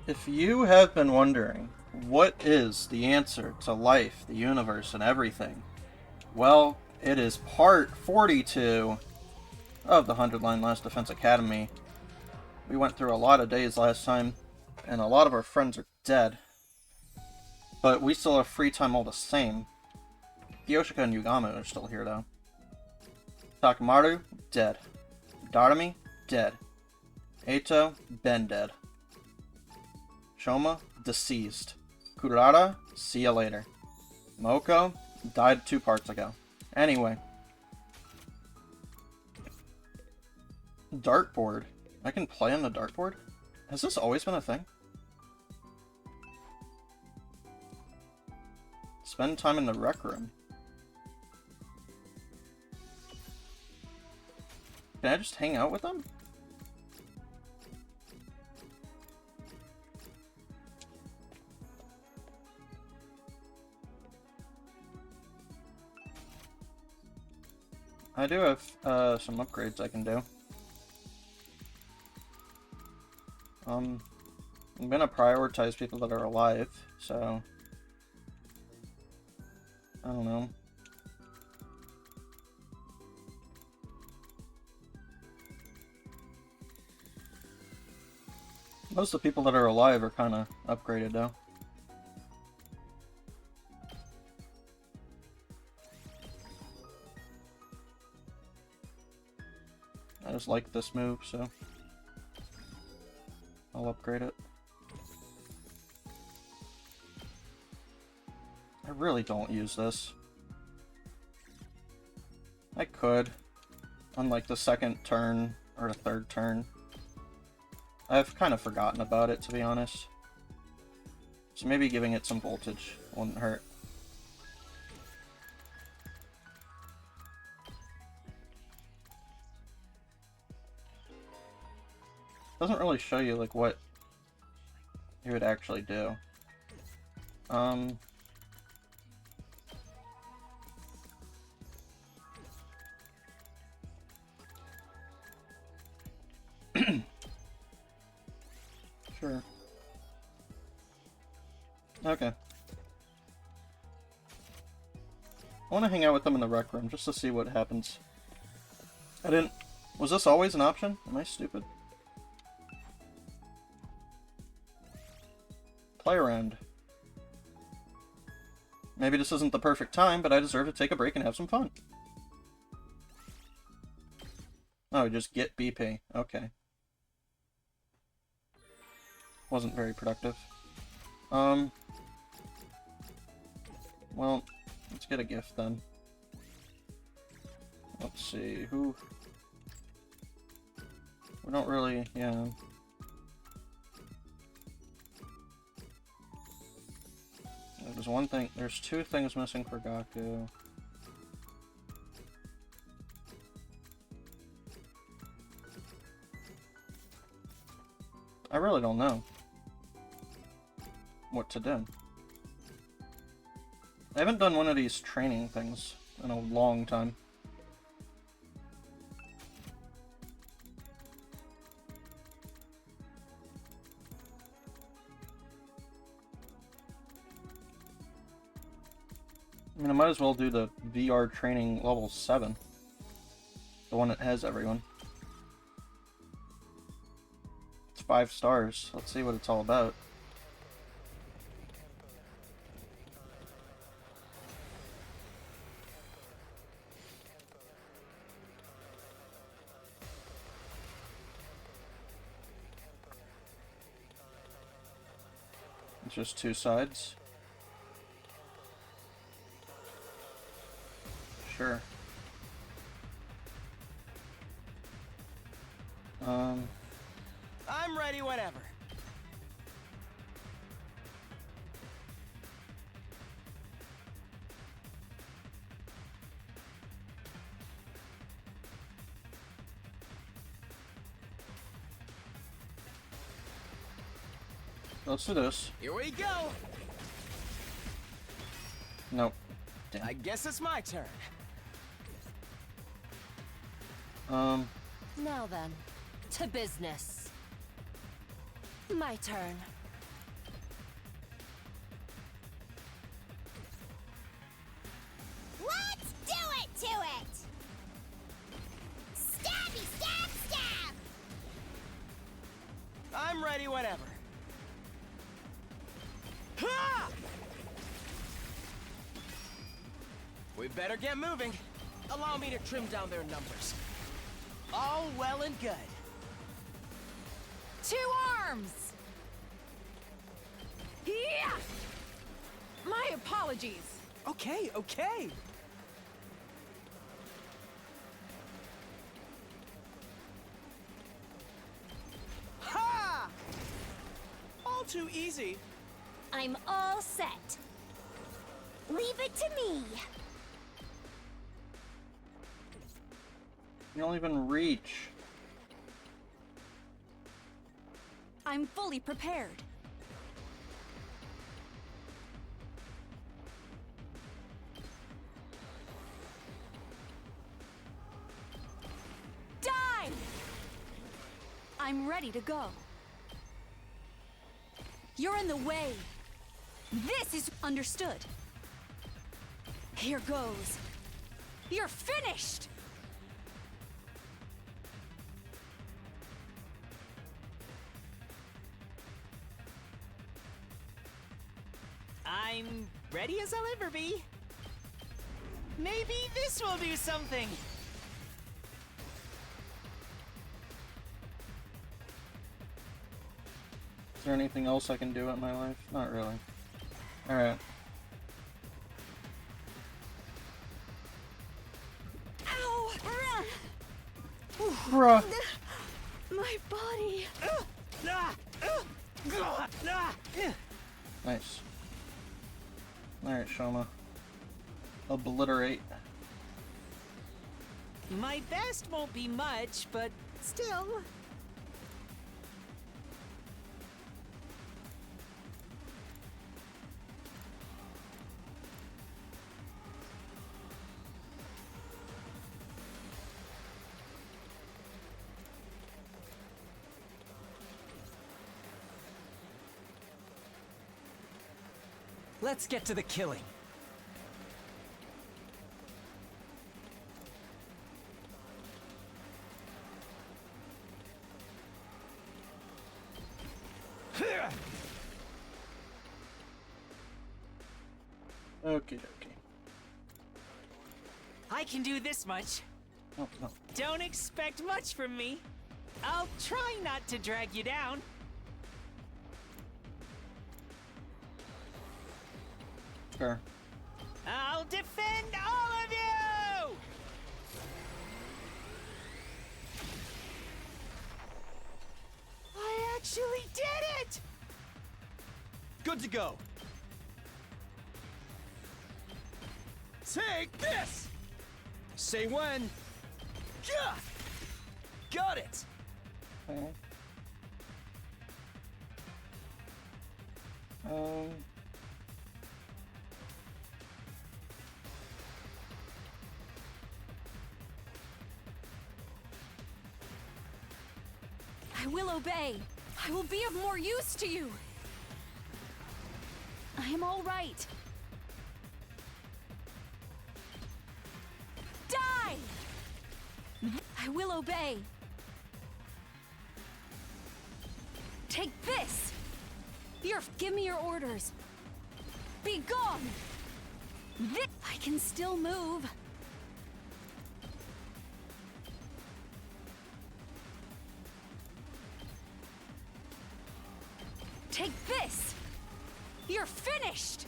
If you have been wondering, what is the answer to life, the universe, and everything? Well, it is part 42 of the 100 Line Last Defense Academy. We went through a lot of days last time, and a lot of our friends are dead. But we still have free time all the same. Yoshika and Yugama are still here, though. Takamaru, dead. Darami, dead. Eito, been dead. Shoma, deceased. Kurara, see ya later. Moko, died 2 parts ago. Anyway. Dartboard. I can play on the dartboard? Has this always been a thing? Spend time in the rec room. Can I just hang out with them? I do have some upgrades I can do. I'm gonna prioritize people that are alive, so I don't know. Most of the people that are alive are kind of upgraded, though. I just like this move, so I'll upgrade it. I really don't use this. I could, on like the second turn or the third turn. I've kind of forgotten about it, to be honest. So maybe giving it some voltage wouldn't hurt. Doesn't really show you like what you would actually do. Sure. Okay. I want to hang out with them in the rec room just to see what happens. I didn't... Was this always an option? Am I stupid? Play around. Maybe this isn't the perfect time, but I deserve to take a break and have some fun. Oh, just get BP. Okay. Wasn't very productive. Well, let's get a gift then. Let's see, who... We don't really, yeah... There's one thing, there's 2 things missing for Gaku. I really don't know what to do. I haven't done one of these training things in a long time. I mean, I might as well do the VR training level 7. The one that has everyone. It's 5 stars. Let's see what it's all about. It's just 2 sides. Sure. I'm ready whenever. Let's do this. Here we go. Nope. Damn. I guess it's my turn. Now then, to business. My turn. I'm ready whenever. Ha! We better get moving. Allow me to trim down their numbers. All well and good. 2 arms! Yeah! My apologies. Okay, okay. Ha! All too easy. I'm all set. Leave it to me. You don't even reach. I'm fully prepared. Die! I'm ready to go. You're in the way. This is understood. Here goes. You're finished! I'm ready as I'll ever be. Maybe this will do something. Is there anything else I can do in my life? Not really. Alright. Ow! Bruh. My body. Nice. Alright, Shoma. Obliterate. My best won't be much, but still. Let's get to the killing. Okie dokie. I can do this much. Oh, no. Don't expect much from me. I'll try not to drag you down. Fair. I'll defend all of you! I actually did it! Good to go. Take this! Say when. Gah! Got it! Okay. I will obey. I will be of more use to you. I am all right. Die! I will obey. Take this! Give me your orders. Be gone! I can still move. Take this! You're finished!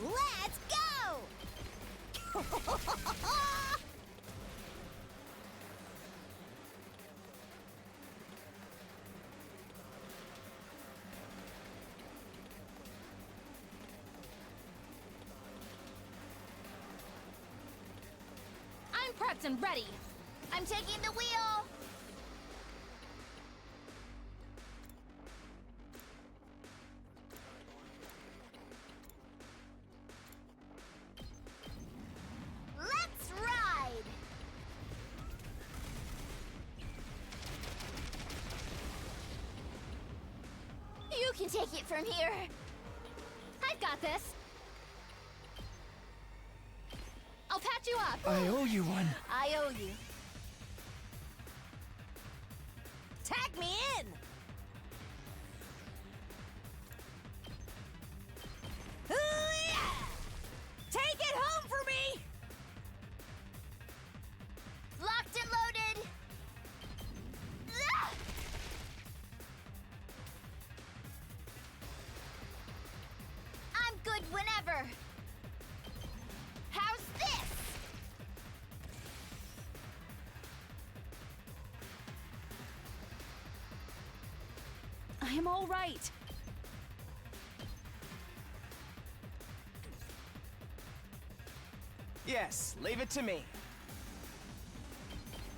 Let's go! I'm prepped and ready. I'm taking the wheel. Let's ride! You can take it from here. I've got this. I'll patch you up. I owe you one. I owe you. Tag me in! I am all right. Yes, leave it to me.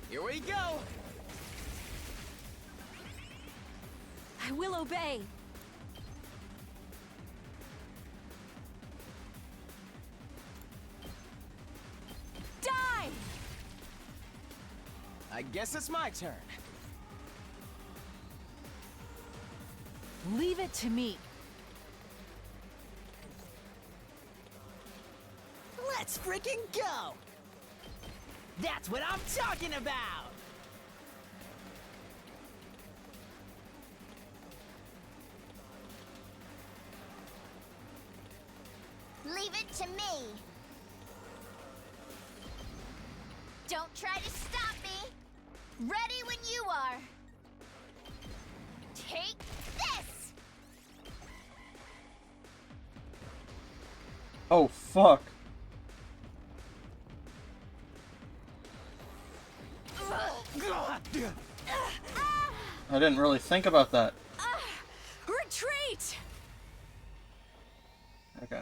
Here we go! I will obey. Die! I guess it's my turn. Leave it to me. Let's freaking go! That's what I'm talking about! Leave it to me. Don't try to stop me. Ready when you are. Take this! Oh, fuck. I didn't really think about that. Retreat! Okay.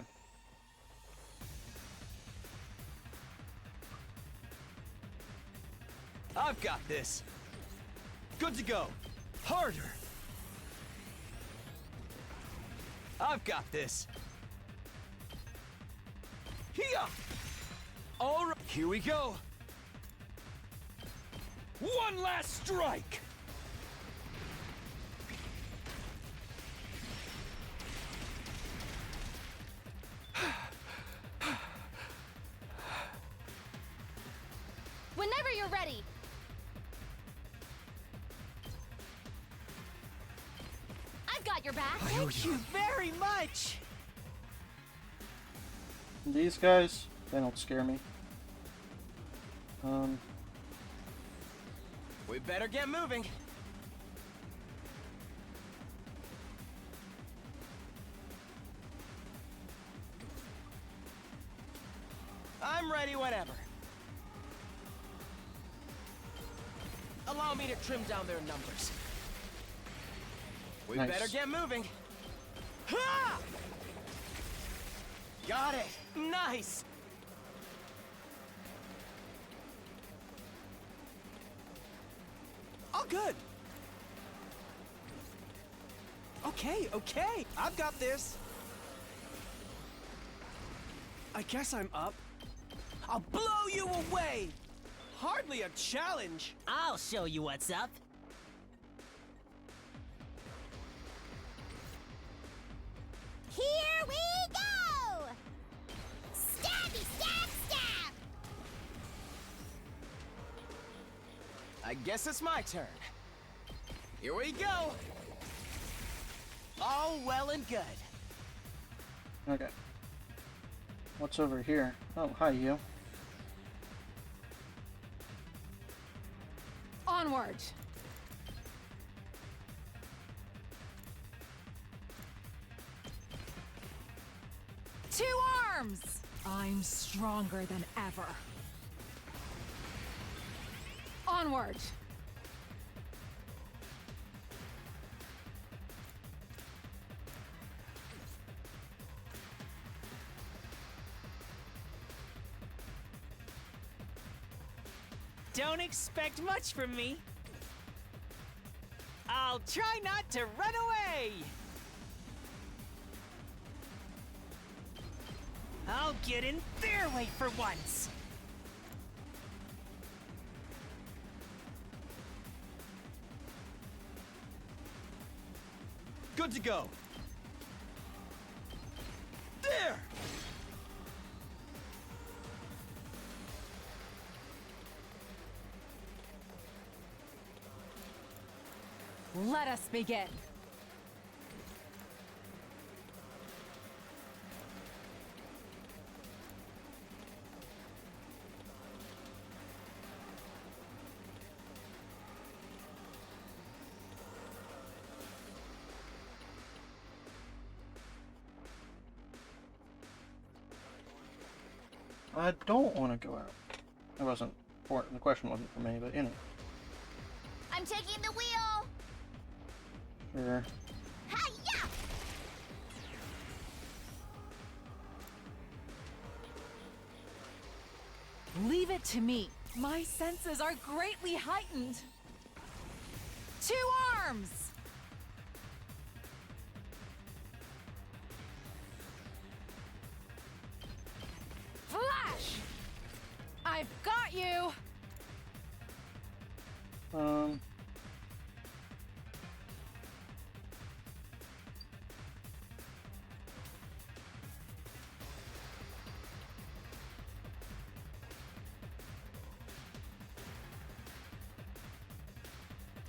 I've got this. Good to go. Harder. I've got this. Here. All right, here we go. One last strike. Whenever you're ready. I've got your back. Thank you very much. These guys, they don't scare me. We better get moving. I'm ready whenever. Allow me to trim down their numbers. We Nice. better get moving. Ha! Got it. Nice. All good. Okay. I've got this. I guess I'm up. I'll blow you away. Hardly a challenge. I'll show you what's up. Here we go! Stabby, stab, stab! I guess it's my turn. Here we go. All well and good. Okay. What's over here? Oh, hi, you. Onward! Two arms! I'm stronger than ever. Onward! Don't expect much from me. I'll try not to run away. I'll get in their way for once. Good to go. There! Let us begin. I don't want to go out. It wasn't important. The question wasn't for me, but you know. I'm taking the wheel! Sure. Leave it to me. My senses are greatly heightened. 2 arms! Flash! I've got you!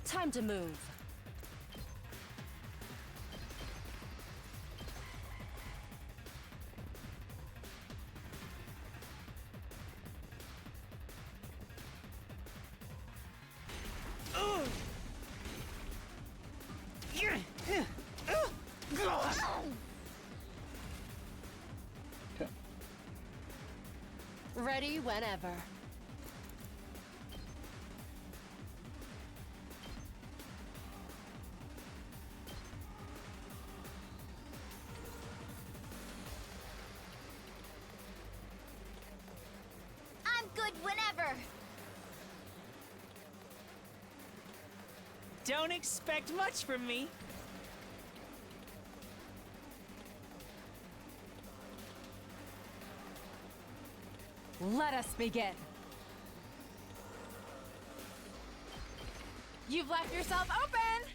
Time to move. Okay. Ready whenever. I'm good whenever. Don't expect much from me. Let us begin. You've left yourself open!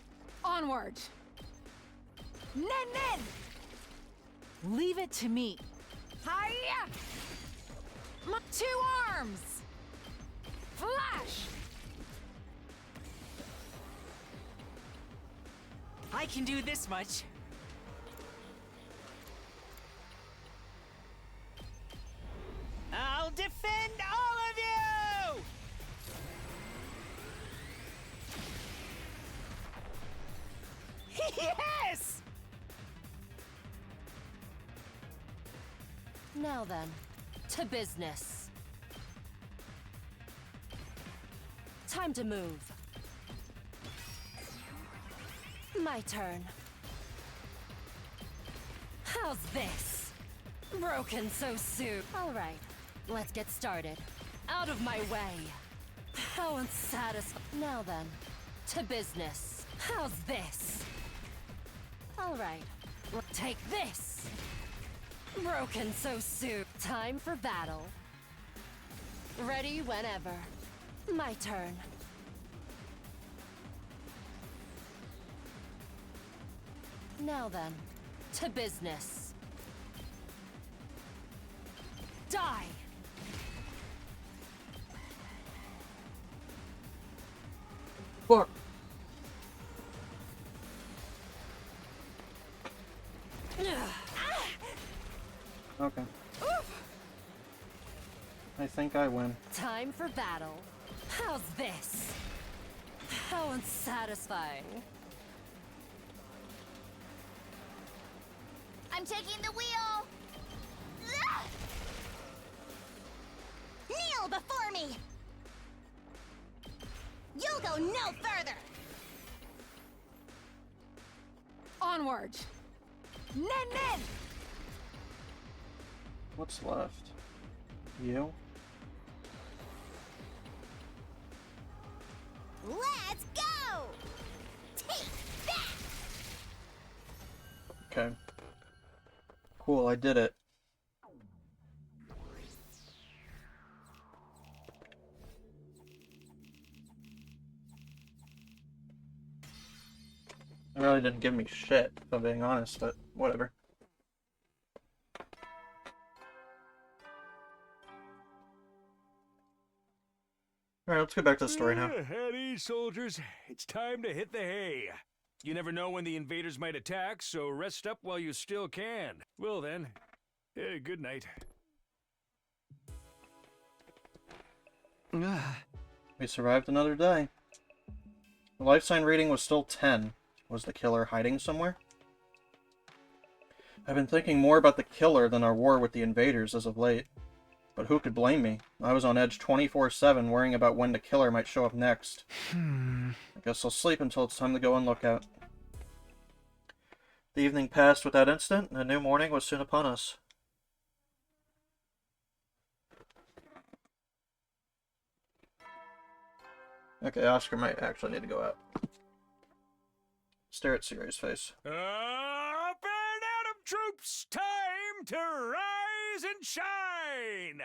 Onward! Nen nen! Leave it to me. Hiya! 2 arms! Flash! I can do this much. I'll defend all of you! Yes! Now then, to business. Time to move. My turn. How's this? Broken so soon. All right, let's get started. Out of my way. How unsatisfying. Now then, to business. How's this? All right, take this. Broken so soon. Time for battle. Ready whenever. My turn. Now then, to business. Die! Fuck. Okay. I think I win. Time for battle. How's this? How unsatisfying. I'm taking the wheel. Ah! Kneel before me. You'll go no further. Onward! Nen nen! What's left? You? Let's go. Take that. Okay. Cool, I did it. It really didn't give me shit, if I'm being honest, but whatever. Alright, let's get back to the story now. At ease, soldiers. It's time to hit the hay. You never know when the invaders might attack, so rest up while you still can. Well then, good night. We survived another day. The life sign reading was still 10. Was the killer hiding somewhere? I've been thinking more about the killer than our war with the invaders as of late. But who could blame me? I was on edge 24/7, worrying about when the killer might show up next. I guess I'll sleep until it's time to go on lookout. The evening passed without incident, and a new morning was soon upon us. Okay, Oscar might actually need to go out. Stare at Siri's face. Up and Atom troops, time to rise and shine!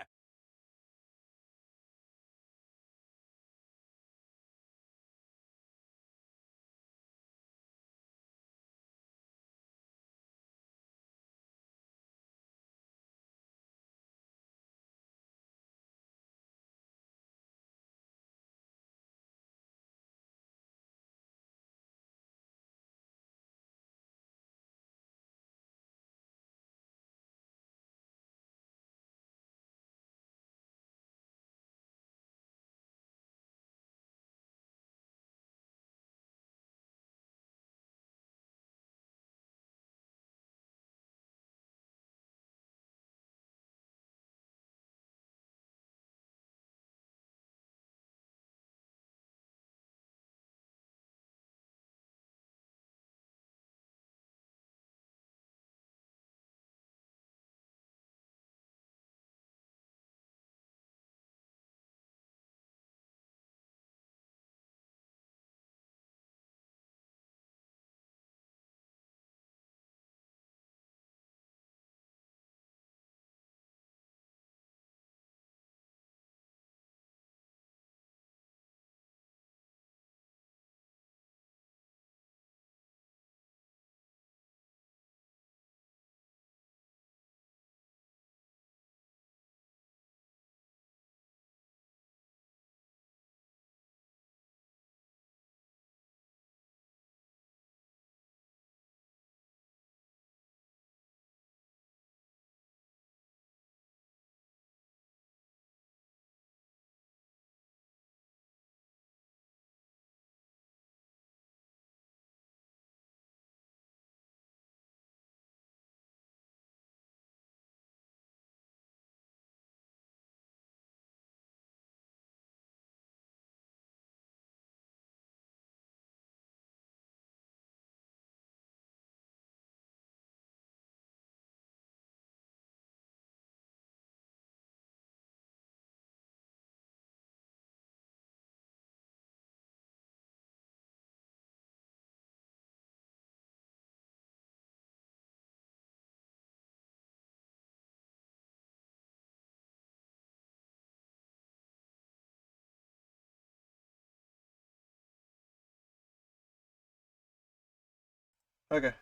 Okay.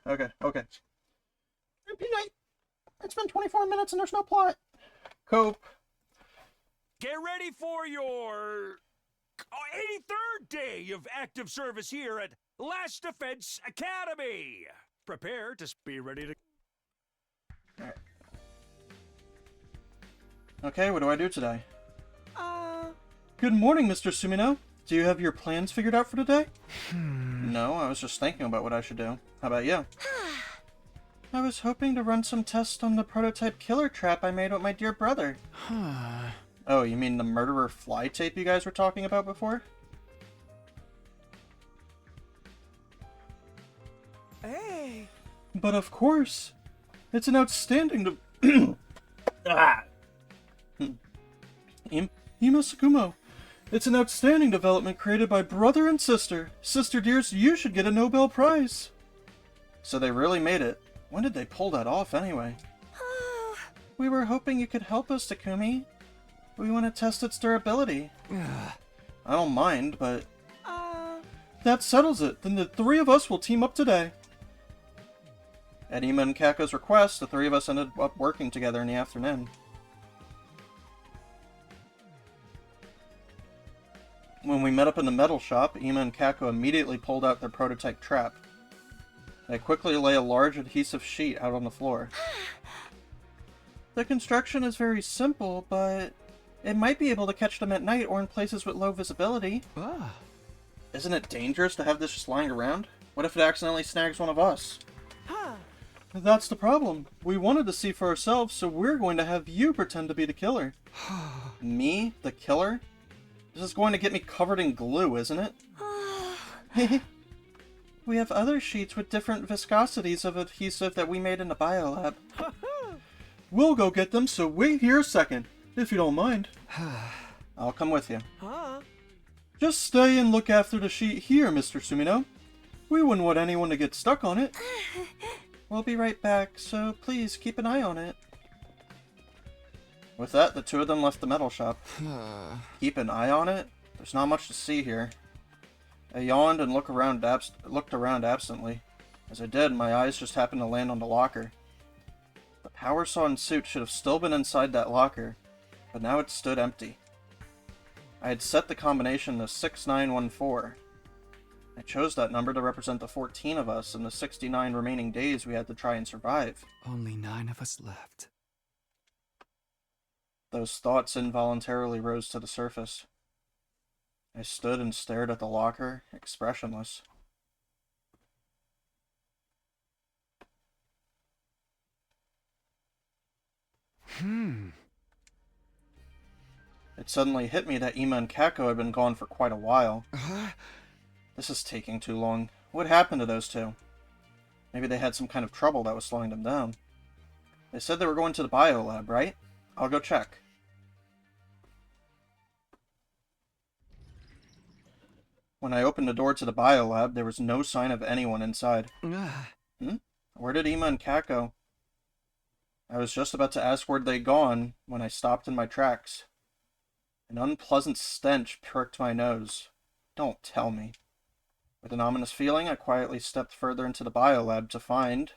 MP-knife! It's been 24 minutes and there's no plot. Cope. Get ready for your 83rd day of active service here at Last Defense Academy. Prepare to be ready to... Alright. Okay, what do I do today? Good morning, Mr. Sumino. Do you have your plans figured out for today? No, I was just thinking about what I should do. How about you? I was hoping to run some tests on the prototype killer trap I made with my dear brother. Oh, you mean the murderer fly tape you guys were talking about before? Hey! But of course! It's an outstanding Ima Sakumo. It's an outstanding development created by brother and sister. Sister dears, you should get a Nobel Prize. So they really made it. When did they pull that off, anyway? We were hoping you could help us, Takumi. We want to test its durability. I don't mind, but... That settles it. Then the three of us will team up today. At Ima and Kako's request, the three of us ended up working together in the afternoon. When we met up in the metal shop, Ima and Kako immediately pulled out their prototype trap. They quickly lay a large adhesive sheet out on the floor. The construction is very simple, but it might be able to catch them at night or in places with low visibility. Isn't it dangerous to have this just lying around? What if it accidentally snags one of us? That's the problem. We wanted to see for ourselves, so we're going to have you pretend to be the killer. Me? The killer? This is going to get me covered in glue, isn't it? We have other sheets with different viscosities of adhesive that we made in the biolab. We'll go get them, so wait here a second, if you don't mind. I'll come with you. Just stay and look after the sheet here, Mr. Sumino. We wouldn't want anyone to get stuck on it. We'll be right back, so please keep an eye on it. With that, the two of them left the metal shop. Keep an eye on it? There's not much to see here. I yawned and looked around absently. As I did, my eyes just happened to land on the locker. The power saw and suit should have still been inside that locker, but now it stood empty. I had set the combination to 6914. I chose that number to represent the 14 of us and the 69 remaining days we had to try and survive. Only 9 of us left. Those thoughts involuntarily rose to the surface. I stood and stared at the locker, expressionless. It suddenly hit me that Ima and Kako had been gone for quite a while. This is taking too long. What happened to those two? Maybe they had some kind of trouble that was slowing them down. They said they were going to the biolab, right? I'll go check. When I opened the door to the biolab, there was no sign of anyone inside. Where did Ima and Kako? I was just about to ask where they'd gone when I stopped in my tracks. An unpleasant stench pricked my nose. Don't tell me. With an ominous feeling, I quietly stepped further into the biolab to find...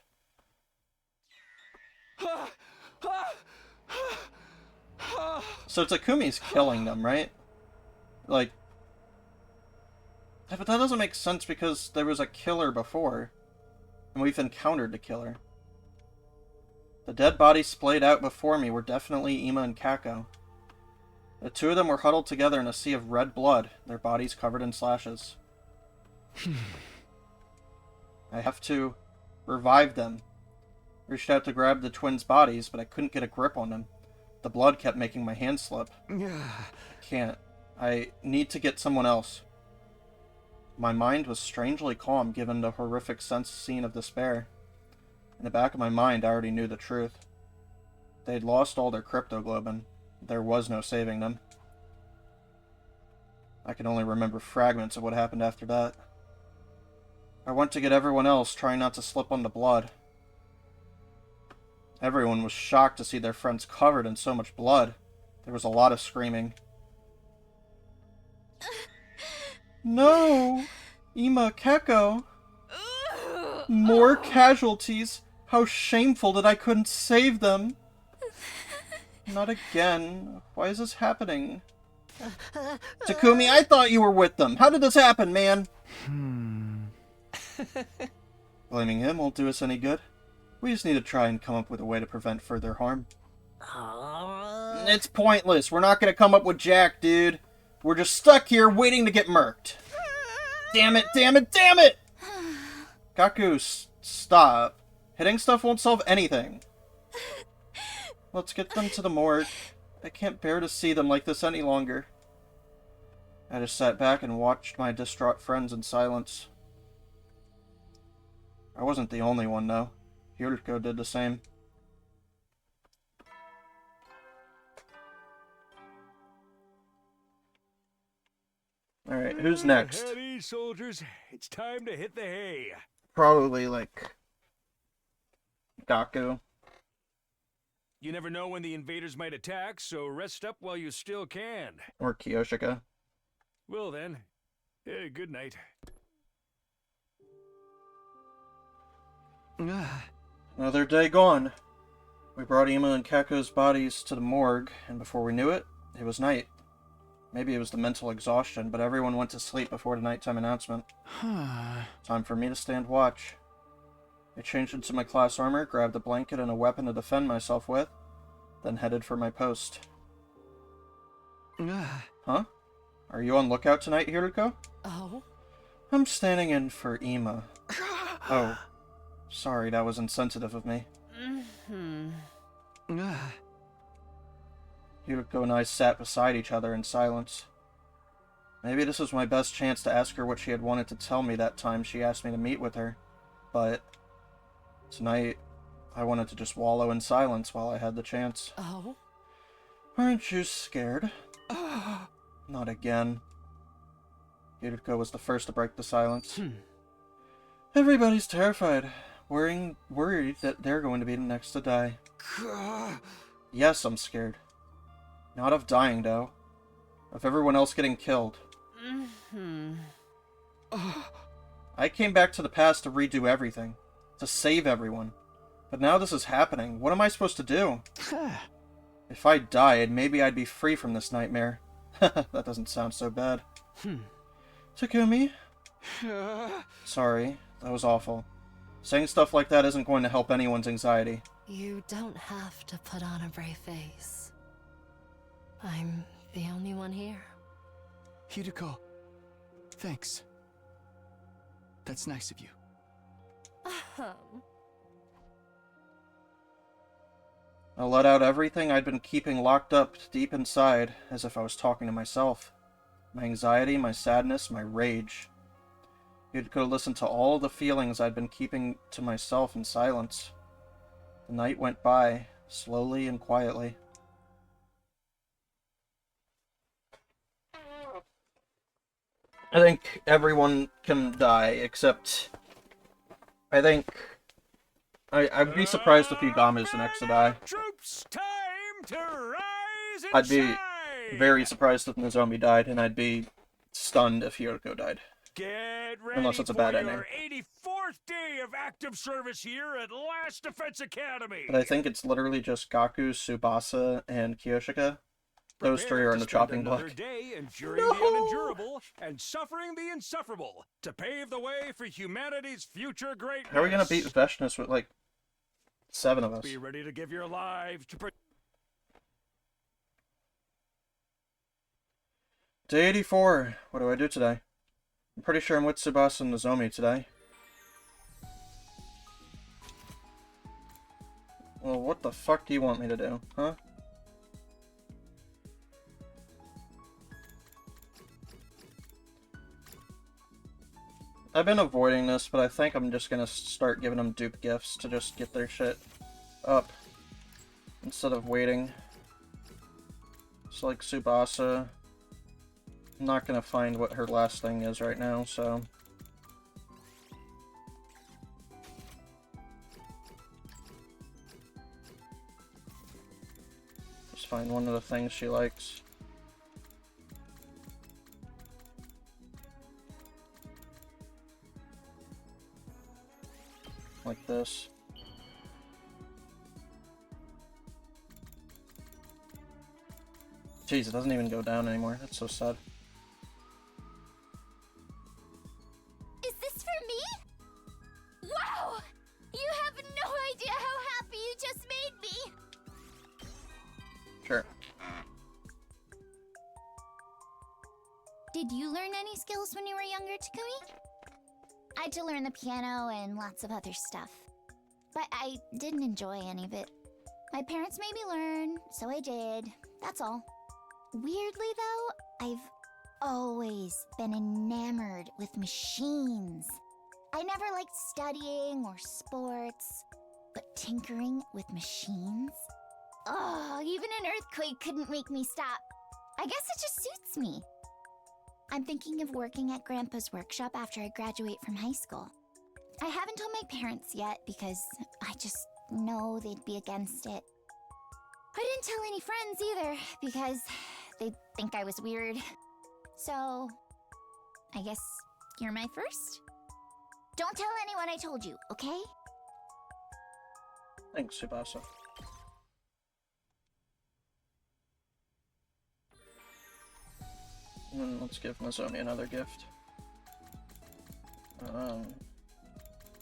So Takumi's killing them, right? Like... But that doesn't make sense because there was a killer before. And we've encountered the killer. The dead bodies splayed out before me were definitely Ima and Kako. The two of them were huddled together in a sea of red blood, their bodies covered in slashes. I have to revive them. Reached out to grab the twins' bodies, but I couldn't get a grip on them. The blood kept making my hand slip. I can't. I need to get someone else. My mind was strangely calm given the horrific scene of despair. In the back of my mind, I already knew the truth. They'd lost all their cryptoglobin. There was no saving them. I can only remember fragments of what happened after that. I went to get everyone else, trying not to slip on the blood. Everyone was shocked to see their friends covered in so much blood. There was a lot of screaming. No! Ima, Kako! More casualties! How shameful that I couldn't save them! Not again. Why is this happening? Takumi, I thought you were with them! How did this happen, man? Blaming him won't do us any good. We just need to try and come up with a way to prevent further harm. It's pointless. We're not going to come up with jack, dude. We're just stuck here waiting to get murked. Damn it, damn it, damn it! Kaku, stop. Hitting stuff won't solve anything. Let's get them to the morgue. I can't bear to see them like this any longer. I just sat back and watched my distraught friends in silence. I wasn't the only one, though. Yuriko did the same. Alright, who's next? Steady, soldiers. It's time to hit the hay. Probably, like, Gaku. You never know when the invaders might attack, so rest up while you still can. Or Kiyoshika. Well then, good night. Another day gone. We brought Ima and Kako's bodies to the morgue, and before we knew it, it was night. Maybe it was the mental exhaustion, but everyone went to sleep before the nighttime announcement. Time for me to stand watch. I changed into my class armor, grabbed a blanket and a weapon to defend myself with, then headed for my post. Huh? Are you on lookout tonight, Hiriko? Oh? I'm standing in for Ima. Oh. Sorry, that was insensitive of me. Hiriko and I sat beside each other in silence. Maybe this was my best chance to ask her what she had wanted to tell me that time she asked me to meet with her. But tonight, I wanted to just wallow in silence while I had the chance. Oh? Aren't you scared? Not again. Yuriko was the first to break the silence. Everybody's terrified, worried that they're going to be the next to die. Yes, I'm scared. Not of dying, though. Of everyone else getting killed. I came back to the past to redo everything. To save everyone. But now this is happening. What am I supposed to do? If I died, maybe I'd be free from this nightmare. That doesn't sound so bad. Takumi? Sorry, that was awful. Saying stuff like that isn't going to help anyone's anxiety. You don't have to put on a brave face. I'm the only one here. Hideko, thanks. That's nice of you. I let out everything I'd been keeping locked up deep inside, as if I was talking to myself. My anxiety, my sadness, my rage. You'd go listen to all the feelings I'd been keeping to myself in silence. The night went by, slowly and quietly. I think everyone can die, except... I'd be surprised if Yugami's the next to die. Troops, time to rise and I'd be shine. very surprised if Nozomi died, and I'd be stunned if Hiroko died. Get ready Unless it's a for bad your ending. 84th day of active service here at Last Defense Academy. But I think it's literally just Gaku, Tsubasa, and Kiyoshika. Those three are in the chopping block. Another day enduring the unendurable and suffering the insufferable to pave the way for humanity's future greatness. How are we gonna beat Veshnus with, like, 7 of us? Be ready to give your lives to Day 84. What do I do today? I'm pretty sure I'm with Tsubasa and Nozomi today. Well, what the fuck do you want me to do, huh? I've been avoiding this, but I think I'm just gonna start giving them dupe gifts to just get their shit up instead of waiting. So, like, Tsubasa, I'm not gonna find what her last thing is right now, so... just find one of the things she likes. Like this. Jeez, it doesn't even go down anymore. That's so sad. Is this for me? Wow! You have no idea how happy you just made me! Sure. Did you learn any skills when you were younger, Takumi? I had to learn the piano and lots of other stuff. But I didn't enjoy any of it. My parents made me learn, so I did. That's all. Weirdly, though, I've always been enamored with machines. I never liked studying or sports, but tinkering with machines? Oh, even an earthquake couldn't make me stop. I guess it just suits me. I'm thinking of working at Grandpa's workshop after I graduate from high school. I haven't told my parents yet because I just know they'd be against it. I didn't tell any friends either because they'd think I was weird. So, I guess you're my first? Don't tell anyone I told you, okay? Thanks, Tsubasa. And then let's give Nozomi another gift.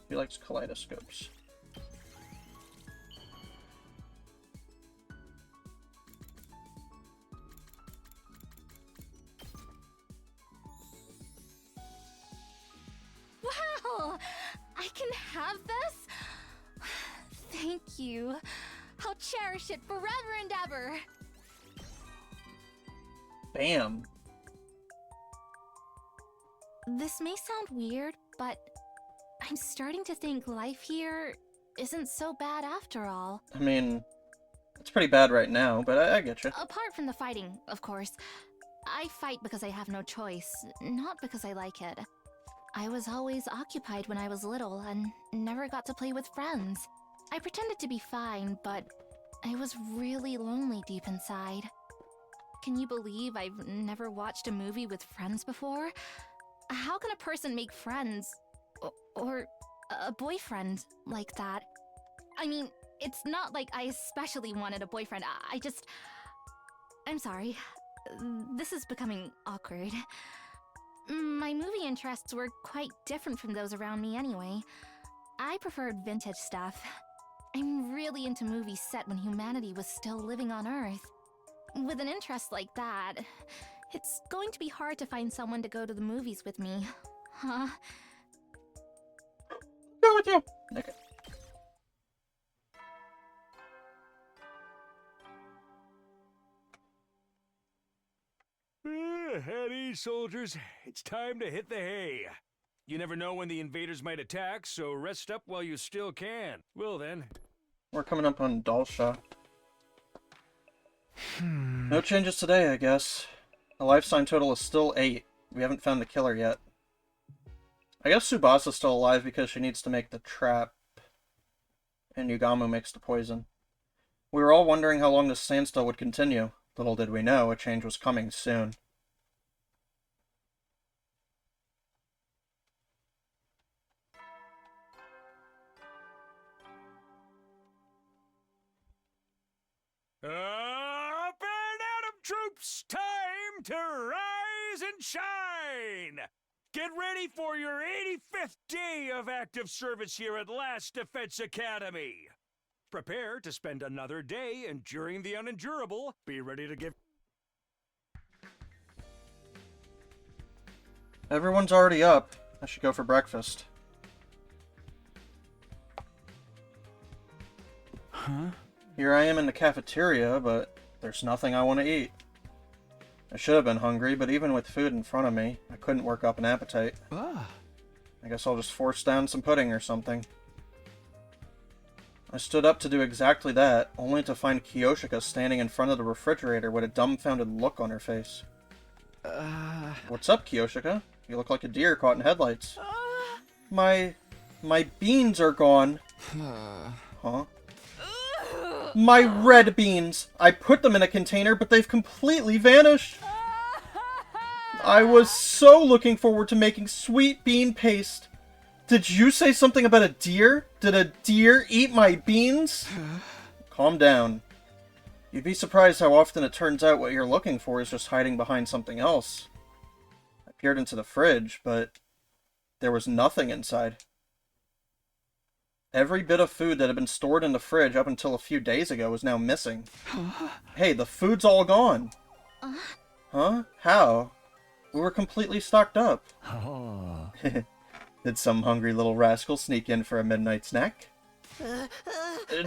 He likes kaleidoscopes. Wow! I can have this? Thank you. I'll cherish it forever and ever. Bam! This may sound weird, but I'm starting to think life here isn't so bad after all. I mean, it's pretty bad right now, but I get you. Apart from the fighting, of course. I fight because I have no choice, not because I like it. I was always occupied when I was little and never got to play with friends. I pretended to be fine, but I was really lonely deep inside. Can you believe I've never watched a movie with friends before? How can a person make friends or a boyfriend like that? I mean, it's not like I especially wanted a boyfriend. I'm sorry. This is becoming awkward. My movie interests were quite different from those around me anyway. I preferred vintage stuff. I'm really into movies set when humanity was still living on Earth. With an interest like that, it's going to be hard to find someone to go to the movies with me. Huh? Go with you. Okay. At ease, soldiers. It's time to hit the hay. You never know when the invaders might attack, so rest up while you still can. Well then. We're coming up on Dalsha. No changes today, I guess. The life sign total is still 8. We haven't found the killer yet. I guess Tsubasa's still alive because she needs to make the trap. And Yugamu makes the poison. We were all wondering how long this standstill would continue. Little did we know, a change was coming soon. Up and Atom troops! Time to rise and shine! Get ready for your 85th day of active service here at Last Defense Academy! Prepare to spend another day enduring the unendurable. Be ready to give... Everyone's already up. I should go for breakfast. Huh? Here I am in the cafeteria, but there's nothing I want to eat. I should have been hungry, but even with food in front of me, I couldn't work up an appetite. Ah. I guess I'll just force down some pudding or something. I stood up to do exactly that, only to find Kiyoshika standing in front of the refrigerator with a dumbfounded look on her face. What's up, Kiyoshika? You look like a deer caught in headlights. My beans are gone. Huh? My red beans! I put them in a container, but they've completely vanished! I was so looking forward to making sweet bean paste. Did you say something about a deer? Did a deer eat my beans? Calm down. You'd be surprised how often it turns out what you're looking for is just hiding behind something else. I peered into the fridge, but there was nothing inside. Every bit of food that had been stored in the fridge up until a few days ago was now missing. Hey, the food's all gone. Huh? How? We were completely stocked up. Did some hungry little rascal sneak in for a midnight snack?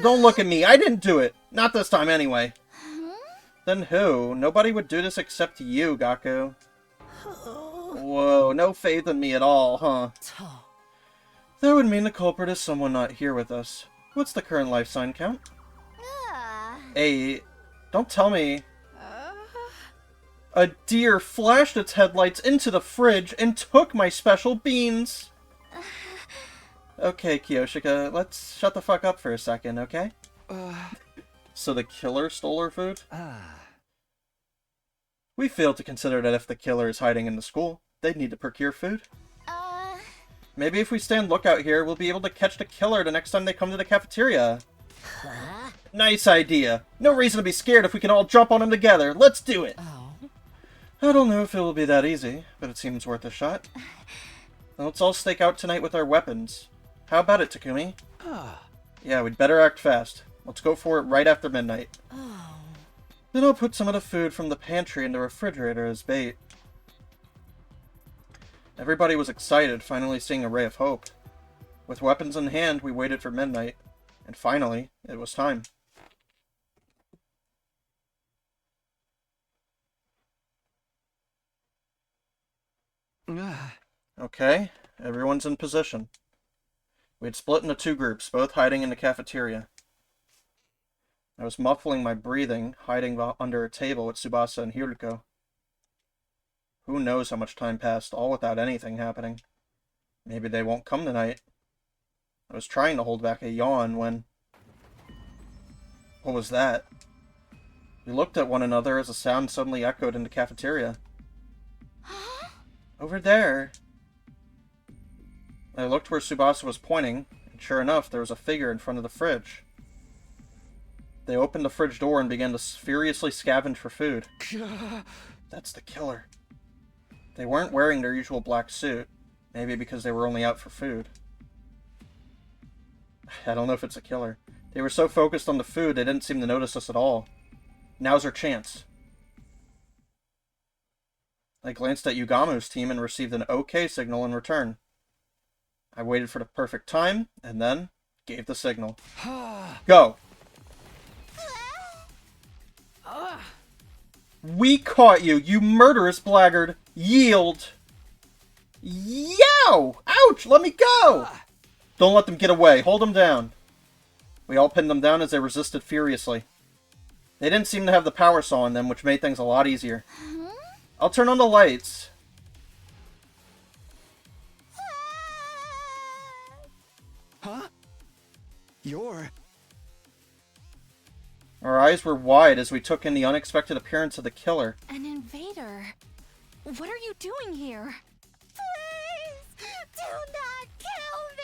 Don't look at me. I didn't do it. Not this time, anyway. Then who? Nobody would do this except you, Gaku. Whoa, no faith in me at all, huh? That would mean the culprit is someone not here with us. What's the current life sign count? 8. Don't tell me. A deer flashed its headlights into the fridge and took my special beans. Okay, Kiyoshika, let's shut the fuck up for a second, okay? So the killer stole her food? We failed to consider that if the killer is hiding in the school, they'd need to procure food. Maybe if we stand lookout here, we'll be able to catch the killer the next time they come to the cafeteria. Nice idea. No reason to be scared if we can all jump on him together. Let's do it. I don't know if it will be that easy, but it seems worth a shot. Let's all stake out tonight with our weapons. How about it, Takumi? Yeah, we'd better act fast. Let's go for it right after midnight. Then I'll put some of the food from the pantry in the refrigerator as bait. Everybody was excited, finally seeing a ray of hope. With weapons in hand, we waited for midnight. And finally, it was time. Okay, everyone's in position. We had split into 2 groups, both hiding in the cafeteria. I was muffling my breathing, hiding under a table with Tsubasa and Hiruko. Who knows how much time passed, all without anything happening. Maybe they won't come tonight. I was trying to hold back a yawn when... What was that? We looked at one another as a sound suddenly echoed in the cafeteria. Over there. I looked where Tsubasa was pointing, and sure enough, there was a figure in front of the fridge. They opened the fridge door and began to furiously scavenge for food. That's the killer. They weren't wearing their usual black suit, maybe because they were only out for food. I don't know if it's a killer. They were so focused on the food, they didn't seem to notice us at all. Now's our chance. I glanced at Yugamu's team and received an OK signal in return. I waited for the perfect time, and then gave the signal. Go! We caught you, you murderous blackguard! Yield! Yow! Ouch! Let me go! Don't let them get away. Hold them down. We all pinned them down as they resisted furiously. They didn't seem to have the power saw in them, which made things a lot easier. I'll turn on the lights. Huh? You're... Our eyes were wide as we took in the unexpected appearance of the killer. An invader? What are you doing here? Please, do not kill me,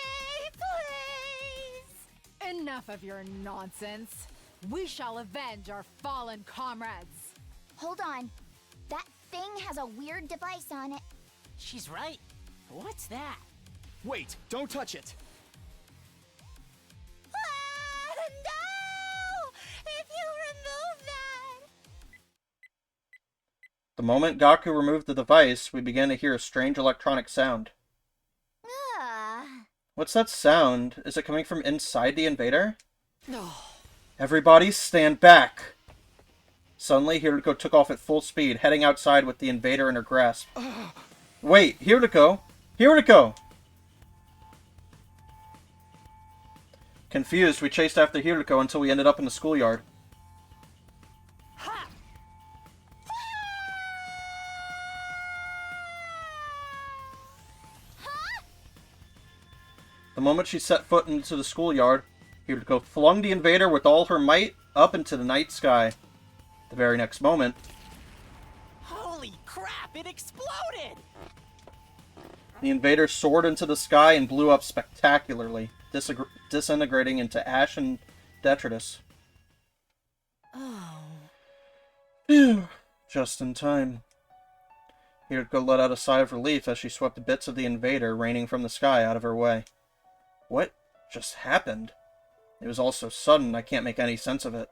please! Enough of your nonsense. We shall avenge our fallen comrades. Hold on. That thing has a weird device on it. She's right. What's that? Wait, don't touch it! No! If you remove that... The moment Gaku removed the device, we began to hear a strange electronic sound. What's that sound? Is it coming from inside the invader? No. Everybody stand back! Suddenly, Hiruko took off at full speed, heading outside with the invader in her grasp. Wait, Hiruko! Hiruko! Confused, we chased after Hiruko until we ended up in the schoolyard. Ha! The moment she set foot into the schoolyard, Hiruko flung the invader with all her might up into the night sky. The very next moment... Holy crap, it exploded! The invader soared into the sky and blew up spectacularly, disintegrating into ash and detritus. Oh. Phew. Just in time. Hiruko let out a sigh of relief as she swept bits of the invader raining from the sky out of her way. What just happened? It was all so sudden, I can't make any sense of it.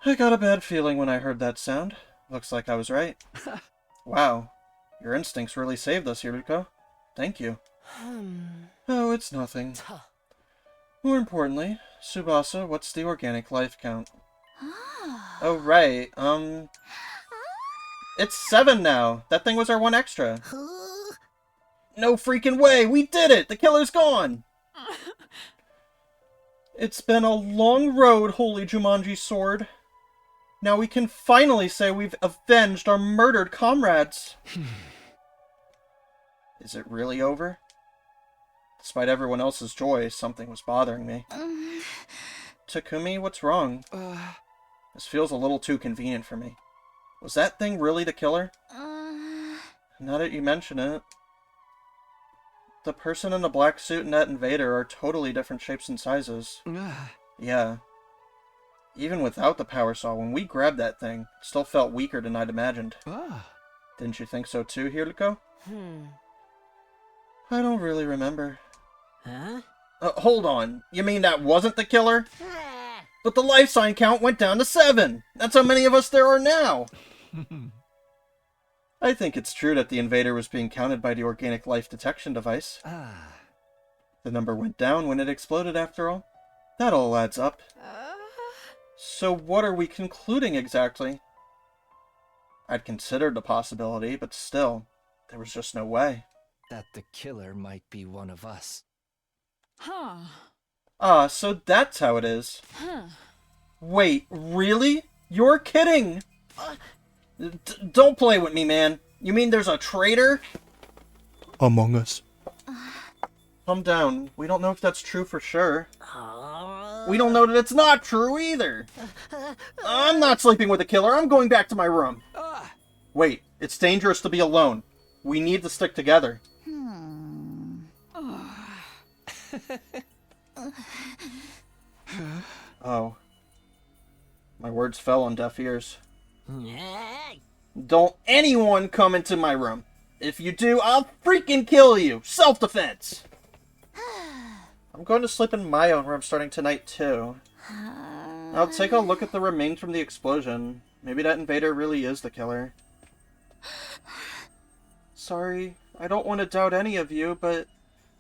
I got a bad feeling when I heard that sound. Looks like I was right. Wow. Your instincts really saved us, Hiruko. Thank you. Oh, it's nothing. More importantly, Tsubasa, what's the organic life count? Oh, right. It's 7 now. That thing was our one extra. No freaking way! We did it! The killer's gone! It's been a long road, Holy Jumanji Sword. Now we can finally say we've avenged our murdered comrades. Is it really over? Despite everyone else's joy, something was bothering me. Takumi, what's wrong? This feels a little too convenient for me. Was that thing really the killer? Now that you mention it. The person in the black suit and that invader are totally different shapes and sizes. Yeah. Even without the power saw, when we grabbed that thing, it still felt weaker than I'd imagined. Didn't you think so too, Hiruko? I don't really remember. Huh? Hold on. You mean that wasn't the killer? But the life sign count went down to 7! That's how many of us there are now! I think it's true that the invader was being counted by the organic life detection device. The number went down when it exploded, after all. That all adds up. So what are we concluding exactly? I'd considered the possibility, but still, there was just no way. That the killer might be one of us. Huh. Ah, so that's how it is. Huh. Wait, really? You're kidding! Don't play with me, man. You mean there's a traitor Among us. Calm down. We don't know if that's true for sure. We don't know that it's not true either. I'm not sleeping with a killer. I'm going back to my room. Wait, it's dangerous to be alone. We need to stick together. Oh. My words fell on deaf ears. Don't anyone come into my room. If you do, I'll freaking kill you. Self-defense. I'm going to sleep in my own room starting tonight, too. I'll take a look at the remains from the explosion. Maybe that invader really is the killer. Sorry, I don't want to doubt any of you, but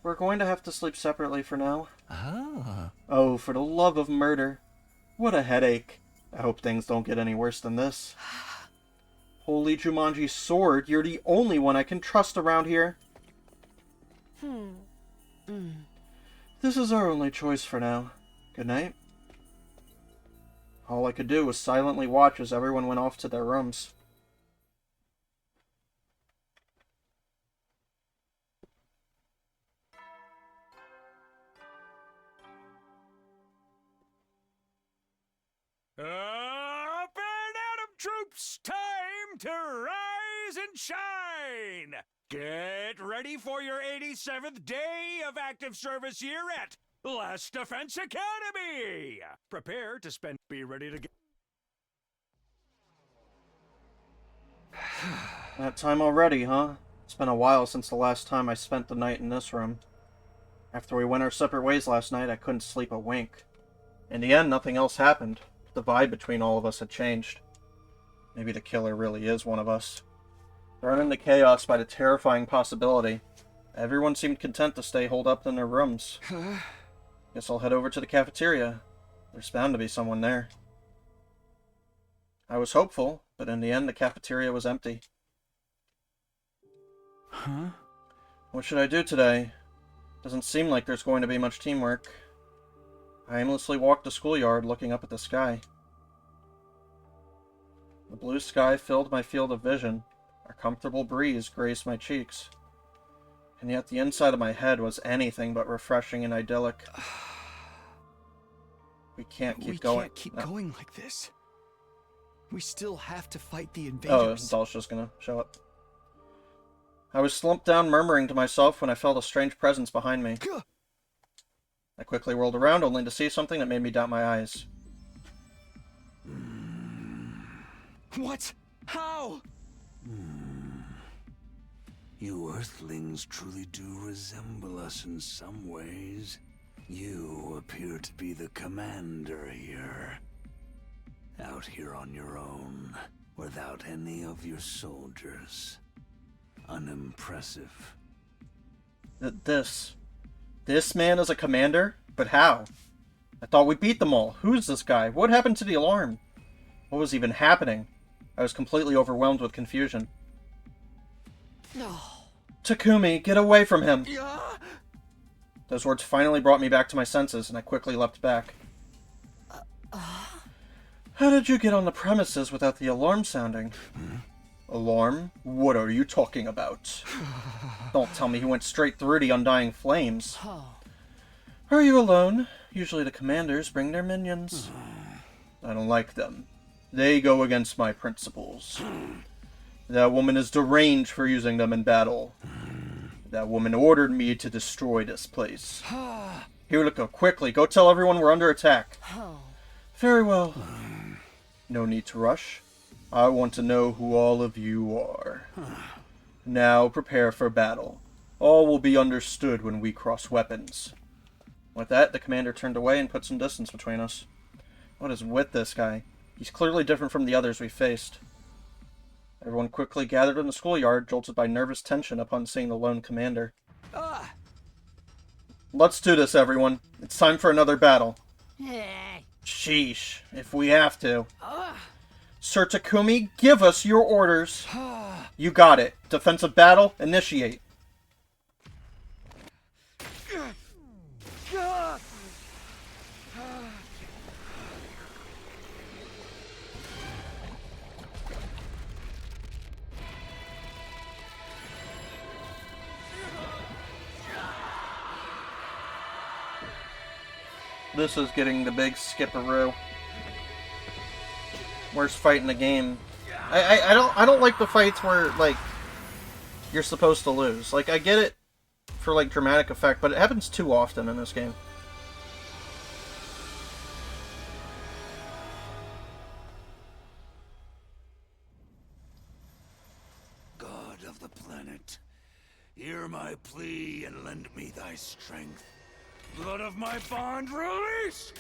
we're going to have to sleep separately for now. Oh, for the love of murder. What a headache. I hope things don't get any worse than this. Holy Jumanji sword, you're the only one I can trust around here. This is our only choice for now. Good night. All I could do was silently watch as everyone went off to their rooms. Up and Atom troops, time to rise and shine! Get ready for your 87th day of active service year at Last Defense Academy! Prepare to spend... Be ready to get... That time already, huh? It's been a while since the last time I spent the night in this room. After we went our separate ways last night, I couldn't sleep a wink. In the end, nothing else happened. The vibe between all of us had changed. Maybe the killer really is one of us. Thrown into chaos by the terrifying possibility, everyone seemed content to stay holed up in their rooms. Guess I'll head over to the cafeteria. There's bound to be someone there. I was hopeful, but in the end the cafeteria was empty. What should I do today? Doesn't seem like there's going to be much teamwork. I aimlessly walked the schoolyard, looking up at the sky. The blue sky filled my field of vision. A comfortable breeze grazed my cheeks. And yet the inside of my head was anything but refreshing and idyllic. We can't keep going. We can't keep going like this. We still have to fight the Oh, invaders. Doll's just gonna show up. I was slumped down murmuring to myself when I felt a strange presence behind me. I quickly whirled around, only to see something that made me doubt my eyes. What? How? You Earthlings truly do resemble us in some ways. You appear to be the commander here. Out here on your own, without any of your soldiers. Unimpressive. This man is a commander? But how? I thought we beat them all. Who's this guy? What happened to the alarm? What was even happening? I was completely overwhelmed with confusion. No. Takumi, get away from him! Those words finally brought me back to my senses, and I quickly leapt back. How did you get on the premises without the alarm sounding? Alarm? What are you talking about? Don't tell me he went straight through the undying flames. Are you alone? Usually the commanders bring their minions. I don't like them. They go against my principles. That woman is deranged for using them in battle. That woman ordered me to destroy this place. Here, look, quickly. Go tell everyone we're under attack. Very well. No need to rush. I want to know who all of you are. Now prepare for battle. All will be understood when we cross weapons. With that, the commander turned away and put some distance between us. What is with this guy? He's clearly different from the others we faced. Everyone quickly gathered in the schoolyard, jolted by nervous tension upon seeing the lone commander. Let's do this, everyone. It's time for another battle. Sheesh, if we have to. Sir Takumi, give us your orders. You got it. Defensive battle, initiate. This is getting the big skipperoo. Worst fight in the game. I don't like the fights where, like, you're supposed to lose. Like, I get it for, like, dramatic effect, but it happens too often in this game. God of the planet, hear my plea and lend me thy strength. Blood of my bond, release!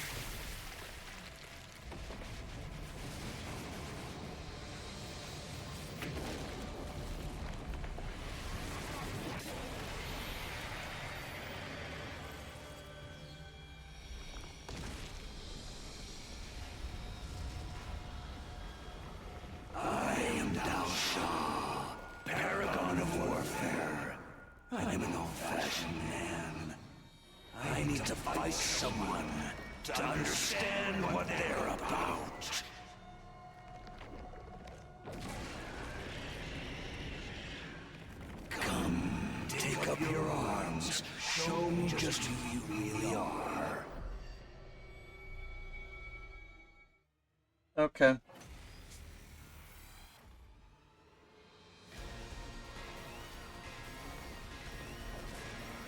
I am Dalshaw, paragon of warfare. I'm an old-fashioned man. I need to fight someone to understand what they're about. Come, take up your arms. Show me just who you really are. Okay.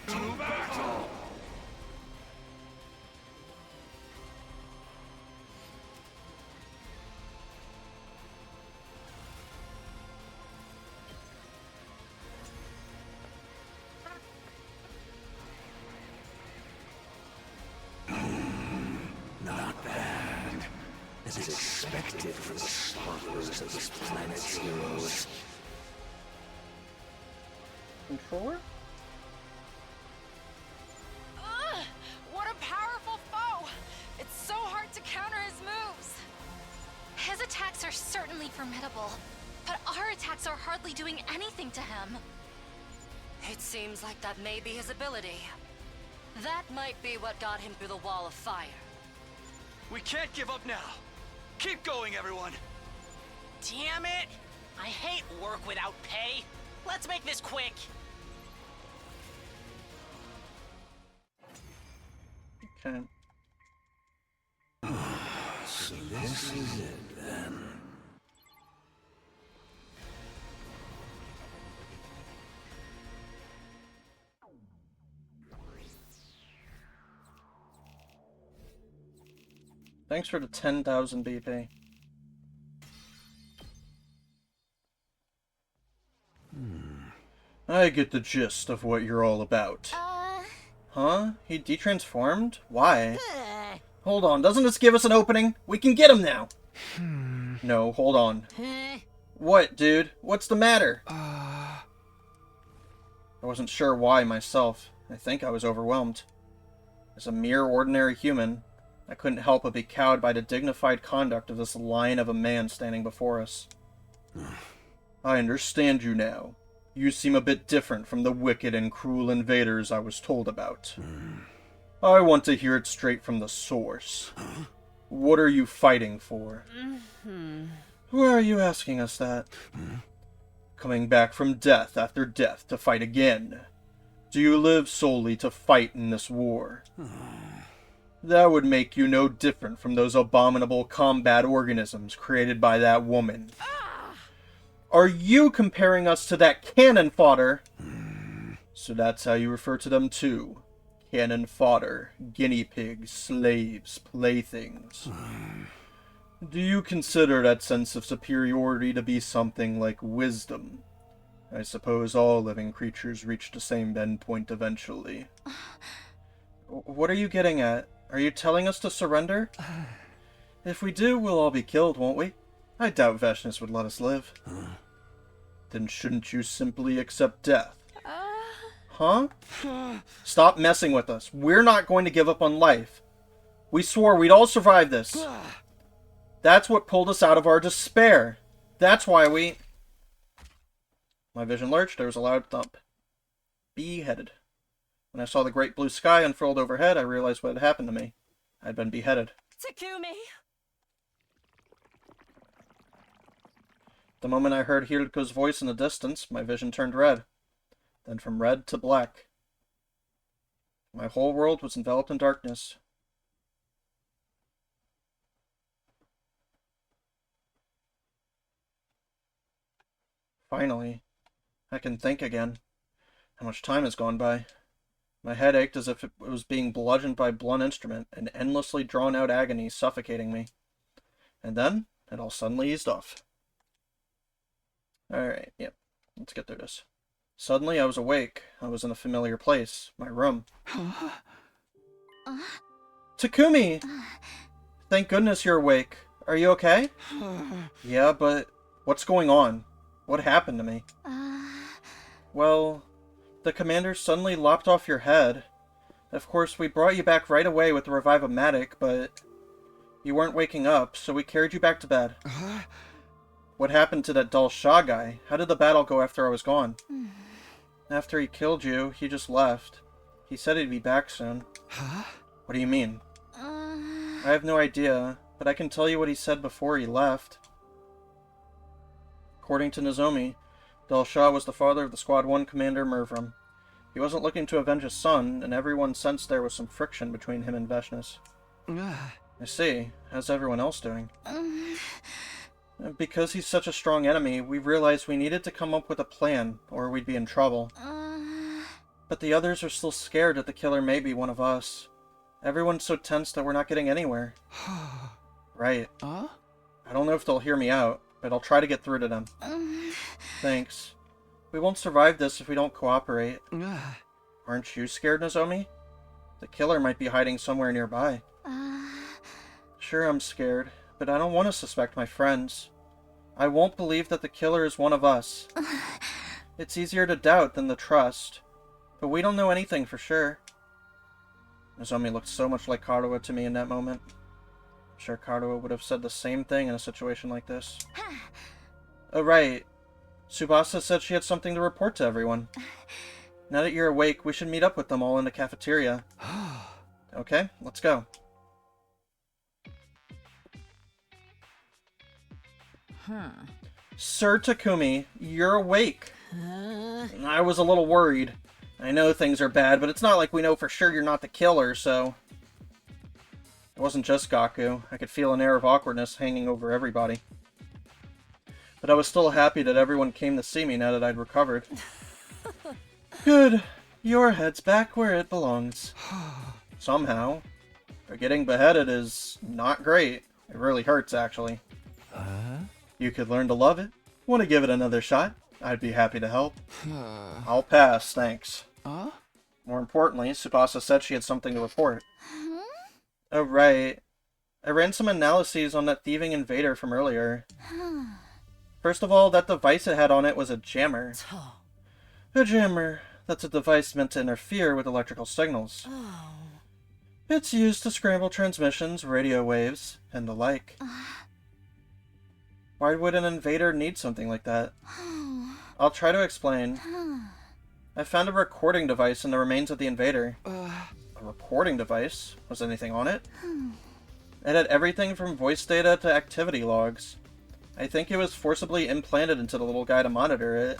To battle! Not bad. As expected for the slaughterers of this planet's heroes. Controller? What a powerful foe! It's so hard to counter his moves. His attacks are certainly formidable, but our attacks are hardly doing anything to him. It seems like that may be his ability. That might be what got him through the wall of fire. We can't give up now. Keep going, everyone. Damn it! I hate work without pay. Let's make this quick. Okay. So this is it, then. Thanks for the 10,000 BP. I get the gist of what you're all about. Huh? He detransformed? Why? Hold on, doesn't this give us an opening? We can get him now! No, hold on. What, dude? What's the matter? I wasn't sure why myself. I think I was overwhelmed. As a mere ordinary human, I couldn't help but be cowed by the dignified conduct of this lion of a man standing before us. I understand you now. You seem a bit different from the wicked and cruel invaders I was told about. I want to hear it straight from the source. What are you fighting for? Why are you asking us that? Coming back from death after death to fight again. Do you live solely to fight in this war? That would make you no different from those abominable combat organisms created by that woman. Are you comparing us to that cannon fodder? So that's how you refer to them too. Cannon fodder, guinea pigs, slaves, playthings. Do you consider that sense of superiority to be something like wisdom? I suppose all living creatures reach the same endpoint eventually. What are you getting at? Are you telling us to surrender? If we do, we'll all be killed, won't we? I doubt Veshness would let us live. Then shouldn't you simply accept death? Huh? Stop messing with us. We're not going to give up on life. We swore we'd all survive this. That's what pulled us out of our despair. That's why we... My vision lurched. There was a loud thump. Beheaded. When I saw the great blue sky unfurled overhead, I realized what had happened to me. I'd been beheaded. Takumi! The moment I heard Hiriko's voice in the distance, my vision turned red. Then from red to black. My whole world was enveloped in darkness. Finally, I can think again. How much time has gone by? My head ached as if it was being bludgeoned by a blunt instrument, an endlessly drawn-out agony suffocating me. And then, it all suddenly eased off. Alright, yep. Let's get through this. Suddenly, I was awake. I was in a familiar place. My room. Takumi! Thank goodness you're awake. Are you okay? Yeah, but what's going on? What happened to me? Well, the commander suddenly lopped off your head. Of course, we brought you back right away with the Revive-O-Matic, but you weren't waking up, so we carried you back to bed. What happened to that dull Shah guy? How did the battle go after I was gone? After he killed you, he just left. He said he'd be back soon. What do you mean? I have no idea, but I can tell you what he said before he left. According to Nozomi, Del Shah was the father of the Squad 1 commander Mervram. He wasn't looking to avenge his son, and everyone sensed there was some friction between him and Veshnis. I see. How's everyone else doing? Because he's such a strong enemy, we realized we needed to come up with a plan, or we'd be in trouble. But the others are still scared that the killer may be one of us. Everyone's so tense that we're not getting anywhere. Right. I don't know if they'll hear me out, but I'll try to get through to them. Thanks. We won't survive this if we don't cooperate. Aren't you scared, Nozomi? The killer might be hiding somewhere nearby. Sure, I'm scared, but I don't want to suspect my friends. I won't believe that the killer is one of us. It's easier to doubt than to trust, but we don't know anything for sure. Nozomi looked so much like Karuo to me in that moment. I'm sure Karuo would have said the same thing in a situation like this. Oh, right. Tsubasa said she had something to report to everyone. Now that you're awake, we should meet up with them all in the cafeteria. Okay, let's go. Sir Takumi, you're awake. I was a little worried. I know things are bad, but it's not like we know for sure you're not the killer, so... It wasn't just Gaku. I could feel an air of awkwardness hanging over everybody. But I was still happy that everyone came to see me now that I'd recovered. Good. Your head's back where it belongs. Somehow. But getting beheaded is not great. It really hurts, actually. You could learn to love it. Want to give it another shot? I'd be happy to help. I'll pass, thanks. More importantly, Tsubasa said she had something to report. Oh, right. I ran some analyses on that thieving invader from earlier. First of all, that device it had on it was a jammer. A jammer. That's a device meant to interfere with electrical signals. It's used to scramble transmissions, radio waves, and the like. Why would an invader need something like that? I'll try to explain. I found a recording device in the remains of the invader. A recording device? Was anything on it? It had everything from voice data to activity logs. I think it was forcibly implanted into the little guy to monitor it.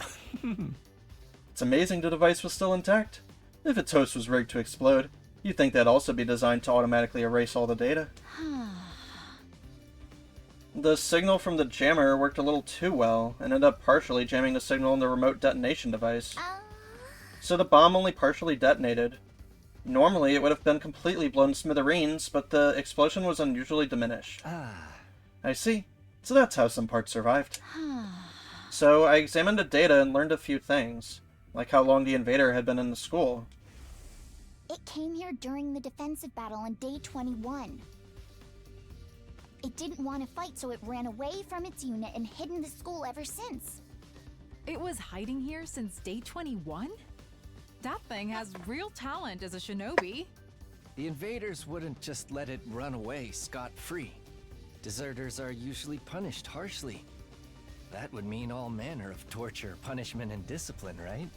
It's amazing the device was still intact. If its host was rigged to explode, you'd think that'd also be designed to automatically erase all the data. The signal from the jammer worked a little too well, and ended up partially jamming the signal in the remote detonation device. So the bomb only partially detonated. Normally, it would have been completely blown to smithereens, but the explosion was unusually diminished. I see. So that's how some parts survived. So I examined the data and learned a few things, like how long the invader had been in the school. It came here during the defensive battle on day 21. It didn't want to fight, so it ran away from its unit and hid in the school ever since. It was hiding here since day 21? That thing has real talent as a shinobi. The invaders wouldn't just let it run away scot-free. Deserters are usually punished harshly. That would mean all manner of torture, punishment, and discipline, right?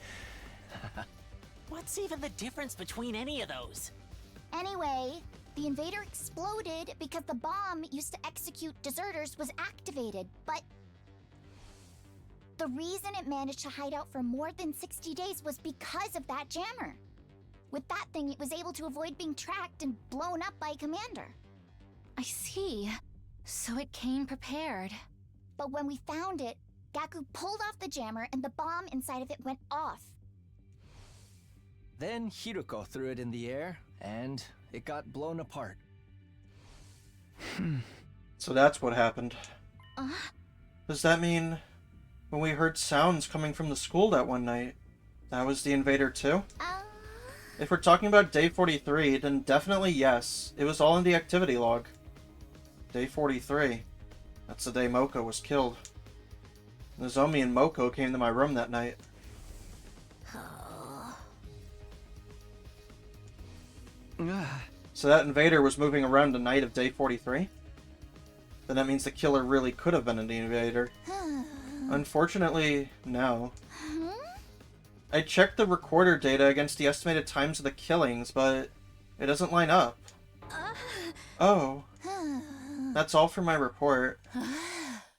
What's even the difference between any of those? Anyway, the invader exploded because the bomb used to execute deserters was activated, but the reason it managed to hide out for more than 60 days was because of that jammer. With that thing, it was able to avoid being tracked and blown up by Commander. I see. So it came prepared. But when we found it, Gaku pulled off the jammer and the bomb inside of it went off. Then Hiruko threw it in the air, and it got blown apart. So that's what happened. Does that mean when we heard sounds coming from the school that one night, that was the invader too? If we're talking about day 43, then definitely yes. It was all in the activity log. Day 43. That's the day Moko was killed. Nozomi and Moko came to my room that night. So that invader was moving around the night of day 43? Then that means the killer really could have been the invader. Unfortunately, no. I checked the recorder data against the estimated times of the killings, but it doesn't line up. Oh. That's all for my report.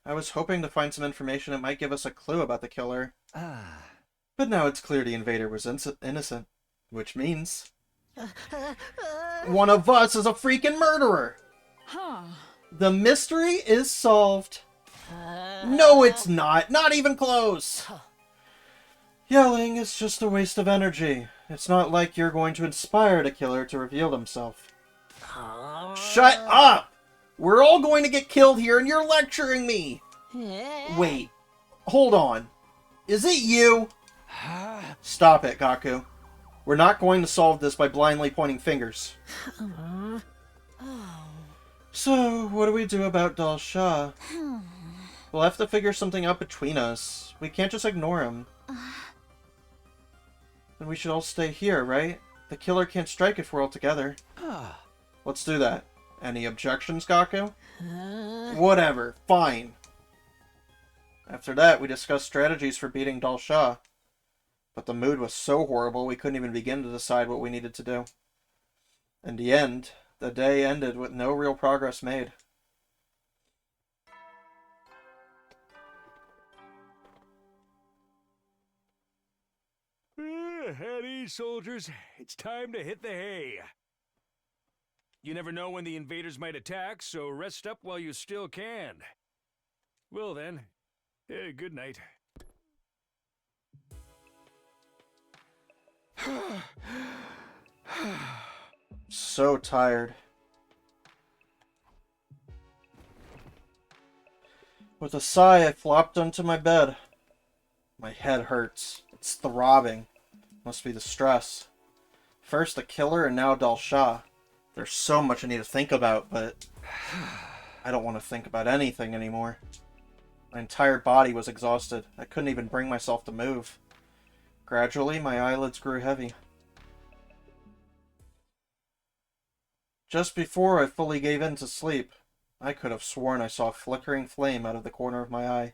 I was hoping to find some information that might give us a clue about the killer. But now it's clear the invader was innocent. Which means... one of us is a freaking murderer! The mystery is solved. No, it's not. Not even close. Yelling is just a waste of energy. It's not like you're going to inspire the killer to reveal himself. Shut up! We're all going to get killed here and you're lecturing me! Wait. Hold on. Is it you? Stop it, Gaku. We're not going to solve this by blindly pointing fingers. So, what do we do about Dal Shah? We'll have to figure something out between us. We can't just ignore him. Then we should all stay here, right? The killer can't strike if we're all together. Let's do that. Any objections, Gaku? Whatever. Fine. After that, we discussed strategies for beating Dal Shah. But the mood was so horrible we couldn't even begin to decide what we needed to do. In the end, the day ended with no real progress made. At ease, soldiers. It's time to hit the hay. You never know when the invaders might attack, so rest up while you still can. Well then, good night. So tired. With a sigh, I flopped onto my bed. My head hurts. It's throbbing. Must be the stress. First the killer and now Dal Shah. There's so much I need to think about, but I don't want to think about anything anymore. My entire body was exhausted. I couldn't even bring myself to move. Gradually, my eyelids grew heavy. Just before I fully gave in to sleep, I could have sworn I saw a flickering flame out of the corner of my eye.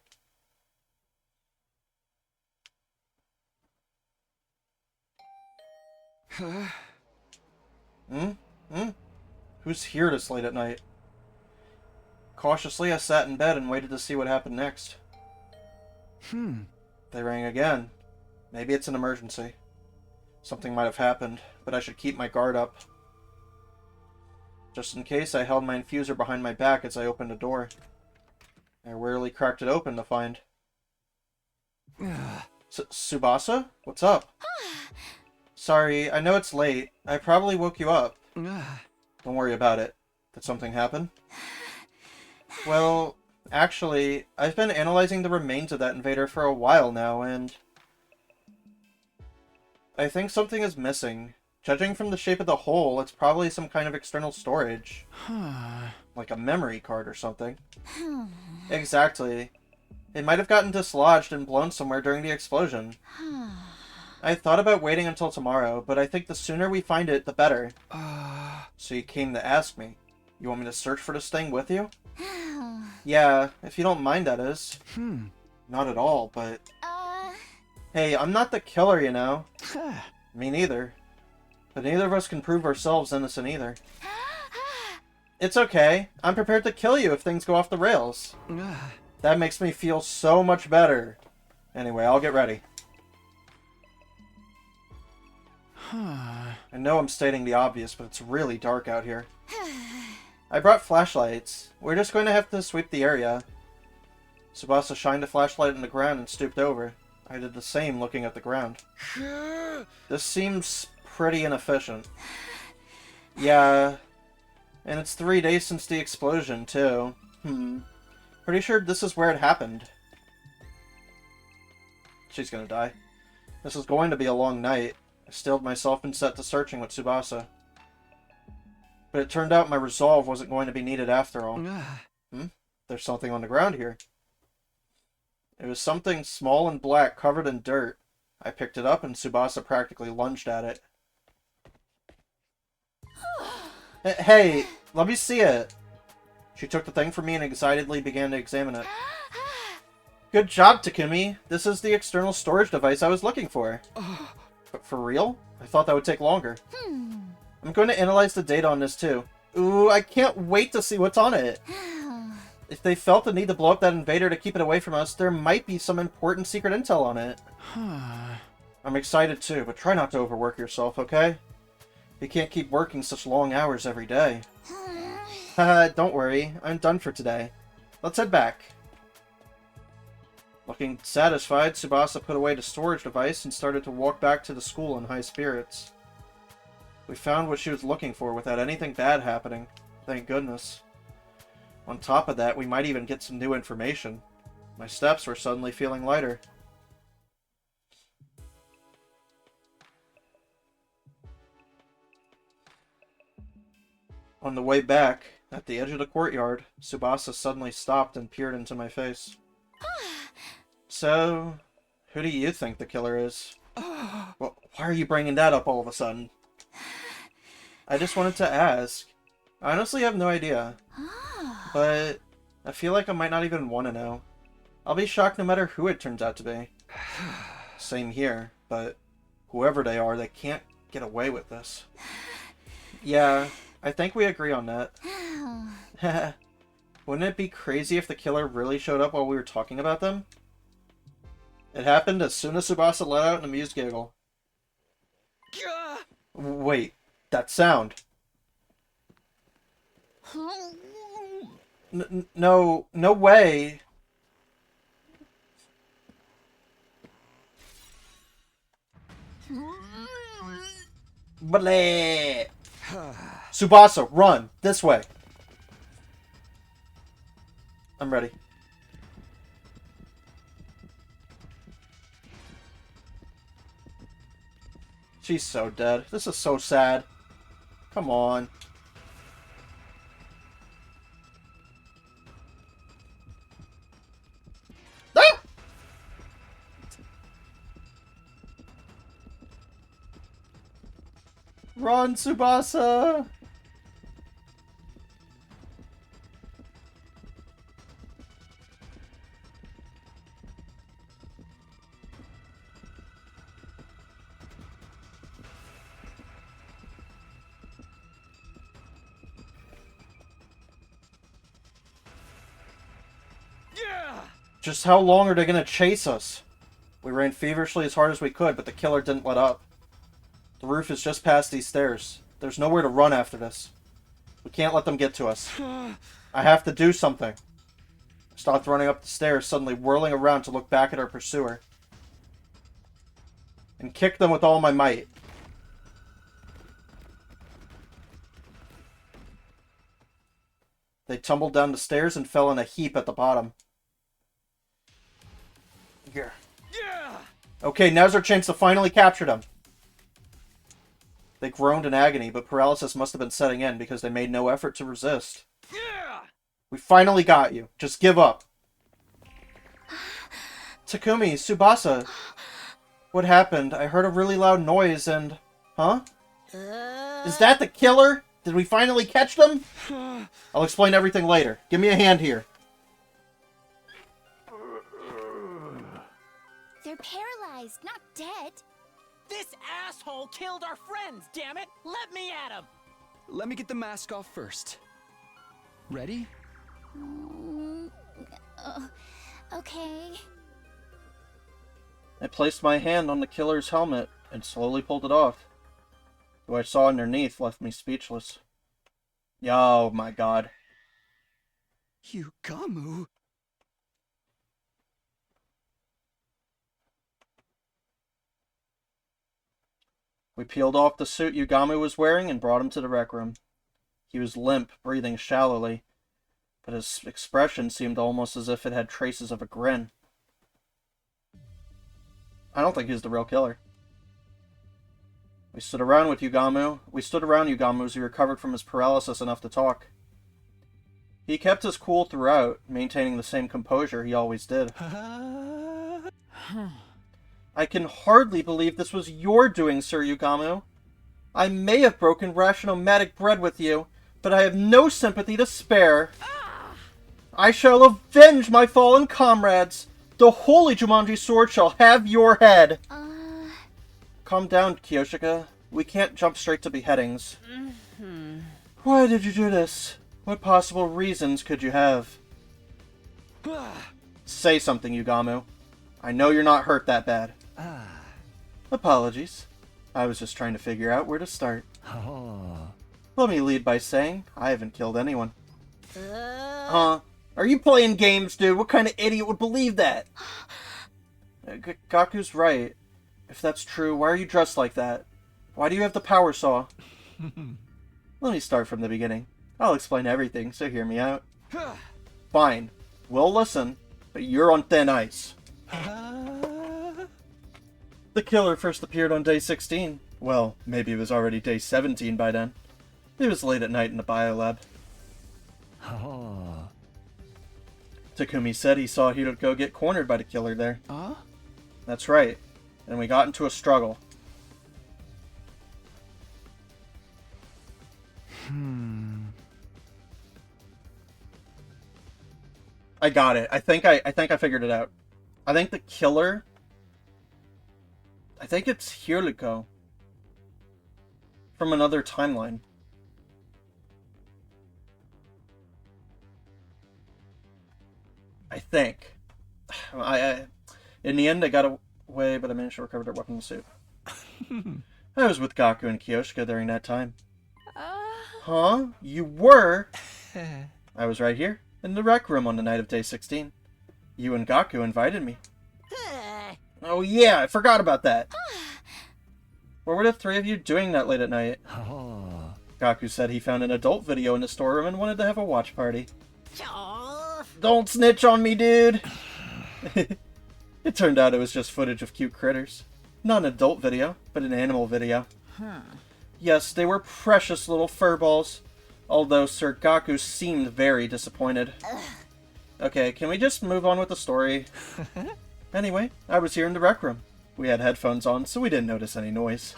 Who's here this late at night? Cautiously, I sat in bed and waited to see what happened next. They rang again. Maybe it's an emergency. Something might have happened, but I should keep my guard up. Just in case, I held my infuser behind my back as I opened the door. I rarely cracked it open to find... Tsubasa? What's up? Sorry, I know it's late. I probably woke you up. Don't worry about it. Did something happen? Well, actually, I've been analyzing the remains of that invader for a while now, and... I think something is missing. Judging from the shape of the hole, it's probably some kind of external storage. Like a memory card or something. Exactly. It might have gotten dislodged and blown somewhere during the explosion. I thought about waiting until tomorrow, but I think the sooner we find it, the better. So you came to ask me. You want me to search for this thing with you? Yeah, if you don't mind, that is. Not at all, but... Hey, I'm not the killer, you know. Me neither. But neither of us can prove ourselves innocent either. It's okay. I'm prepared to kill you if things go off the rails. That makes me feel so much better. Anyway, I'll get ready. I know I'm stating the obvious, but it's really dark out here. I brought flashlights. We're just going to have to sweep the area. Tsubasa shined a flashlight on the ground and stooped over. I did the same, looking at the ground. This seems pretty inefficient. Yeah, and it's 3 days since the explosion, too. Pretty sure this is where it happened. She's gonna die. This is going to be a long night. I steeled myself and set to searching with Tsubasa. But it turned out my resolve wasn't going to be needed after all. There's something on the ground here. It was something small and black, covered in dirt. I picked it up and Tsubasa practically lunged at it. Hey, let me see it. She took the thing from me and excitedly began to examine it. Good job, Takumi. This is the external storage device I was looking for. But for real? I thought that would take longer. I'm going to analyze the data on this too. Ooh, I can't wait to see what's on it. If they felt the need to blow up that invader to keep it away from us, there might be some important secret intel on it. I'm excited too, but try not to overwork yourself, okay? You can't keep working such long hours every day. Haha, don't worry. I'm done for today. Let's head back. Looking satisfied, Tsubasa put away the storage device and started to walk back to the school in high spirits. We found what she was looking for without anything bad happening. Thank goodness. On top of that, we might even get some new information. My steps were suddenly feeling lighter. On the way back, at the edge of the courtyard, Tsubasa suddenly stopped and peered into my face. So, who do you think the killer is? Well, why are you bringing that up all of a sudden? I just wanted to ask. I honestly have no idea. But I feel like I might not even want to know. I'll be shocked no matter who it turns out to be. Same here, but whoever they are, they can't get away with this. Yeah, I think we agree on that. Wouldn't it be crazy if the killer really showed up while we were talking about them? It happened as soon as Tsubasa let out an amused giggle. Wait, that sound. No way. Bleh. Tsubasa, run! This way! I'm ready. She's so dead. This is so sad. Come on. Ah! Run, Tsubasa! Just how long are they gonna chase us? We ran feverishly as hard as we could, but the killer didn't let up. The roof is just past these stairs. There's nowhere to run after this. We can't let them get to us. I have to do something. I stopped running up the stairs, suddenly whirling around to look back at our pursuer. And kicked them with all my might. They tumbled down the stairs and fell in a heap at the bottom. Here. Okay, now's our chance to finally capture them. They groaned in agony, but paralysis must have been setting in because they made no effort to resist. We finally got you. Just give up. Takumi, Tsubasa. What happened? I heard a really loud noise and... Huh? Is that the killer? Did we finally catch them? I'll explain everything later. Give me a hand here. They're paralyzed, not dead. This asshole killed our friends, damn it! Let me at him! Let me get the mask off first. Ready? Okay. I placed my hand on the killer's helmet and slowly pulled it off. What I saw underneath left me speechless. Oh my god. Yugamu? We peeled off the suit Yugami was wearing and brought him to the rec room. He was limp, breathing shallowly, but his expression seemed almost as if it had traces of a grin. I don't think he's the real killer. We stood around Yugami as he recovered from his paralysis enough to talk. He kept his cool throughout, maintaining the same composure he always did. I can hardly believe this was your doing, Sir Yugami. I may have broken rationomatic bread with you, but I have no sympathy to spare. I shall avenge my fallen comrades. The holy Jumanji sword shall have your head. Calm down, Kiyoshika. We can't jump straight to beheadings. Why did you do this? What possible reasons could you have? Say something, Yugami. I know you're not hurt that bad. Apologies. I was just trying to figure out where to start. Let me lead by saying I haven't killed anyone. Huh? Are you playing games, dude? What kind of idiot would believe that? Gaku's right. If that's true, why are you dressed like that? Why do you have the power saw? Let me start from the beginning. I'll explain everything, so hear me out. Fine. We'll listen, but you're on thin ice. The killer first appeared on day 16. Well, maybe it was already day 17 by then. It was late at night in the biolab. Takumi said he saw Hiroko get cornered by the killer there. That's right. And we got into a struggle. I got it. I think I figured it out. I think the killer... I think it's Hiroko. From another timeline. I think. In the end, I got away, but I managed to recover their weapon and suit. I was with Gaku and Kiyoshika during that time. Huh? You were? I was right here, in the rec room on the night of day 16. You and Gaku invited me. Oh yeah, I forgot about that. What were the three of you doing that late at night? Gaku said he found an adult video in the storeroom and wanted to have a watch party. Don't snitch on me, dude! It turned out it was just footage of cute critters. Not an adult video, but an animal video. Yes, they were precious little furballs. Although Sir Gaku seemed very disappointed. Okay, can we just move on with the story? Anyway, I was here in the rec room. We had headphones on, so we didn't notice any noise.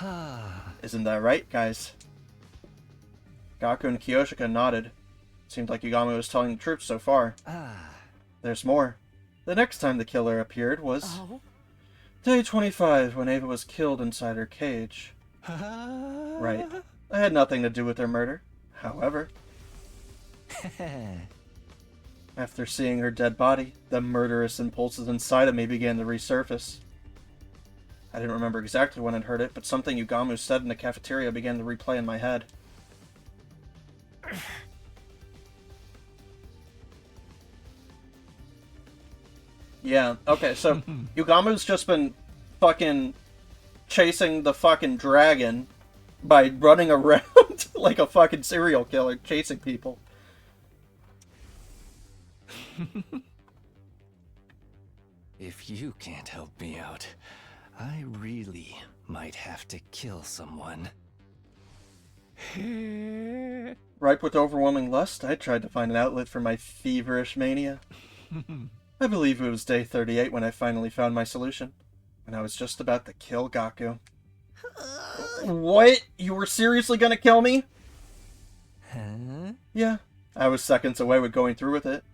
Isn't that right, guys? Gaku and Kiyoshika nodded. Seemed like Yugami was telling the truth so far. There's more. The next time the killer appeared was... Day 25, when Ava was killed inside her cage. Right. I had nothing to do with her murder. However... After seeing her dead body, the murderous impulses inside of me began to resurface. I didn't remember exactly when I'd heard it, but something Yugami said in the cafeteria began to replay in my head. Yeah, okay, so Yugamu's just been fucking chasing the fucking dragon by running around like a fucking serial killer, chasing people. If you can't help me out, I really might have to kill someone. Ripe with overwhelming lust, I tried to find an outlet for my feverish mania. I believe it was day 38 when I finally found my solution. When I was just about to kill Gaku. What? You were seriously gonna kill me? Huh? Yeah, I was seconds away with going through with it.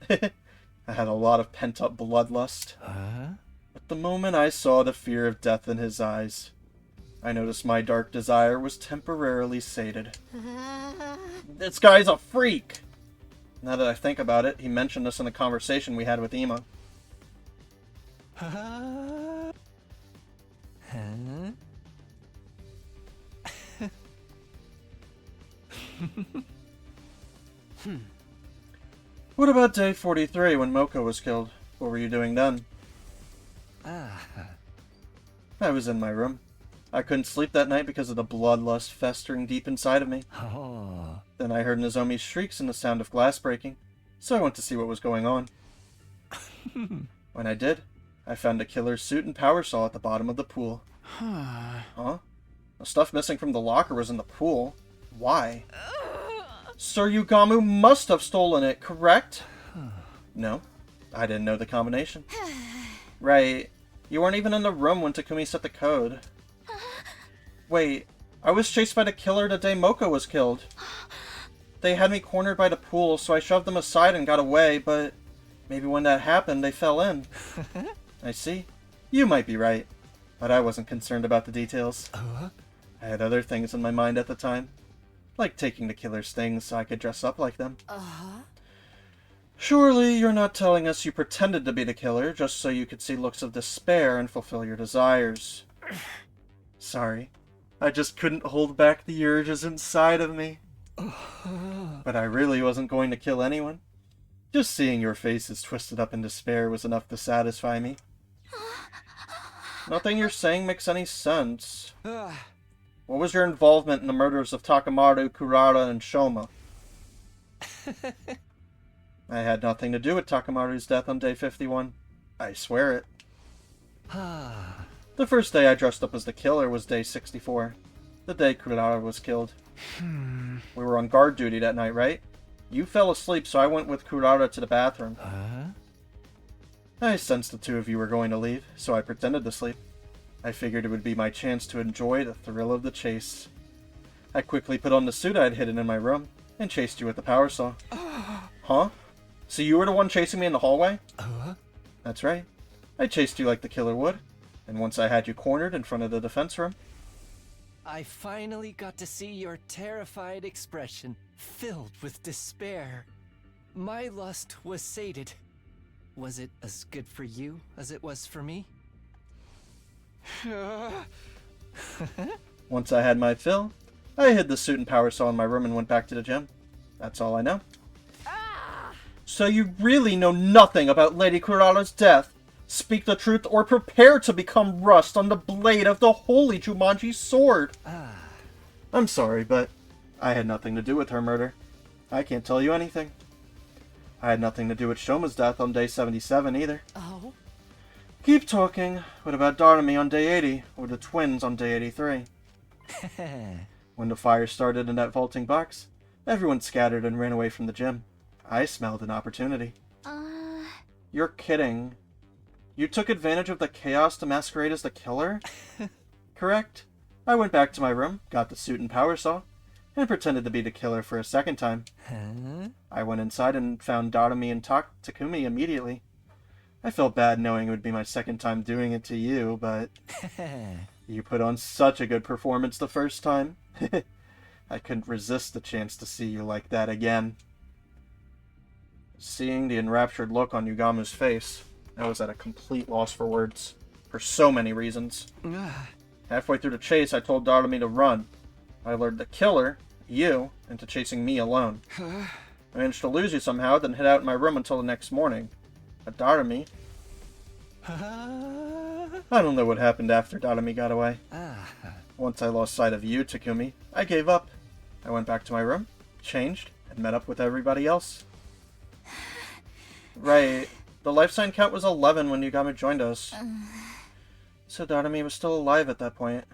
I had a lot of pent-up bloodlust. But the moment I saw the fear of death in his eyes, I noticed my dark desire was temporarily sated. This guy's a freak! Now that I think about it, he mentioned this in a conversation we had with Ima. What about day 43 when Moko was killed? What were you doing then? I was in my room. I couldn't sleep that night because of the bloodlust festering deep inside of me. Oh. Then I heard Nozomi's shrieks and the sound of glass breaking, so I went to see what was going on. When I did, I found a killer's suit and power saw at the bottom of the pool. Huh? The stuff missing from the locker was in the pool. Why? Sir Yugamu must have stolen it, correct? No, I didn't know the combination. Right. You weren't even in the room when Takumi set the code. Wait, I was chased by the killer the day Moko was killed. They had me cornered by the pool, so I shoved them aside and got away, but maybe when that happened, they fell in. I see. You might be right, but I wasn't concerned about the details. I had other things in my mind at the time, like taking the killer's things so I could dress up like them. Surely you're not telling us you pretended to be the killer just so you could see looks of despair and fulfill your desires. Sorry. I just couldn't hold back the urges inside of me. But I really wasn't going to kill anyone. Just seeing your faces twisted up in despair was enough to satisfy me. Nothing you're saying makes any sense. What was your involvement in the murders of Takamaru, Kurata, and Shoma? I had nothing to do with Takamaru's death on day 51. I swear it. The first day I dressed up as the killer was day 64. The day Kurata was killed. We were on guard duty that night, right? You fell asleep, so I went with Kurata to the bathroom. I sensed the two of you were going to leave, so I pretended to sleep. I figured it would be my chance to enjoy the thrill of the chase. I quickly put on the suit I had hidden in my room, and chased you with the power saw. Huh? So you were the one chasing me in the hallway? That's right. I chased you like the killer would, and once I had you cornered in front of the defense room. I finally got to see your terrified expression, filled with despair. My lust was sated. Was it as good for you as it was for me? Once I had my fill, I hid the suit and power saw in my room and went back to the gym. That's all I know. So you really know nothing about Lady Kurata's death? Speak the truth or prepare to become rust on the blade of the holy Jumanji sword! I'm sorry, but I had nothing to do with her murder. I can't tell you anything. I had nothing to do with Shoma's death on day 77 either. Keep talking. What about Darnami on day 80, or the twins on day 83? When the fire started in that vaulting box, everyone scattered and ran away from the gym. I smelled an opportunity. You're kidding. You took advantage of the chaos to masquerade as the killer? Correct. I went back to my room, got the suit and power saw, and pretended to be the killer for a second time. I went inside and found Darami and Takumi immediately. I felt bad knowing it would be my second time doing it to you, but you put on such a good performance the first time. I couldn't resist the chance to see you like that again. Seeing the enraptured look on Yugamu's face, I was at a complete loss for words, for so many reasons. Halfway through the chase, I told Darami to run. I lured the killer, you, into chasing me alone. I managed to lose you somehow, then hid out in my room until the next morning. But Darami... I don't know what happened after Darami got away. Once I lost sight of you, Takumi, I gave up. I went back to my room, changed, and met up with everybody else. Right. The life sign count was 11 when Yugami joined us. So Darami was still alive at that point.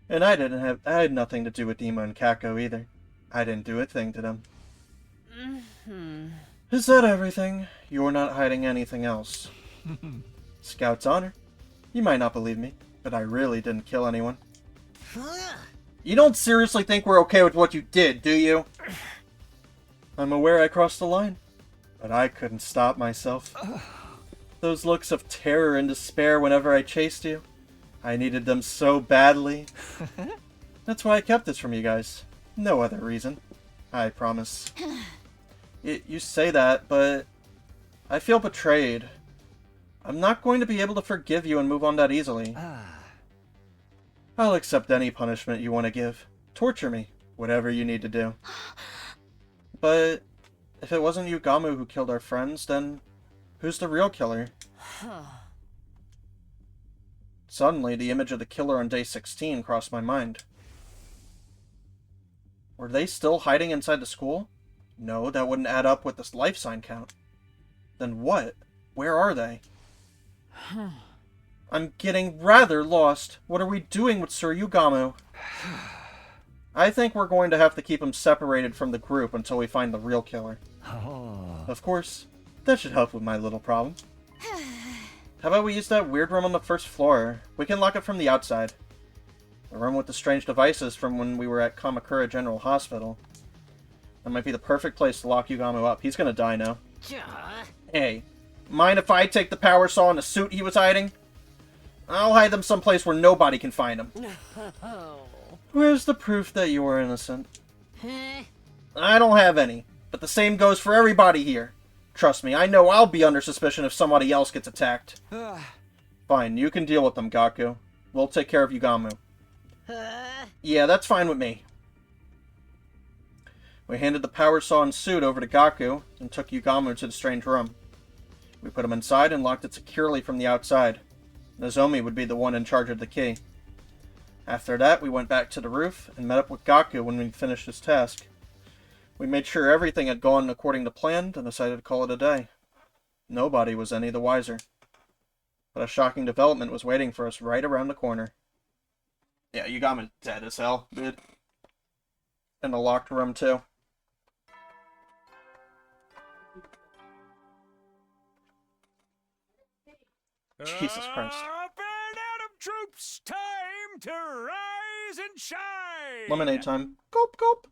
And I had nothing to do with Ima and Kako either. I didn't do a thing to them. Is that everything? You're not hiding anything else. Scout's honor. You might not believe me, but I really didn't kill anyone. You don't seriously think we're okay with what you did, do you? I'm aware I crossed the line, but I couldn't stop myself. Those looks of terror and despair whenever I chased you, I needed them so badly. That's why I kept this from you guys. No other reason. I promise. You say that, but I feel betrayed. I'm not going to be able to forgive you and move on that easily. I'll accept any punishment you want to give. Torture me. Whatever you need to do. But if it wasn't Yugamu who killed our friends, then who's the real killer? Suddenly, the image of the killer on day 16 crossed my mind. Were they still hiding inside the school? No, that wouldn't add up with this life sign count. Then what? Where are they? I'm getting rather lost. What are we doing with Sir Yugamu? I think we're going to have to keep him separated from the group until we find the real killer. Oh. Of course, that should help with my little problem. How about we use that weird room on the first floor? We can lock it from the outside. The room with the strange devices from when we were at Kamakura General Hospital. That might be the perfect place to lock Yugamu up. He's gonna die now. Hey, mind if I take the power saw and the suit he was hiding? I'll hide them someplace where nobody can find him. Where's the proof that you're innocent? I don't have any, but the same goes for everybody here. Trust me, I know I'll be under suspicion if somebody else gets attacked. Fine, you can deal with them, Gaku. We'll take care of Yugamu. Yeah, that's fine with me. We handed the power saw and suit over to Gaku and took Yugamu to the strange room. We put him inside and locked it securely from the outside. Nozomi would be the one in charge of the key. After that, we went back to the roof and met up with Gaku when we finished his task. We made sure everything had gone according to plan and decided to call it a day. Nobody was any the wiser. But a shocking development was waiting for us right around the corner. Yeah, Yugamu's dead as hell, dude. In the locked room, too. Jesus Christ. Up and Adam troops, time to rise and shine! Lemonade time. Gulp, gulp.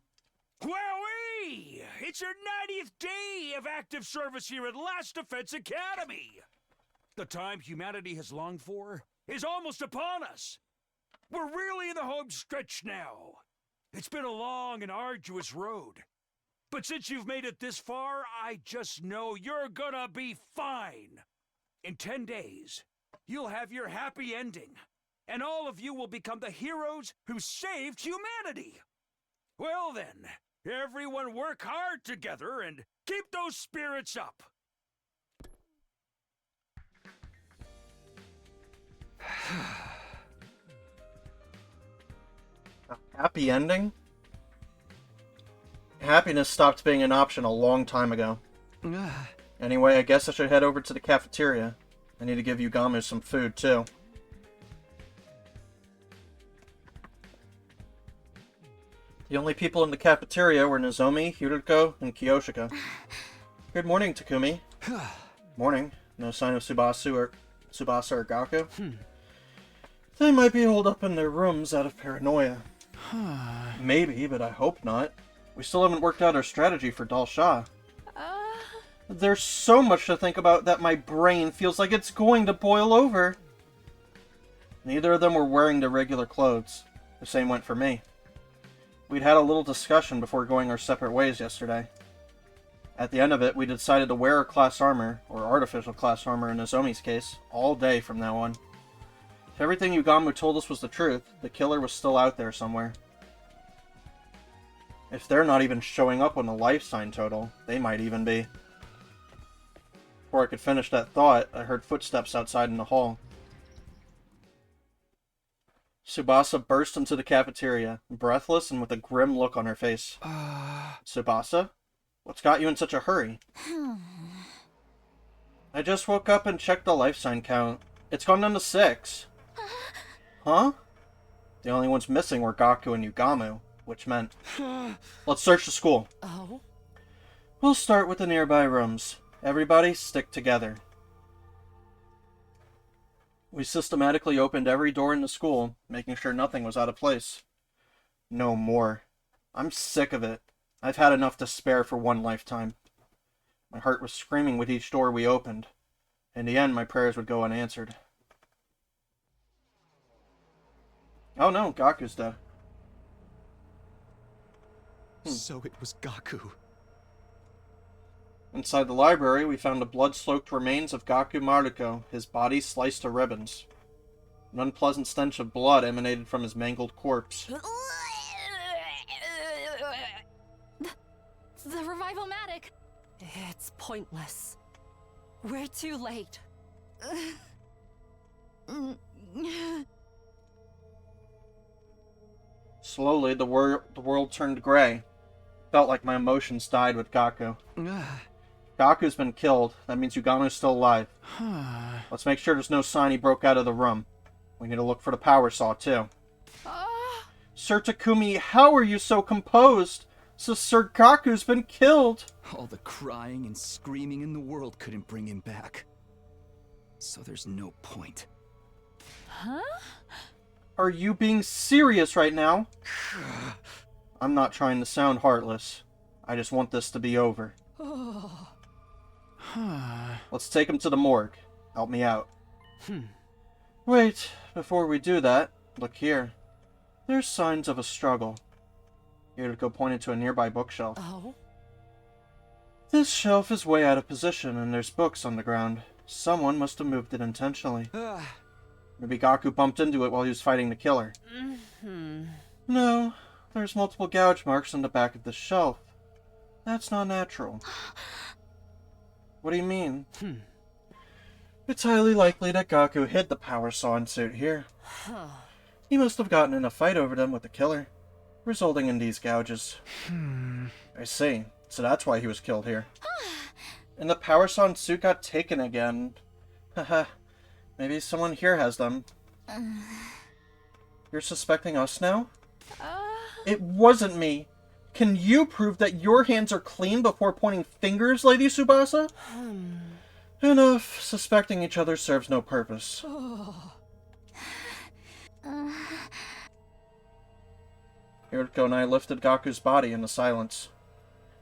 Wowee! It's your 90th day of active service here at Last Defense Academy! The time humanity has longed for is almost upon us. We're really in the home stretch now. It's been a long and arduous road. But since you've made it this far, I just know you're gonna be fine. In 10 days, you'll have your happy ending, and all of you will become the heroes who saved humanity. Well then, everyone work hard together and keep those spirits up. A happy ending? Happiness stopped being an option a long time ago. Anyway, I guess I should head over to the cafeteria. I need to give Yugamu some food, too. The only people in the cafeteria were Nozomi, Hiruko, and Kiyoshika. Good morning, Takumi. Morning. No sign of Tsubasa or Gaku? They might be holed up in their rooms out of paranoia. Maybe, but I hope not. We still haven't worked out our strategy for Dal Shah. There's so much to think about that my brain feels like it's going to boil over. Neither of them were wearing their regular clothes. The same went for me. We'd had a little discussion before going our separate ways yesterday. At the end of it, we decided to wear our class armor, or artificial class armor in Nozomi's case, all day from now on. If everything Yugamu told us was the truth, the killer was still out there somewhere. If they're not even showing up on the life sign total, they might even be. Before I could finish that thought, I heard footsteps outside in the hall. Tsubasa burst into the cafeteria, breathless and with a grim look on her face. Tsubasa? What's got you in such a hurry? I just woke up and checked the life sign count. It's gone down to 6. Huh? The only ones missing were Gaku and Yugamu, which meant... Let's search the school. Oh? We'll start with the nearby rooms. Everybody, stick together. We systematically opened every door in the school, making sure nothing was out of place. No more. I'm sick of it. I've had enough to spare for one lifetime. My heart was screaming with each door we opened. In the end, my prayers would go unanswered. Oh no, Gaku's dead. So it was Gaku. Inside the library, we found the blood-soaked remains of Gaku Maruko, his body sliced to ribbons. An unpleasant stench of blood emanated from his mangled corpse. The revival-matic! It's pointless. We're too late. Slowly, the world turned gray. Felt like my emotions died with Gaku. Gaku's been killed. That means Yugamo's still alive. Let's make sure there's no sign he broke out of the room. We need to look for the power saw, too. Sir Takumi, how are you so composed? So Sir Gaku's been killed. All the crying and screaming in the world couldn't bring him back. So there's no point. Huh? Are you being serious right now? I'm not trying to sound heartless. I just want this to be over. Let's take him to the morgue. Help me out. Wait, before we do that, look here. There's signs of a struggle. Hiriko pointed to a nearby bookshelf. Oh? This shelf is way out of position and there's books on the ground. Someone must have moved it intentionally. Maybe Gaku bumped into it while he was fighting the killer. No, there's multiple gouge marks on the back of the shelf. That's not natural. What do you mean? It's highly likely that Gaku hid the power saw and suit here. He must have gotten in a fight over them with the killer, resulting in these gouges. I see. So that's why he was killed here. And the power saw and suit got taken again. Haha. Maybe someone here has them. You're suspecting us now? It wasn't me. Can you prove that your hands are clean before pointing fingers, Lady Tsubasa? Enough. Suspecting each other serves no purpose. Hiriko and I lifted Gaku's body in the silence.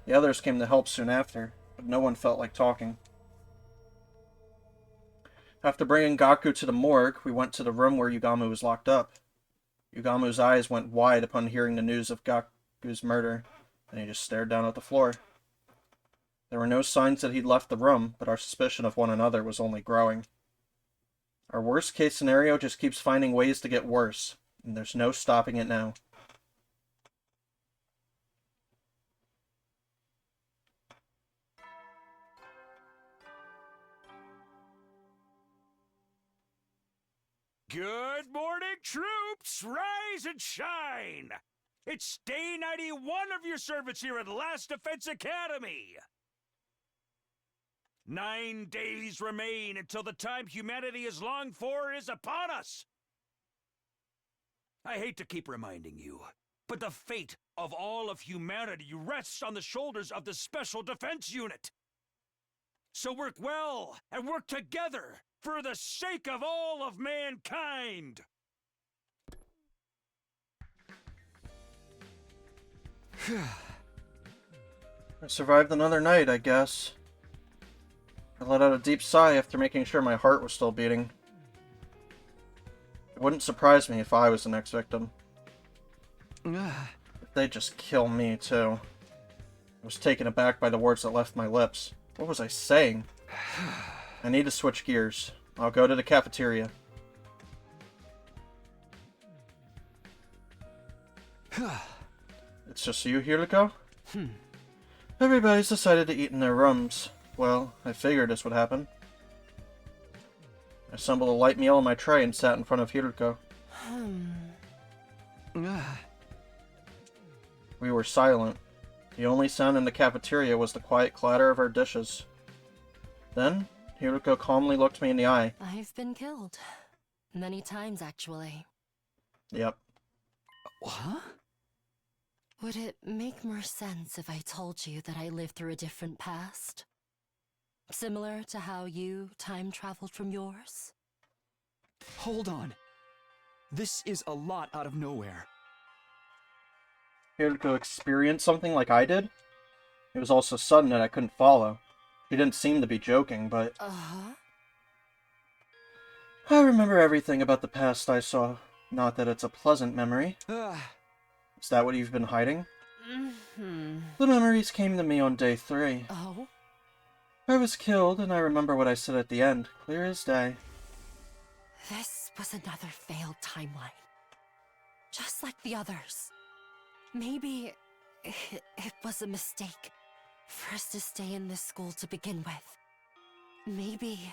The others came to help soon after, but no one felt like talking. After bringing Gaku to the morgue, we went to the room where Yugamo was locked up. Yugamo's eyes went wide upon hearing the news of Gaku's murder, and he just stared down at the floor. There were no signs that he'd left the room, but our suspicion of one another was only growing. Our worst-case scenario just keeps finding ways to get worse, and there's no stopping it now. Good morning, troops! Rise and shine! It's day 91 of your service here at Last Defense Academy! 9 days remain until the time humanity has longed for is upon us! I hate to keep reminding you, but the fate of all of humanity rests on the shoulders of the Special Defense Unit! So work well and work together for the sake of all of mankind! I survived another night, I guess. I let out a deep sigh after making sure my heart was still beating. It wouldn't surprise me if I was the next victim. If they'd just kill me, too. I was taken aback by the words that left my lips. What was I saying? I need to switch gears. I'll go to the cafeteria. It's just you here to go? Everybody's decided to eat in their rooms. Well, I figured this would happen. I assembled a light meal on my tray and sat in front of Hiriko. We were silent. The only sound in the cafeteria was the quiet clatter of our dishes. Then, Hiriko calmly looked me in the eye. I've been killed. Many times, actually. Yep. What? Would it make more sense if I told you that I lived through a different past? Similar to how you time-traveled from yours? Hold on. This is a lot out of nowhere. Hiriko experienced something like I did? It was all so sudden that I couldn't follow. She didn't seem to be joking, but... I remember everything about the past I saw. Not that it's a pleasant memory. Is that what you've been hiding? The memories came to me on day 3. Oh? I was killed, and I remember what I said at the end, clear as day. This was another failed timeline. Just like the others. Maybe it was a mistake for us to stay in this school to begin with. Maybe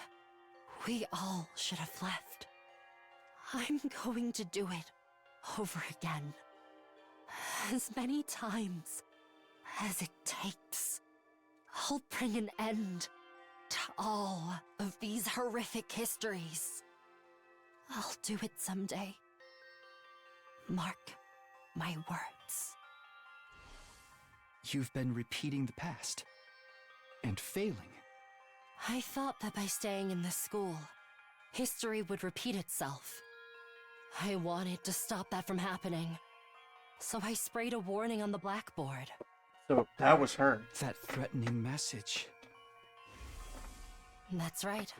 we all should have left. I'm going to do it over again. As many times as it takes. I'll bring an end to all of these horrific histories. I'll do it someday. Mark my words. You've been repeating the past. And failing. I thought that by staying in this school, history would repeat itself. I wanted to stop that from happening. So I sprayed a warning on the blackboard. So that was her. That threatening message. That's right.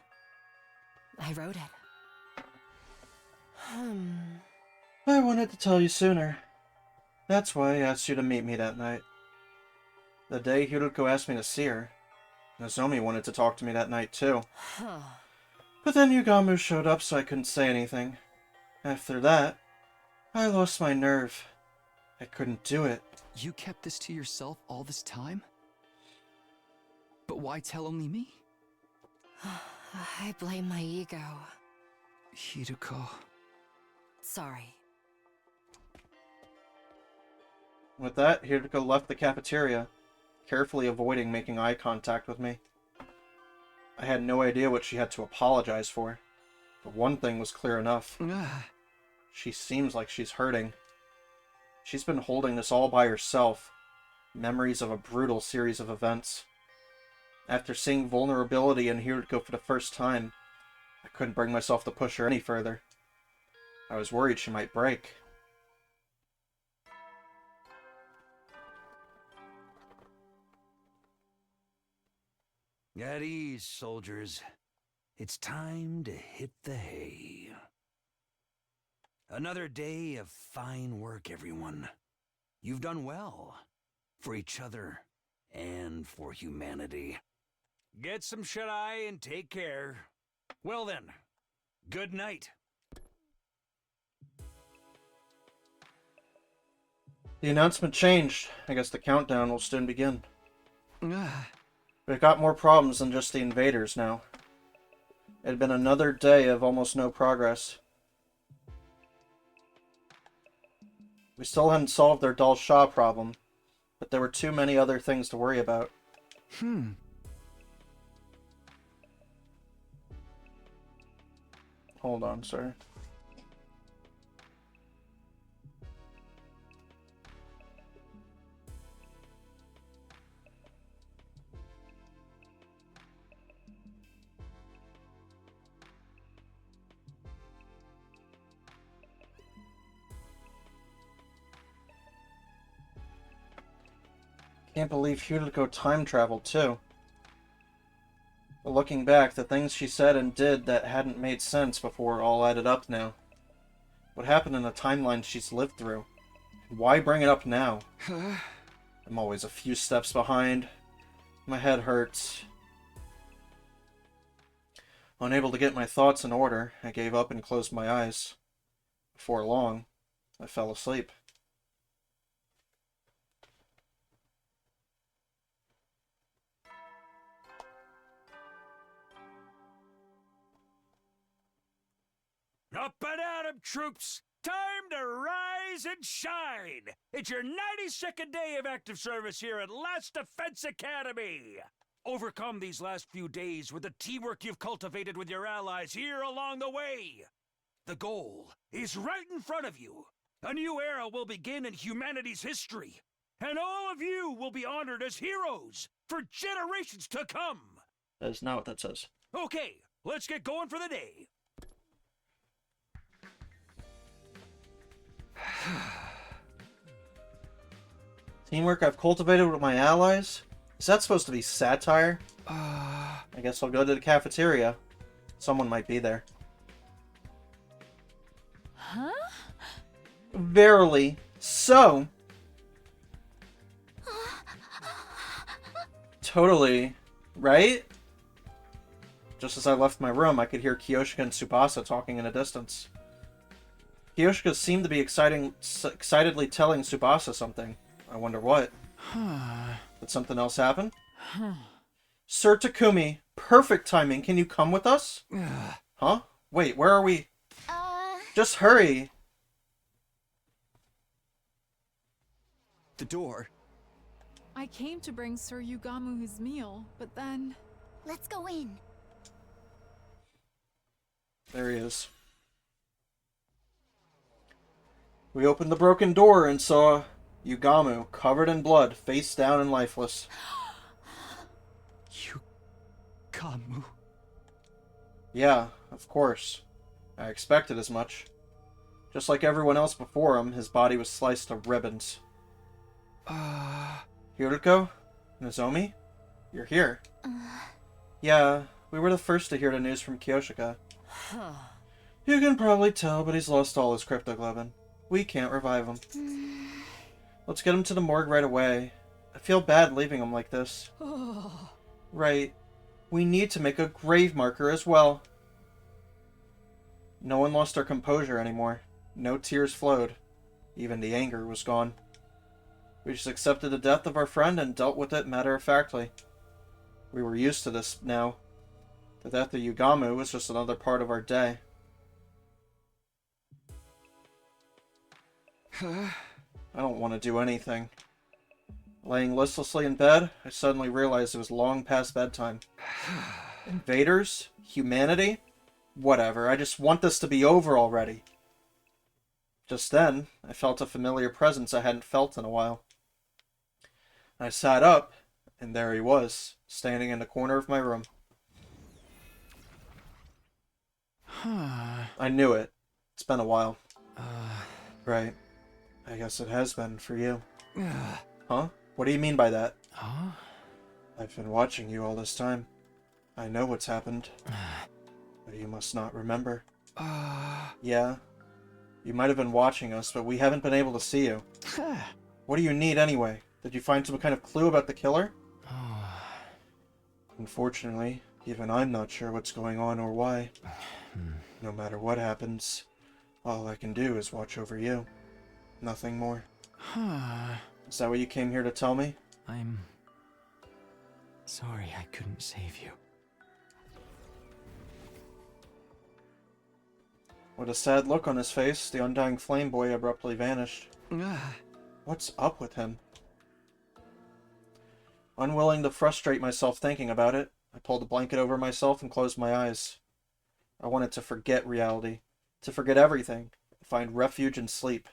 I wrote it. I wanted to tell you sooner. That's why I asked you to meet me that night. The day Hiruko asked me to see her, Nozomi wanted to talk to me that night too. But then Yugamu showed up, so I couldn't say anything. After that, I lost my nerve. I couldn't do it. You kept this to yourself all this time? But why tell only me? I blame my ego. Hiruko. Sorry. With that, Hiruko left the cafeteria, carefully avoiding making eye contact with me. I had no idea what she had to apologize for, but one thing was clear enough. She seems like she's hurting. She's been holding this all by herself, memories of a brutal series of events. After seeing vulnerability in Hiruko for the first time, I couldn't bring myself to push her any further. I was worried she might break. At ease, soldiers. It's time to hit the hay. Another day of fine work, everyone. You've done well. For each other and for humanity. Get some shut-eye and take care. Well then, good night. The announcement changed. I guess the countdown will soon begin. We've got more problems than just the invaders now. It had been another day of almost no progress. We still hadn't solved their Dal Shah problem, but there were too many other things to worry about. Hold on, sir. Can't believe Hiruko time traveled too. But looking back, the things she said and did that hadn't made sense before all added up now. What happened in the timeline she's lived through? And why bring it up now? I'm always a few steps behind. My head hurts. Unable to get my thoughts in order, I gave up and closed my eyes. Before long, I fell asleep. Up and at 'em, troops! Time to rise and shine! It's your 92nd day of active service here at Last Defense Academy! Overcome these last few days with the teamwork you've cultivated with your allies here along the way! The goal is right in front of you! A new era will begin in humanity's history! And all of you will be honored as heroes for generations to come! That is not what that says. Okay, let's get going for the day! Teamwork I've cultivated with my allies? Is that supposed to be satire? I guess I'll go to the cafeteria. Someone might be there. Huh? Verily. So. Totally. Right? Just as I left my room, I could hear Kiyoshika and Tsubasa talking in the distance. Kiyoshika seemed to be excitedly telling Tsubasa something. I wonder what. Did something else happen? Sir Takumi, perfect timing. Can you come with us? Huh? Wait, where are we? Just hurry! The door. I came to bring Sir Yugamu his meal, but then... Let's go in. There he is. We opened the broken door and saw Yugamu, covered in blood, face down and lifeless. Yugamu. Yeah, of course. I expected as much. Just like everyone else before him, his body was sliced to ribbons. Hiriko? Nozomi? You're here. Yeah, we were the first to hear the news from Kyoshika. You can probably tell, but he's lost all his cryptoglobin. We can't revive him. Let's get him to the morgue right away. I feel bad leaving him like this. Right. We need to make a grave marker as well. No one lost their composure anymore. No tears flowed. Even the anger was gone. We just accepted the death of our friend and dealt with it matter-of-factly. We were used to this now. The death of Yugamu was just another part of our day. I don't want to do anything. Laying listlessly in bed, I suddenly realized it was long past bedtime. Invaders? Humanity? Whatever, I just want this to be over already. Just then, I felt a familiar presence I hadn't felt in a while. I sat up, and there he was, standing in the corner of my room. I knew it. It's been a while. Right. I guess it has been for you. Huh? What do you mean by that? I've been watching you all this time. I know what's happened. But you must not remember. Yeah. You might have been watching us, but we haven't been able to see you. What do you need anyway? Did you find some kind of clue about the killer? Unfortunately, even I'm not sure what's going on or why. No matter what happens, all I can do is watch over you. Nothing more. Is that what you came here to tell me? I'm sorry I couldn't save you. With a sad look on his face, the undying flame boy abruptly vanished. What's up with him? Unwilling to frustrate myself thinking about it, I pulled a blanket over myself and closed my eyes. I wanted to forget reality, to forget everything, and find refuge in sleep.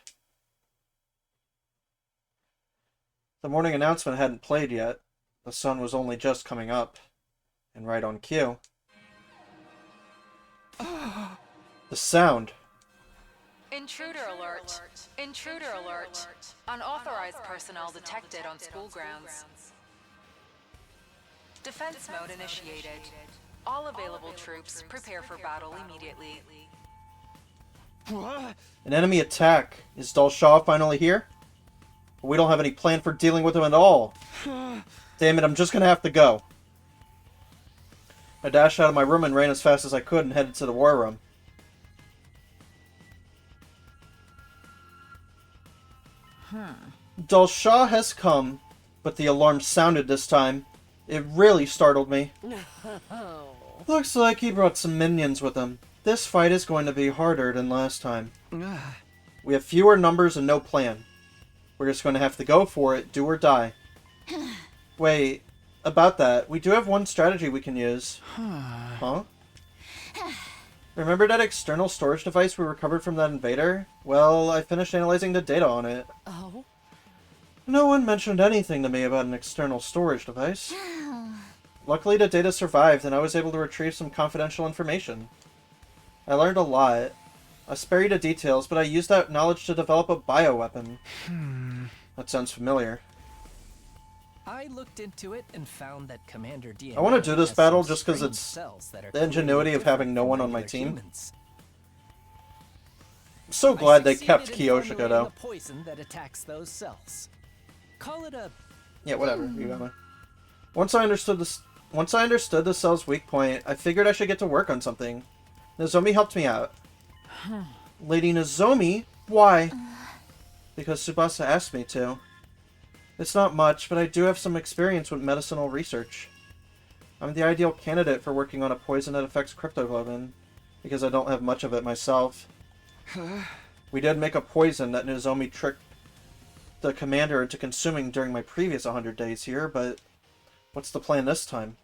The morning announcement hadn't played yet. The sun was only just coming up. And right on cue. The sound. Intruder alert. Intruder alert. Unauthorized personnel detected on school grounds. Defense mode initiated. All available troops prepare for battle immediately. An enemy attack. Is Dalshaw finally here? We don't have any plan for dealing with him at all. Damn it, I'm just gonna have to go. I dashed out of my room and ran as fast as I could and headed to the war room. Dalshaw has come, but the alarm sounded this time. It really startled me. Looks like he brought some minions with him. This fight is going to be harder than last time. We have fewer numbers and no plan. We're just going to have to go for it, do or die. Wait, about that, we do have one strategy we can use. Huh? Remember that external storage device we recovered from that invader? Well, I finished analyzing the data on it. Oh? No one mentioned anything to me about an external storage device. Luckily, the data survived, and I was able to retrieve some confidential information. I learned a lot. I'll spare you the details, but I used that knowledge to develop a bioweapon. That sounds familiar. I looked into it and found that Commander DNA I want to do this has battle some just because strange it's cells that are the ingenuity clearly of having different no from one on my regular team. humans. I'm so glad they kept Kyoshika, Formulating though. a poison that attacks those cells. Call it a... Yeah, whatever. You got me. Once I understood the cell's weak point, I figured I should get to work on something. Nozomi helped me out. Lady Nozomi? Why? Because Tsubasa asked me to. It's not much, but I do have some experience with medicinal research. I'm the ideal candidate for working on a poison that affects cryptoglobin, because I don't have much of it myself. We did make a poison that Nozomi tricked the commander into consuming during my previous 100 days here, but what's the plan this time?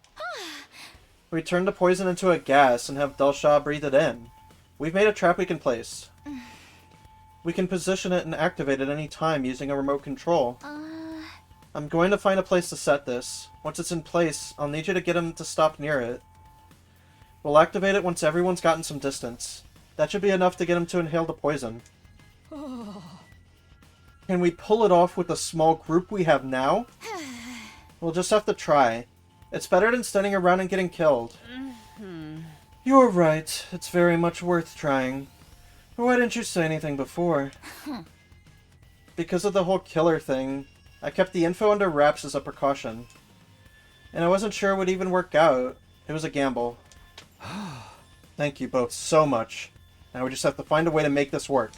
We turn the poison into a gas and have Delsha breathe it in. We've made a trap we can place. We can position it and activate it any time using a remote control. I'm going to find a place to set this. Once it's in place, I'll need you to get him to stop near it. We'll activate it once everyone's gotten some distance. That should be enough to get him to inhale the poison. Can we pull it off with the small group we have now? We'll just have to try. It's better than standing around and getting killed. You're right. It's very much worth trying. Why didn't you say anything before? Because of the whole killer thing, I kept the info under wraps as a precaution. And I wasn't sure it would even work out. It was a gamble. Thank you both so much. Now we just have to find a way to make this work.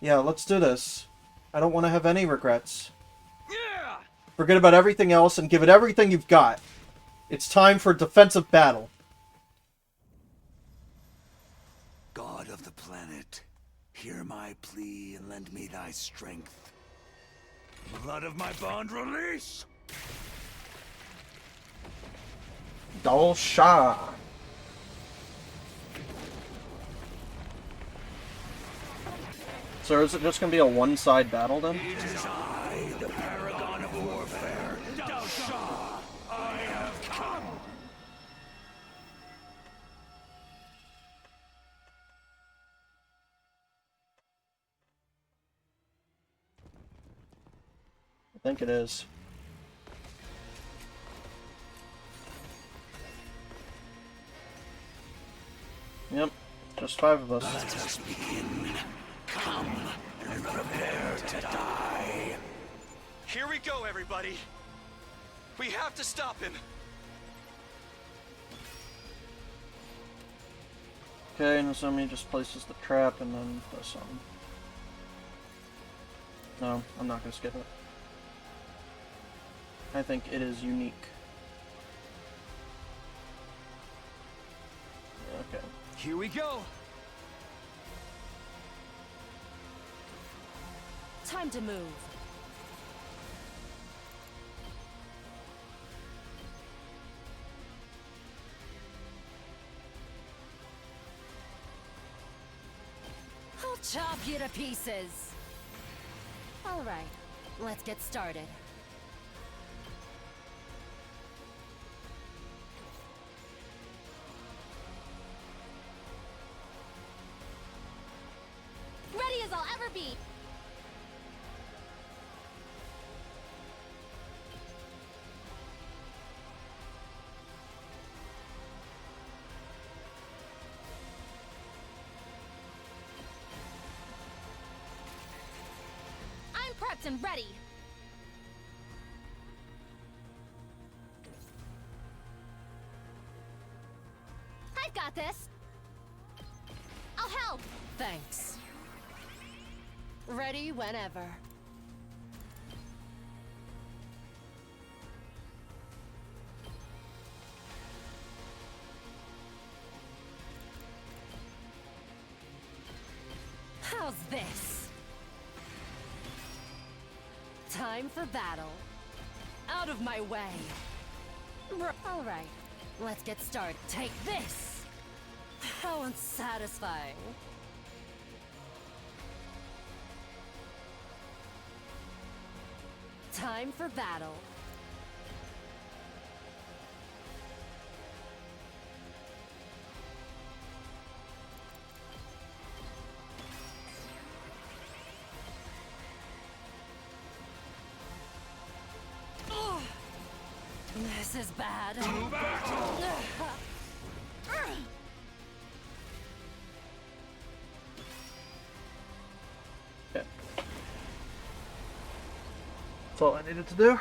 Yeah, let's do this. I don't want to have any regrets. Yeah! Forget about everything else and give it everything you've got. It's time for a defensive battle. God of the planet, hear my plea and lend me thy strength. Blood of my bond release! Delsha. So is it just going to be a one-side battle then? It is I, the paragon of warfare, Delsha. I have come! I think it is. Yep, just 5 of us. Let us begin. Come and prepare to die. Here we go, everybody. We have to stop him. Okay, Nozomi just places the trap and then does something. No, I'm not going to skip it. I think it is unique. Okay. Here we go. Time to move. I'll chop you to pieces. All right, let's get started. Ready as I'll ever be. I'm prepped and ready. I've got this. I'll help. Thanks. Ready whenever. How's this? Time for battle. Out of my way. All right, let's get started. Take this. How unsatisfying. Time for battle. Ugh. This is bad. Okay. That's all I needed to do.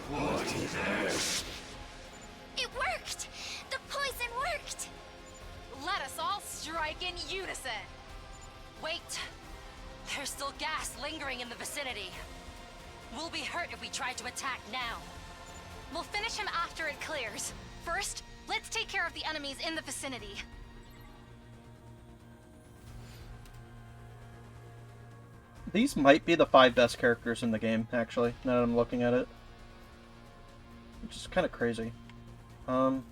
What is this? It worked! The poison worked! Let us all strike in unison. Wait. There's still gas lingering in the vicinity. We'll be hurt if we try to attack now. We'll finish him after it clears. First, let's take care of the enemies in the vicinity. These might be the 5 best characters in the game, actually, now that I'm looking at it. Which is kind of crazy. Right.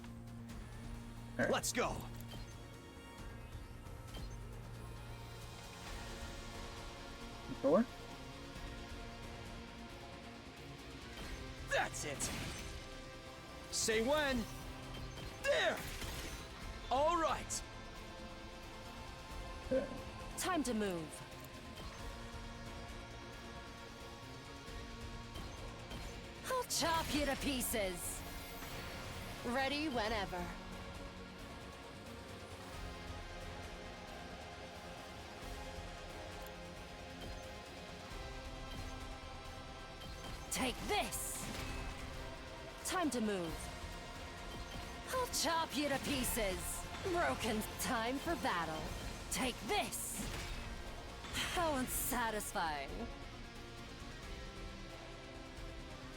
Let's go. Door? That's it. Say when. There. All right. Okay. Time to move. I'll chop you to pieces. Ready whenever. Take this. Time to move. I'll chop you to pieces. Broken. Time for battle. Take this. How unsatisfying.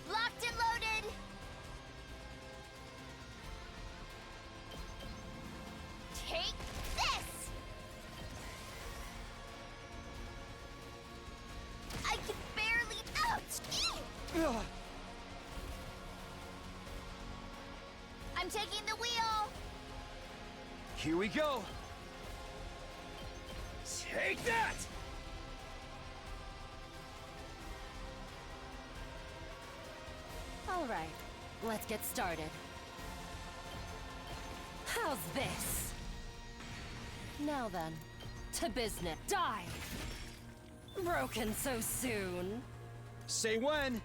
Locked and loaded! Take this! I can barely out! I'm taking the wheel! Here we go. Take that! All right, let's get started. How's this? Now then, to business. Die! Broken so soon. Say when.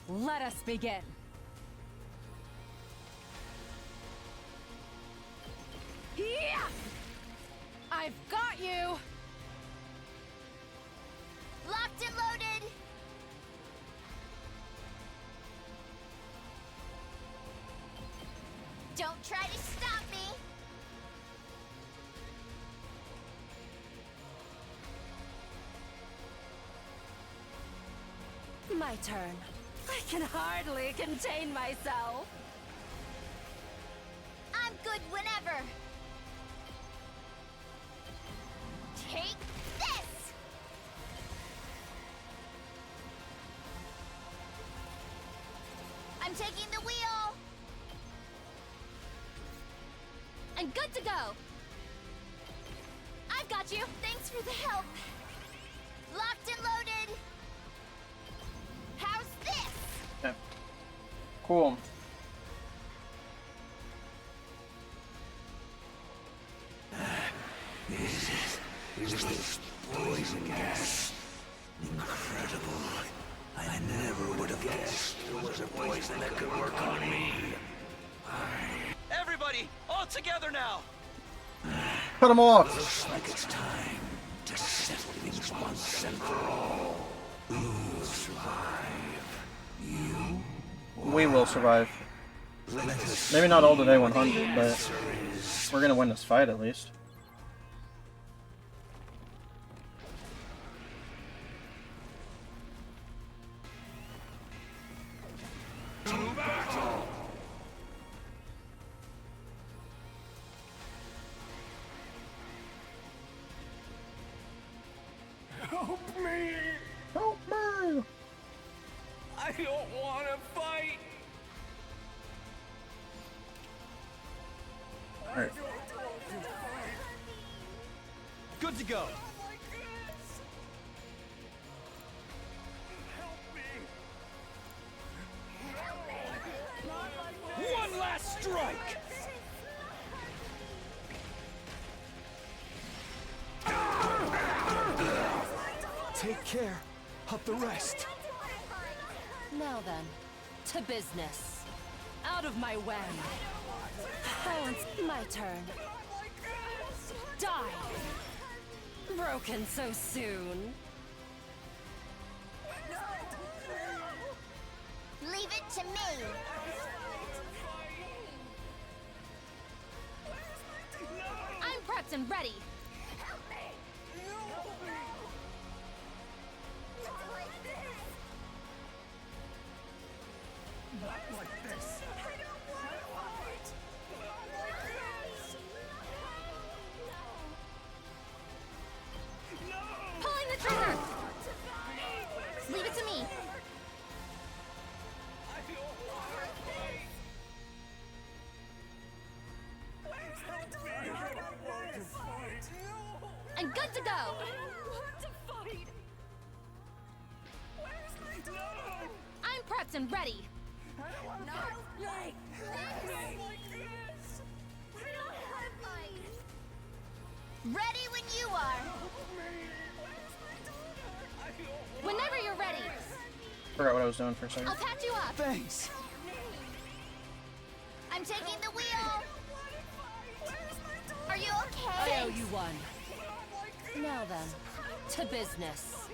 Let us begin. Yeah! I've got you! Locked and loaded! Don't try to stop me! My turn. I can hardly contain myself. I'm good whenever! Take this! I'm taking the wheel! And good to go! I've got you! Thanks for the help! Locked and loaded! How's this? Okay. Cool. Is this poison gas? Incredible. I never would have guessed there was a poison that could work on me. Everybody, all together now! Cut them off! Looks like it's time to settle things once and for all. Who will survive? You? We will survive. Maybe not all the day 100, but we're gonna win this fight at least. Help me! Help me! I don't want to fight! Alright. Good to go! One last strike! Take care of the rest. Now then, to business. Out of my way. Oh, it's my turn. Die! Broken so soon. Leave it to me. I'm prepped and ready. Help me! Not like this. Not like this. I don't want to fight. Not like this. Pulling the trigger. Leave it to me. I'm good to go. I'm prepped and ready. Ready when you are. Whenever you're ready, Forgot what I was doing for a second. I'll patch you up. Thanks. I'm taking the wheel. Are you I okay? owe you one. Now then, to business.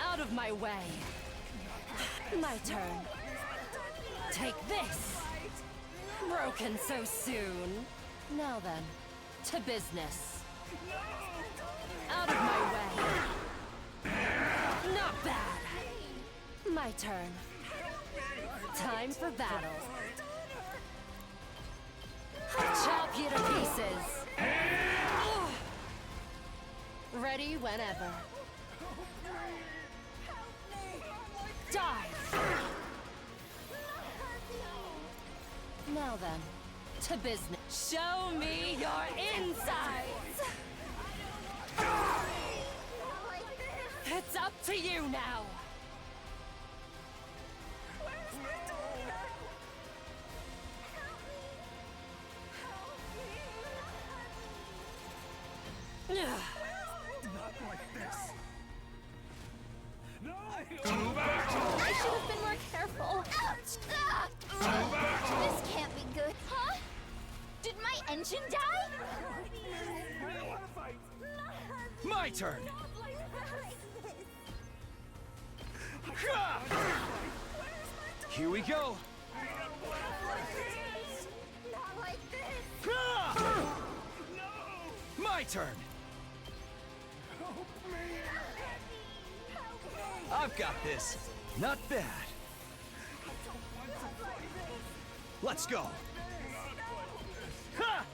Out of my way. My turn. Take this. Broken so soon. Now then, to business. Out of my way. Not bad. My turn. Time for battle. I'll chop you to pieces. Ugh. Ready whenever. Dive. Now then, to business. Show me your insides. It's up to you now. Ugh. Not like this. I should have been more careful. Ouch! Ah! This can't be good. Huh? Did my engine die? My turn. Here we go. Not like this. My turn. I've got this. Not bad. Let's go. Ha!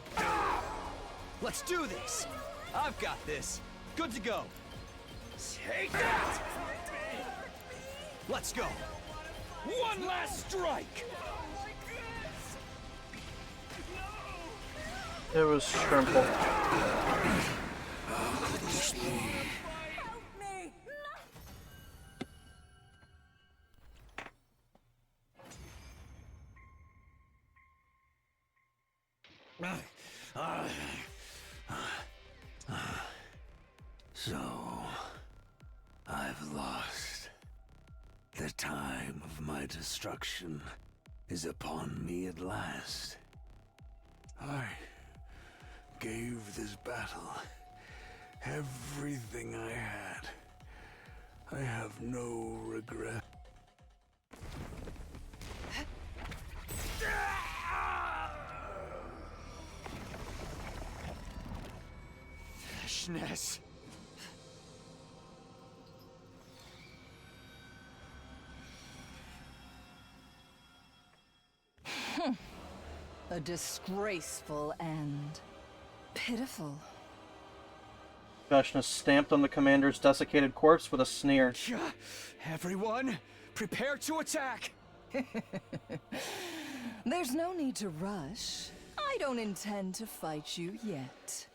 Let's do this. I've got this. Good to go. Take that! Let's go. One last strike. It was Shrimple. So, I've lost. The time of my destruction is upon me at last. I gave this battle everything I had. I have no regret. Fishness. A disgraceful end. Pitiful. Vashna stamped on the commander's desiccated corpse with a sneer. Everyone, prepare to attack! There's no need to rush. I don't intend to fight you yet.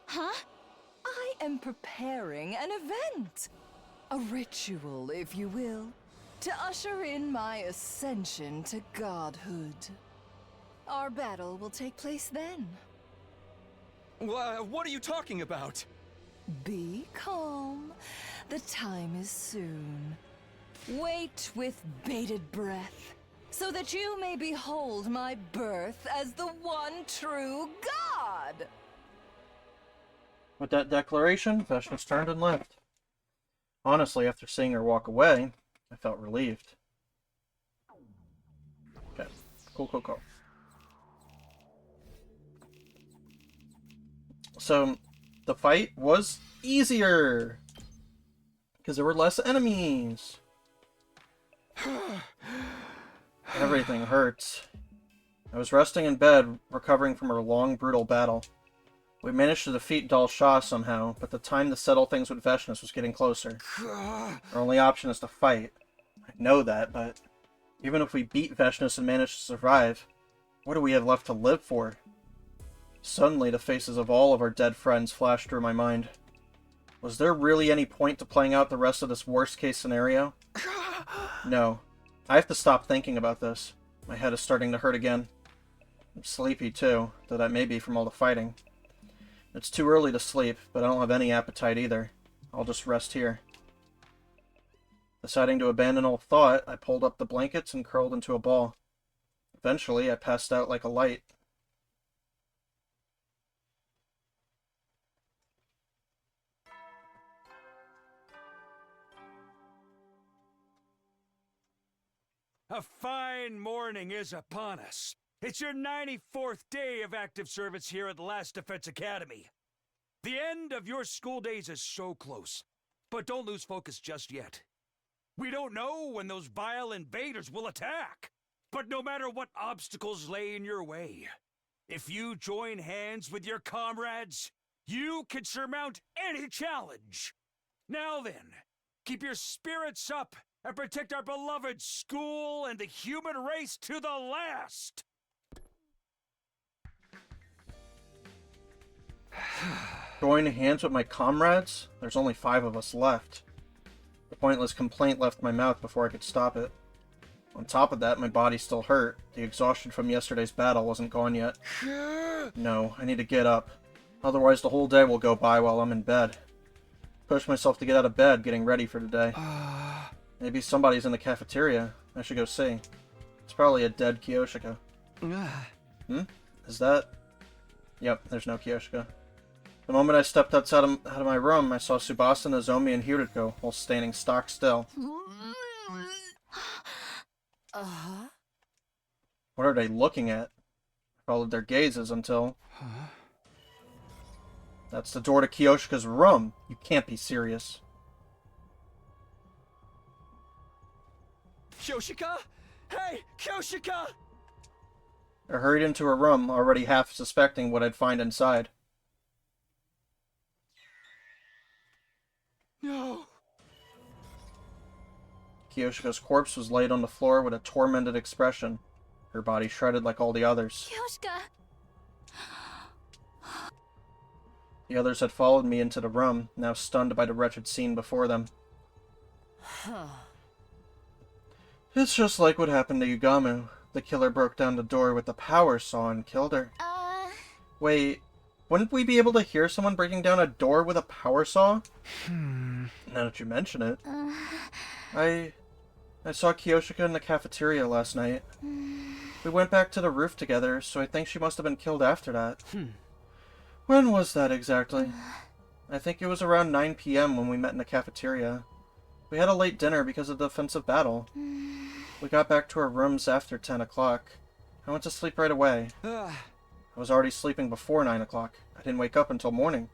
Huh? I am preparing an event. A ritual, if you will, to usher in my ascension to godhood. Our battle will take place then. What are you talking about? Be calm. The time is soon. Wait with bated breath. so that you may behold my birth as the one true god. With that declaration, Veshna's turned and left. Honestly, after seeing her walk away, I felt relieved. Okay, cool. So, the fight was easier, because there were less enemies. Everything hurts. I was resting in bed, recovering from our long, brutal battle. We managed to defeat Dal Shah somehow, but the time to settle things with Veshnas was getting closer. Our only option is to fight. I know that, but even if we beat Veshnas and manage to survive, what do we have left to live for? Suddenly, the faces of all of our dead friends flashed through my mind. Was there really any point to playing out the rest of this worst-case scenario? No. I have to stop thinking about this. My head is starting to hurt again. I'm sleepy too, though that may be from all the fighting. It's too early to sleep, but I don't have any appetite either. I'll just rest here. Deciding to abandon all thought, I pulled up the blankets and curled into a ball. Eventually, I passed out like a light. A fine morning is upon us. It's your 94th day of active service here at the Last Defense Academy. The end of your school days is so close, but don't lose focus just yet. We don't know when those vile invaders will attack, but no matter what obstacles lay in your way, if you join hands with your comrades, you can surmount any challenge. Now then, keep your spirits up and protect our beloved school and the human race to the last! Join hands with my comrades? There's only 5 of us left. The pointless complaint left my mouth before I could stop it. On top of that, my body still hurt. The exhaustion from yesterday's battle wasn't gone yet. No, I need to get up. Otherwise, the whole day will go by while I'm in bed. Push myself to get out of bed, getting ready for today. Maybe somebody's in the cafeteria. I should go see. It's probably a dead Kiyoshika. Is that... Yep, there's no Kiyoshika. The moment I stepped out of my room, I saw Tsubasa, Nozomi, and Hiriko, all standing stock still. What are they looking at? I followed their gazes until... That's the door to Kiyoshika's room. You can't be serious. Kyoshika? Hey, Kyoshika! I hurried into her room, already half suspecting what I'd find inside. No. Kiyoshika's corpse was laid on the floor with a tormented expression, her body shredded like all the others. Kyoshika! The others had followed me into the room, now stunned by the wretched scene before them. It's just like what happened to Yugamu. The killer broke down the door with the power saw and killed her. Wait, wouldn't we be able to hear someone breaking down a door with a power saw? Now that you mention it. I saw Kiyoshika in the cafeteria last night. We went back to the roof together, so I think she must have been killed after that. When was that exactly? I think it was around 9 p.m. when we met in the cafeteria. We had a late dinner because of the defensive battle. We got back to our rooms after 10 o'clock. I went to sleep right away. I was already sleeping before 9 o'clock. I didn't wake up until morning.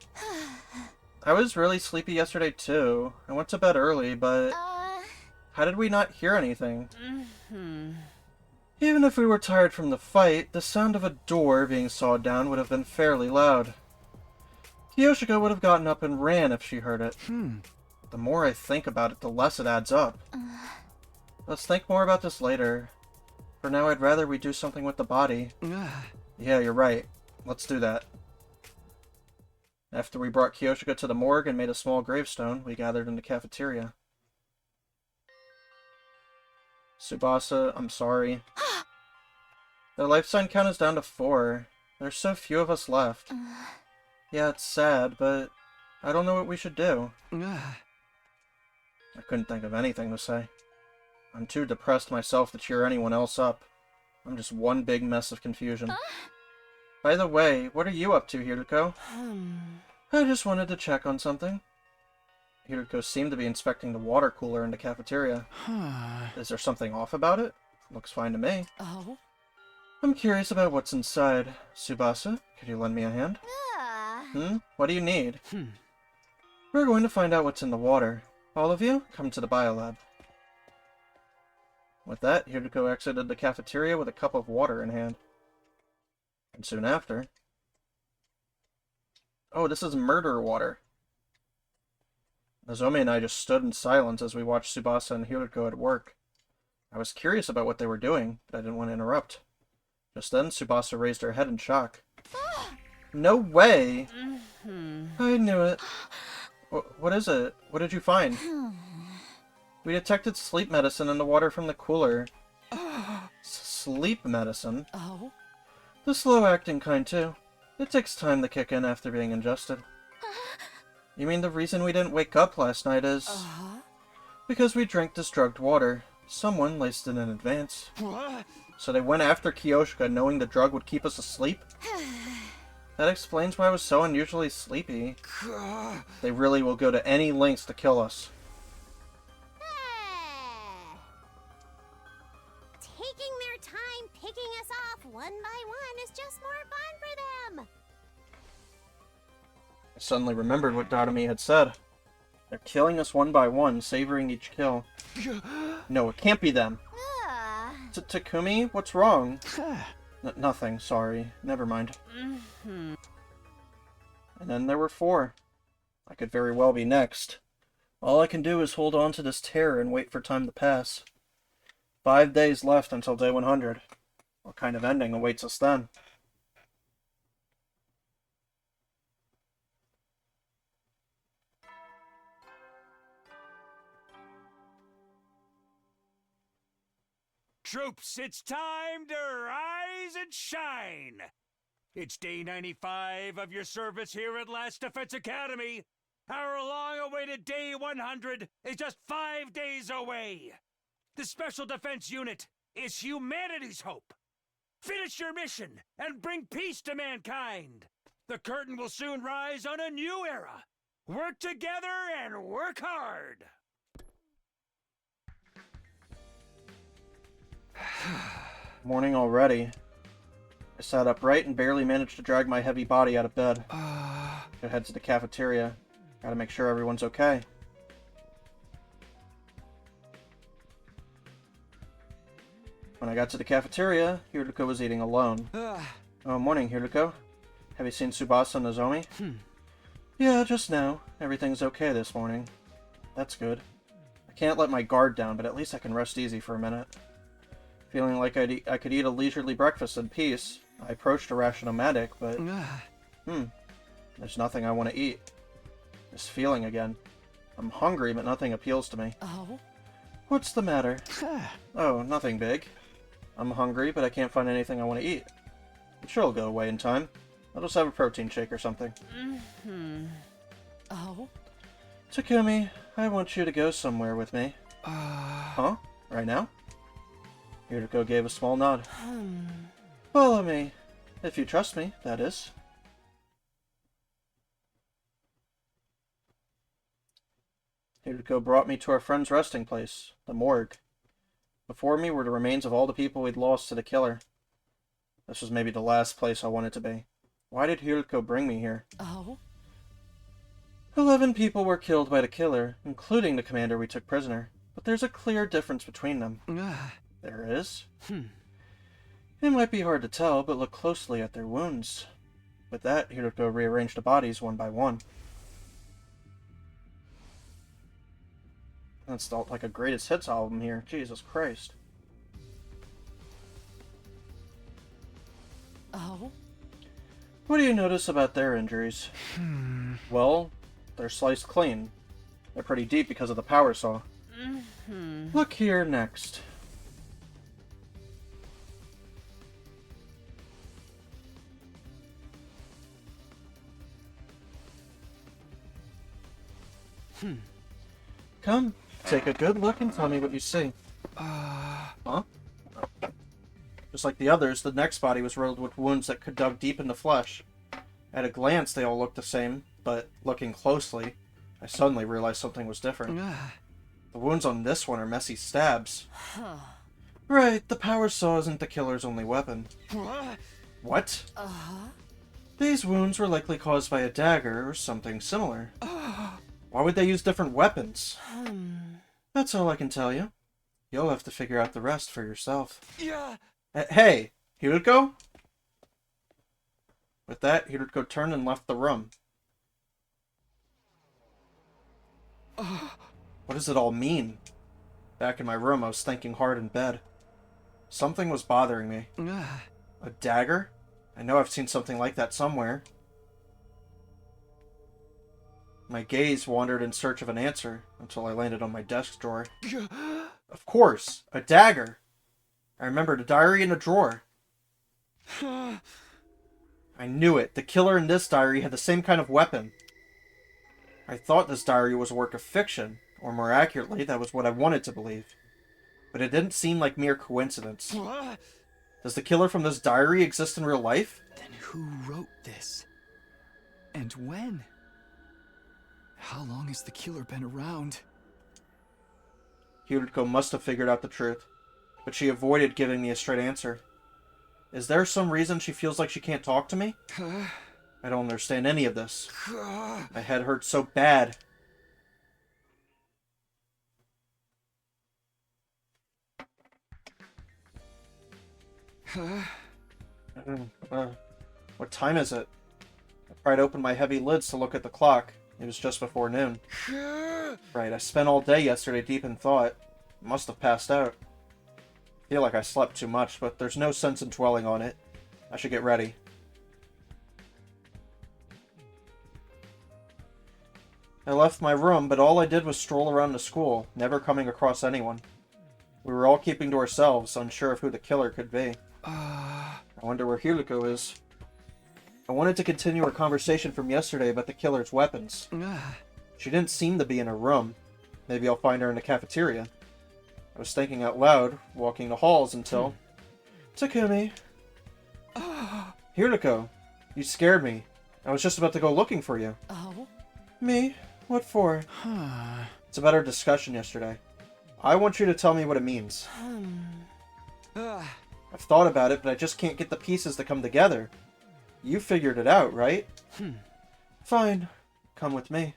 I was really sleepy yesterday too. I went to bed early, but... How did we not hear anything? Even if we were tired from the fight, the sound of a door being sawed down would have been fairly loud. Kiyoshika would have gotten up and ran if she heard it. The more I think about it, the less it adds up. Let's think more about this later. For now, I'd rather we do something with the body. Yeah, you're right. Let's do that. After we brought Kiyoshika to the morgue and made a small gravestone, we gathered in the cafeteria. Tsubasa, I'm sorry. The life sign count is down to 4. There's so few of us left. Yeah, it's sad, but I don't know what we should do. I couldn't think of anything to say. I'm too depressed myself to cheer anyone else up. I'm just one big mess of confusion. By the way, what are you up to, Hiriko? I just wanted to check on something. Hiriko seemed to be inspecting the water cooler in the cafeteria. Is there something off about it? Looks fine to me. Oh? I'm curious about what's inside. Tsubasa, could you lend me a hand? What do you need? We're going to find out what's in the water. All of you, come to the biolab. With that, Hiriko exited the cafeteria with a cup of water in hand. And soon after... Oh, this is murder water. Nozomi and I just stood in silence as we watched Tsubasa and Hiriko at work. I was curious about what they were doing, but I didn't want to interrupt. Just then, Tsubasa raised her head in shock. No way! I knew it. What is it? What did you find? We detected sleep medicine in the water from the cooler. Sleep medicine? Oh? The slow-acting kind, too. It takes time to kick in after being ingested. You mean the reason we didn't wake up last night is... because we drank this drugged water. Someone laced it in advance. So they went after Kiyoshika knowing the drug would keep us asleep? That explains why I was so unusually sleepy. They really will go to any lengths to kill us. Taking their time picking us off one by one is just more fun for them. I suddenly remembered what Datomi had said. They're killing us one by one, savoring each kill. No, it can't be them. Takumi, what's wrong? Nothing, sorry. Never mind. And then there were 4. I could very well be next. All I can do is hold on to this terror and wait for time to pass. 5 days left until day 100. What kind of ending awaits us then? Troops, it's time to rise and shine! It's day 95 of your service here at Last Defense Academy. Our long-awaited day 100 is just 5 days away. The Special Defense Unit is humanity's hope. Finish your mission and bring peace to mankind. The curtain will soon rise on a new era. Work together and work hard. Morning already. I sat upright and barely managed to drag my heavy body out of bed. I head to the cafeteria. Gotta make sure everyone's okay. When I got to the cafeteria, Hiriko was eating alone. Oh, morning, Hiriko. Have you seen Tsubasa and Nozomi? Yeah, just now. Everything's okay this morning. That's good. I can't let my guard down, but at least I can rest easy for a minute. Feeling like I could eat a leisurely breakfast in peace, I approached a Rationomatic, but... there's nothing I want to eat. This feeling again. I'm hungry, but nothing appeals to me. Oh? What's the matter? Oh, nothing big. I'm hungry, but I can't find anything I want to eat. I'm sure it'll go away in time. I'll just have a protein shake or something. Oh? Takumi, I want you to go somewhere with me. Huh? Right now? Hiriko gave a small nod. Follow me. If you trust me, that is. Hiriko brought me to our friend's resting place, the morgue. Before me were the remains of all the people we'd lost to the killer. This was maybe the last place I wanted to be. Why did Hiriko bring me here? Oh? 11 people were killed by the killer, including the commander we took prisoner. But there's a clear difference between them. There is? It might be hard to tell, but look closely at their wounds. With that, Hiroko rearranged the bodies one by one. That's like a greatest hits album here. Jesus Christ. Oh? What do you notice about their injuries? Well, they're sliced clean. They're pretty deep because of the power saw. Look here next. Come, take a good look and tell me what you see. Huh? Just like the others, the next body was riddled with wounds that could dug deep into flesh. At a glance, they all looked the same, but looking closely, I suddenly realized something was different. The wounds on this one are messy stabs. Right, the power saw isn't the killer's only weapon. What? These wounds were likely caused by a dagger or something similar. Why would they use different weapons? That's all I can tell you. You'll have to figure out the rest for yourself. Yeah. Hey, Hiriko? With that, Hiriko turned and left the room. What does it all mean? Back in my room, I was thinking hard in bed. Something was bothering me. A dagger? I know I've seen something like that somewhere. My gaze wandered in search of an answer until I landed on my desk drawer. Of course, a dagger! I remembered a diary in a drawer. I knew it. The killer in this diary had the same kind of weapon. I thought this diary was a work of fiction, or more accurately, that was what I wanted to believe. But it didn't seem like mere coincidence. Does the killer from this diary exist in real life? Then who wrote this? And when? How long has the killer been around? Hiriko must have figured out the truth, but she avoided giving me a straight answer. Is there some reason she feels like she can't talk to me? I don't understand any of this. My head hurts so bad. What time is it? I pried open my heavy lids to look at the clock. It was just before noon. Right, I spent all day yesterday deep in thought. Must have passed out. I feel like I slept too much, but there's no sense in dwelling on it. I should get ready. I left my room, but all I did was stroll around the school, never coming across anyone. We were all keeping to ourselves, unsure of who the killer could be. I wonder where Hiriko is. I wanted to continue our conversation from yesterday about the killer's weapons. She didn't seem to be in her room. Maybe I'll find her in the cafeteria. I was thinking out loud, walking the halls until... Takumi. Hiriko, you scared me. I was just about to go looking for you. Oh? Me? What for? It's about our discussion yesterday. I want you to tell me what it means. I've thought about it, but I just can't get the pieces to come together. You figured it out, right? Fine. Come with me.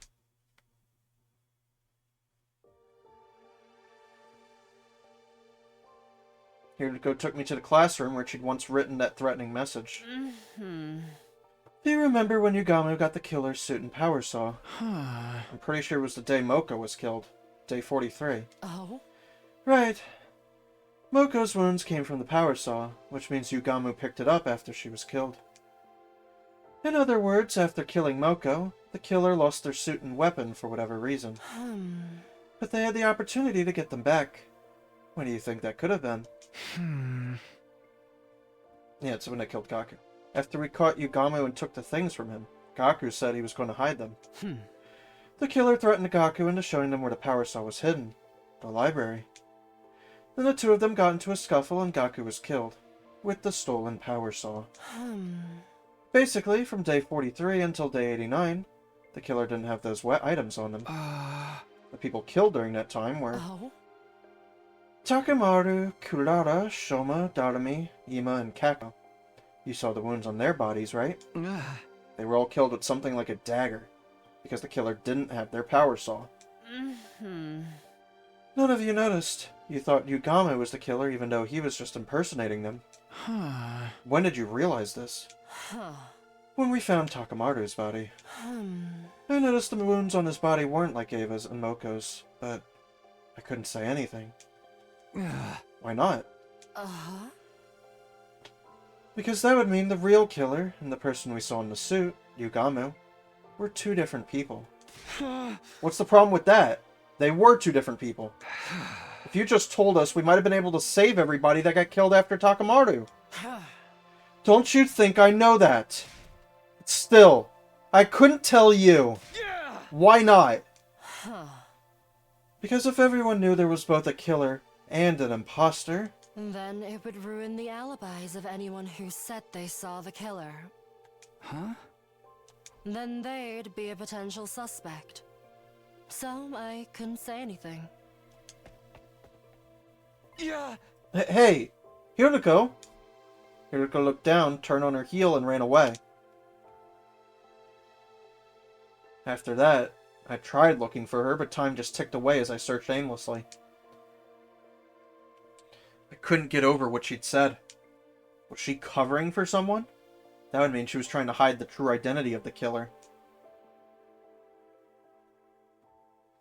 Hiriko took me to the classroom where she'd once written that threatening message. Do you remember when Yugamo got the killer's suit and power saw? I'm pretty sure it was the day Moko was killed. Day 43. Oh? Right. Moko's wounds came from the power saw, which means Yugamo picked it up after she was killed. In other words, after killing Moko, the killer lost their suit and weapon for whatever reason. But they had the opportunity to get them back. What do you think that could have been? Yeah, it's when they killed Gaku. After we caught Yugamo and took the things from him, Gaku said he was going to hide them. The killer threatened Gaku into showing them where the power saw was hidden. The library. Then the two of them got into a scuffle and Gaku was killed. With the stolen power saw. Basically, from day 43 until day 89, the killer didn't have those items on them. The people killed during that time were... Takemaru, Kurara, Shoma, Darumi, Ima, and Kako. You saw the wounds on their bodies, right? They were all killed with something like a dagger, because the killer didn't have their power saw. None of you noticed. You thought Yugamo was the killer even though he was just impersonating them. When did you realize this? When we found Takemaru's body. I noticed the wounds on his body weren't like Ava's and Moko's, but I couldn't say anything. Why not? Because that would mean the real killer and the person we saw in the suit, Yugamo, were two different people. What's the problem with that? They were two different people. If you just told us, we might have been able to save everybody that got killed after Takemaru. Don't you think I know that? Still, I couldn't tell you. Why not? Because if everyone knew there was both a killer and an imposter. Then it would ruin the alibis of anyone who said they saw the killer. Huh? Then they'd be a potential suspect. So I couldn't say anything. Yeah. Hey, Hiriko! Hiriko looked down, turned on her heel, and ran away. After that, I tried looking for her, but time just ticked away as I searched aimlessly. I couldn't get over what she'd said. Was she covering for someone? That would mean she was trying to hide the true identity of the killer.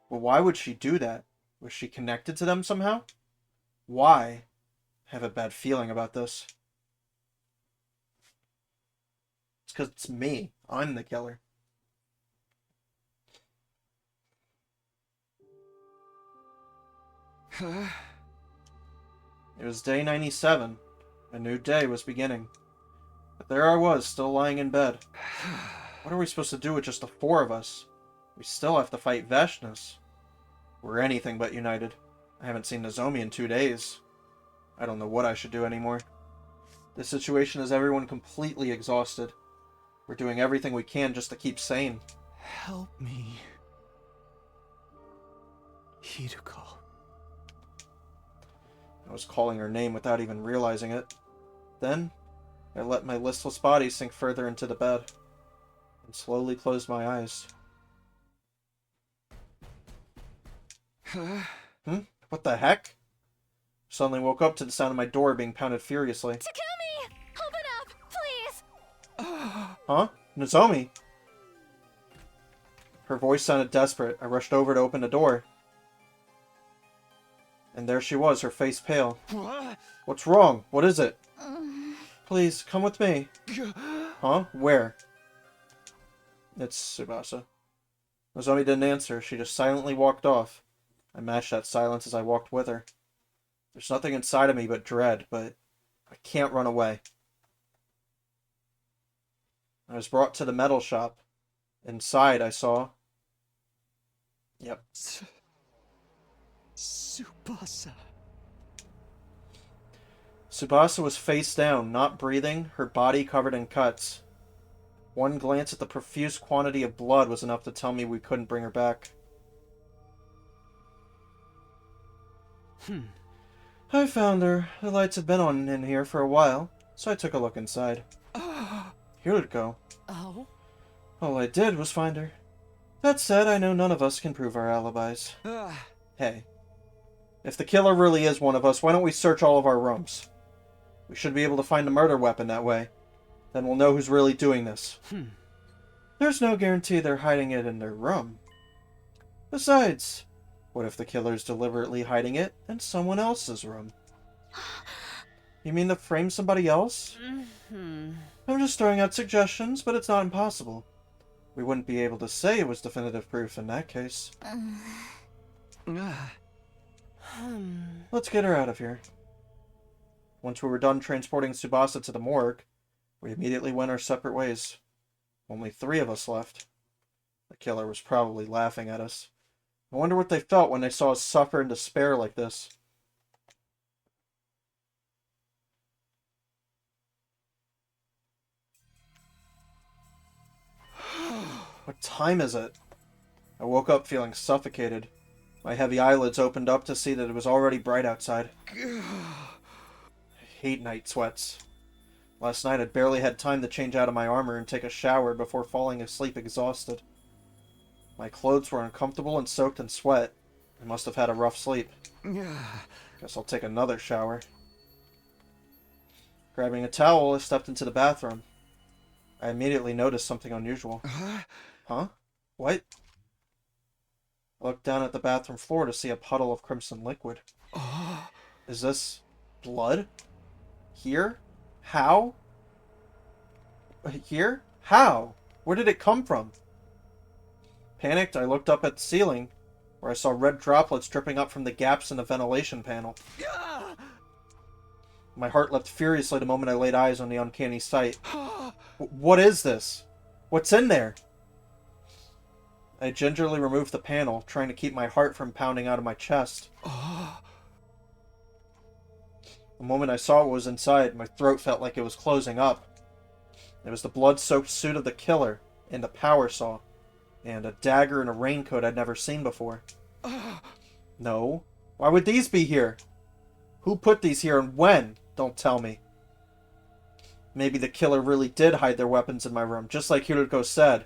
But why would she do that? Was she connected to them somehow? Why? I have a bad feeling about this. It's because it's me. I'm the killer. It was day 97. A new day was beginning. But there I was, still lying in bed. What are we supposed to do with just the 4 of us? We still have to fight Vashnis. We're anything but united. I haven't seen Nozomi in 2 days. I don't know what I should do anymore. This situation has everyone completely exhausted. We're doing everything we can just to keep sane. Help me. Hiriko. I was calling her name without even realizing it. Then, I let my listless body sink further into the bed, and slowly closed my eyes. What the heck? Suddenly woke up to the sound of my door being pounded furiously. Takumi! Open up, please! Huh? Nozomi? Her voice sounded desperate. I rushed over to open the door. And there she was, her face pale. What's wrong? What is it? Please, come with me. Huh? Where? It's Tsubasa. Nozomi didn't answer. She just silently walked off. I matched that silence as I walked with her. There's nothing inside of me but dread, but I can't run away. I was brought to the metal shop. Inside, I saw... Yep. Tsubasa. Tsubasa was face down, not breathing, her body covered in cuts. One glance at the profuse quantity of blood was enough to tell me we couldn't bring her back. I found her. The lights had been on in here for a while, so I took a look inside. Hiriko. Oh? All I did was find her. That said, I know none of us can prove our alibis. Hey. If the killer really is one of us, why don't we search all of our rooms? We should be able to find a murder weapon that way. Then we'll know who's really doing this. There's no guarantee they're hiding it in their room. Besides, what if the killer's deliberately hiding it in someone else's room? You mean to frame somebody else? I'm just throwing out suggestions, but it's not impossible. We wouldn't be able to say it was definitive proof in that case. Let's get her out of here. Once we were done transporting Tsubasa to the morgue, we immediately went our separate ways. Only 3 of us left. The killer was probably laughing at us. I wonder what they felt when they saw us suffer in despair like this. What time is it? I woke up feeling suffocated. My heavy eyelids opened up to see that it was already bright outside. I hate night sweats. Last night I'd barely had time to change out of my armor and take a shower before falling asleep exhausted. My clothes were uncomfortable and soaked in sweat. I must have had a rough sleep. Guess I'll take another shower. Grabbing a towel, I stepped into the bathroom. I immediately noticed something unusual. Huh? What? I looked down at the bathroom floor to see a puddle of crimson liquid. Is this blood? Here? How? Here? How? Where did it come from? Panicked, I looked up at the ceiling, where I saw red droplets dripping up from the gaps in the ventilation panel. My heart leapt furiously the moment I laid eyes on the uncanny sight. What is this? What's in there? I gingerly removed the panel, trying to keep my heart from pounding out of my chest. The moment I saw what was inside, my throat felt like it was closing up. It was the blood-soaked suit of the killer, and a power saw, and a dagger and a raincoat I'd never seen before. No. Why would these be here? Who put these here and when? Don't tell me. Maybe the killer really did hide their weapons in my room, just like Hiruko said.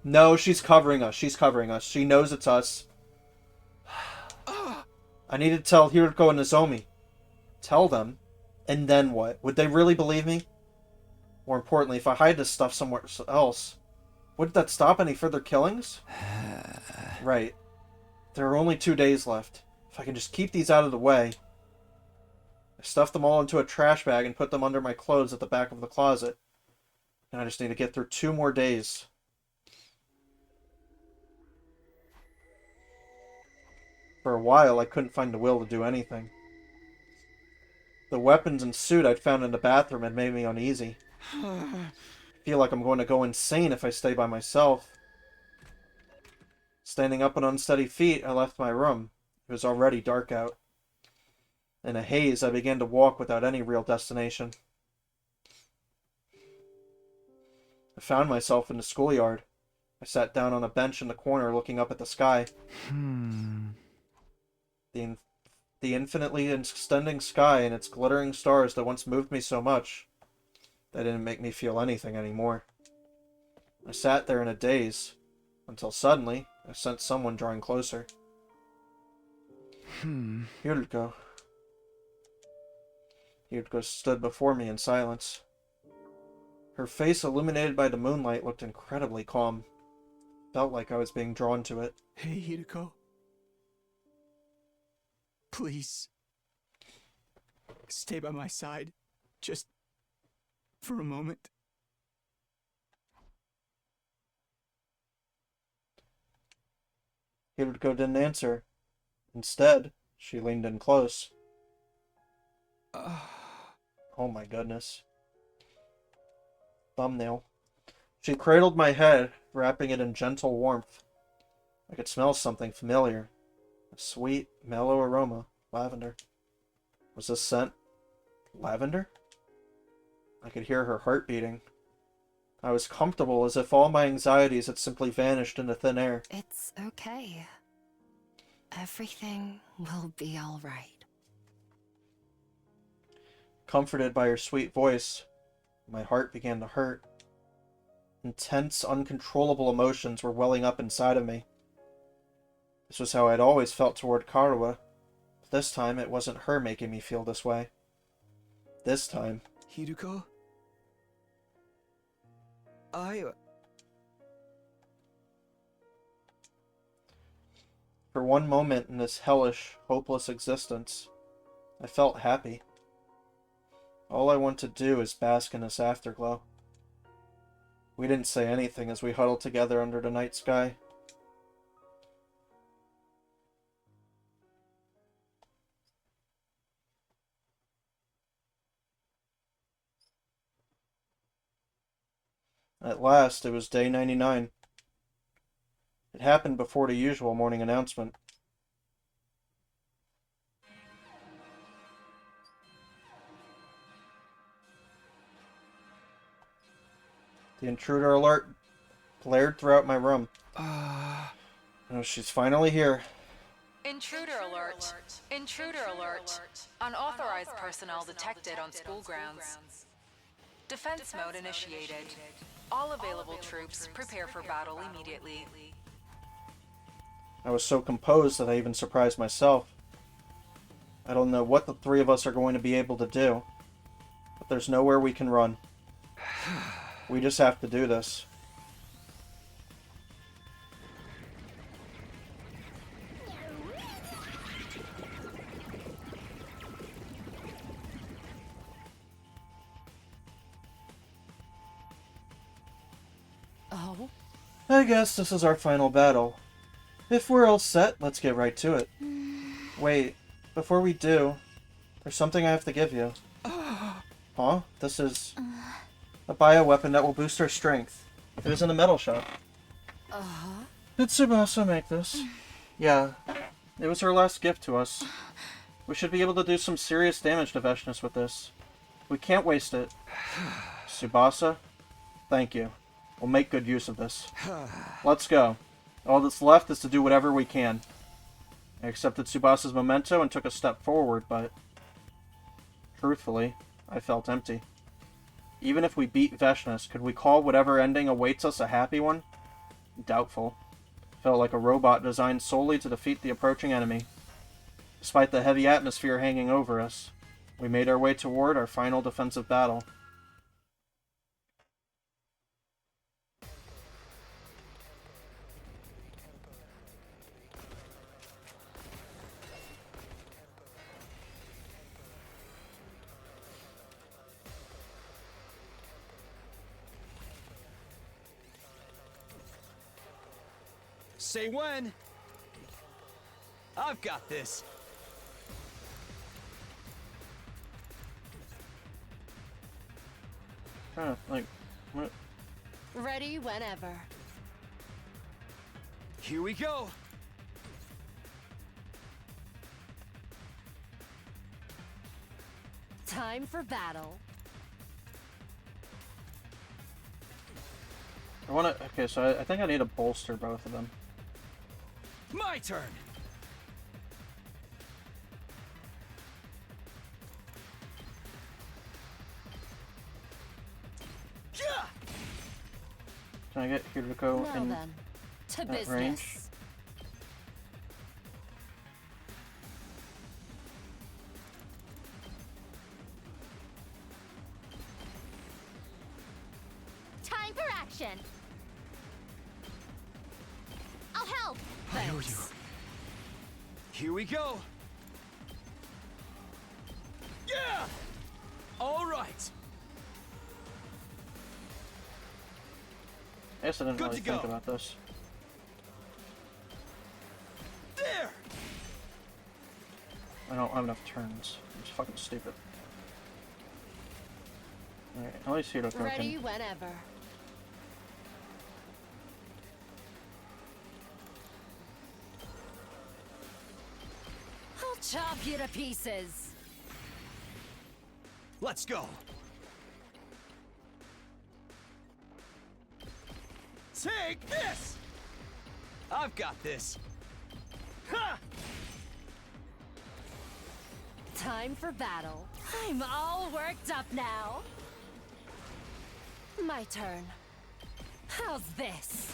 No, she's covering us. She's covering us. She knows it's us. I need to tell Hiruko and Nozomi. Tell them. And then what? Would they really believe me? More importantly, if I hide this stuff somewhere else, wouldn't that stop any further killings? Right. There are only 2 days left. If I can just keep these out of the way. I stuffed them all into a trash bag and put them under my clothes at the back of the closet. And I just need to get through 2 more days. For a while, I couldn't find the will to do anything. The weapons and suit I'd found in the bathroom had made me uneasy. I feel like I'm going to go insane if I stay by myself. Standing up on unsteady feet, I left my room. It was already dark out. In a haze, I began to walk without any real destination. I found myself in the schoolyard. I sat down on a bench in the corner looking up at the sky. The infinitely extending sky and its glittering stars that once moved me so much, they didn't make me feel anything anymore. I sat there in a daze, until suddenly I sensed someone drawing closer. Hiruko. Hiruko stood before me in silence. Her face, illuminated by the moonlight, looked incredibly calm. Felt like I was being drawn to it. Hey, Hiruko. Please. Stay by my side. Just for a moment. Hiruko didn't answer. Instead, she leaned in close. Oh my goodness. Thumbnail. She cradled my head, wrapping it in gentle warmth. I could smell something familiar. A sweet, mellow aroma. Lavender. Was this scent lavender? I could hear her heart beating. I was comfortable, as if all my anxieties had simply vanished into thin air. It's okay. Everything will be all right. Comforted by her sweet voice, my heart began to hurt. Intense, uncontrollable emotions were welling up inside of me. This was how I'd always felt toward Karuha, but this time it wasn't her making me feel this way. This time... Hiruko? For one moment in this hellish, hopeless existence, I felt happy. All I want to do is bask in this afterglow. We didn't say anything as we huddled together under the night sky. At last, it was day 99. It happened before the usual morning announcement. The intruder alert blared throughout my room. Oh, she's finally here. Intruder alert. Intruder alert. Unauthorized personnel detected on school grounds. Defense mode initiated. All available troops prepare for battle immediately. I was so composed that I even surprised myself. I don't know what the three of us are going to be able to do, but there's nowhere we can run. We just have to do this. Oh? I guess this is our final battle. If we're all set, let's get right to it. Wait, before we do, there's something I have to give you. Huh? This is a bioweapon that will boost our strength. It was in a metal shop. Did Tsubasa make this? Yeah, it was her last gift to us. We should be able to do some serious damage to Veshness with this. We can't waste it. Tsubasa, thank you. We'll make good use of this. Let's go. All that's left is to do whatever we can. I accepted Tsubasa's memento and took a step forward, but... truthfully, I felt empty. Even if we beat Veshness, could we call whatever ending awaits us a happy one? Doubtful. Felt like a robot designed solely to defeat the approaching enemy. Despite the heavy atmosphere hanging over us, we made our way toward our final defensive battle. Say when. I've got this. Kind of like, what? Ready whenever. Here we go. Time for battle. I want to... okay, so I think I need to bolster both of them. My turn. Can I get Hiroko Now in then, to that business. range? Time for action. I'll help. I owe you. Here we go. Yeah! All right. I guess I didn't Good really to think go. about this. There. I don't have enough turns. It's fucking stupid. Alright, at least Hiroko Ready can... whenever. I'll chop you to pieces. Let's go. Take this. I've got this. Ha! Time for battle. I'm all worked up now. My turn. How's this?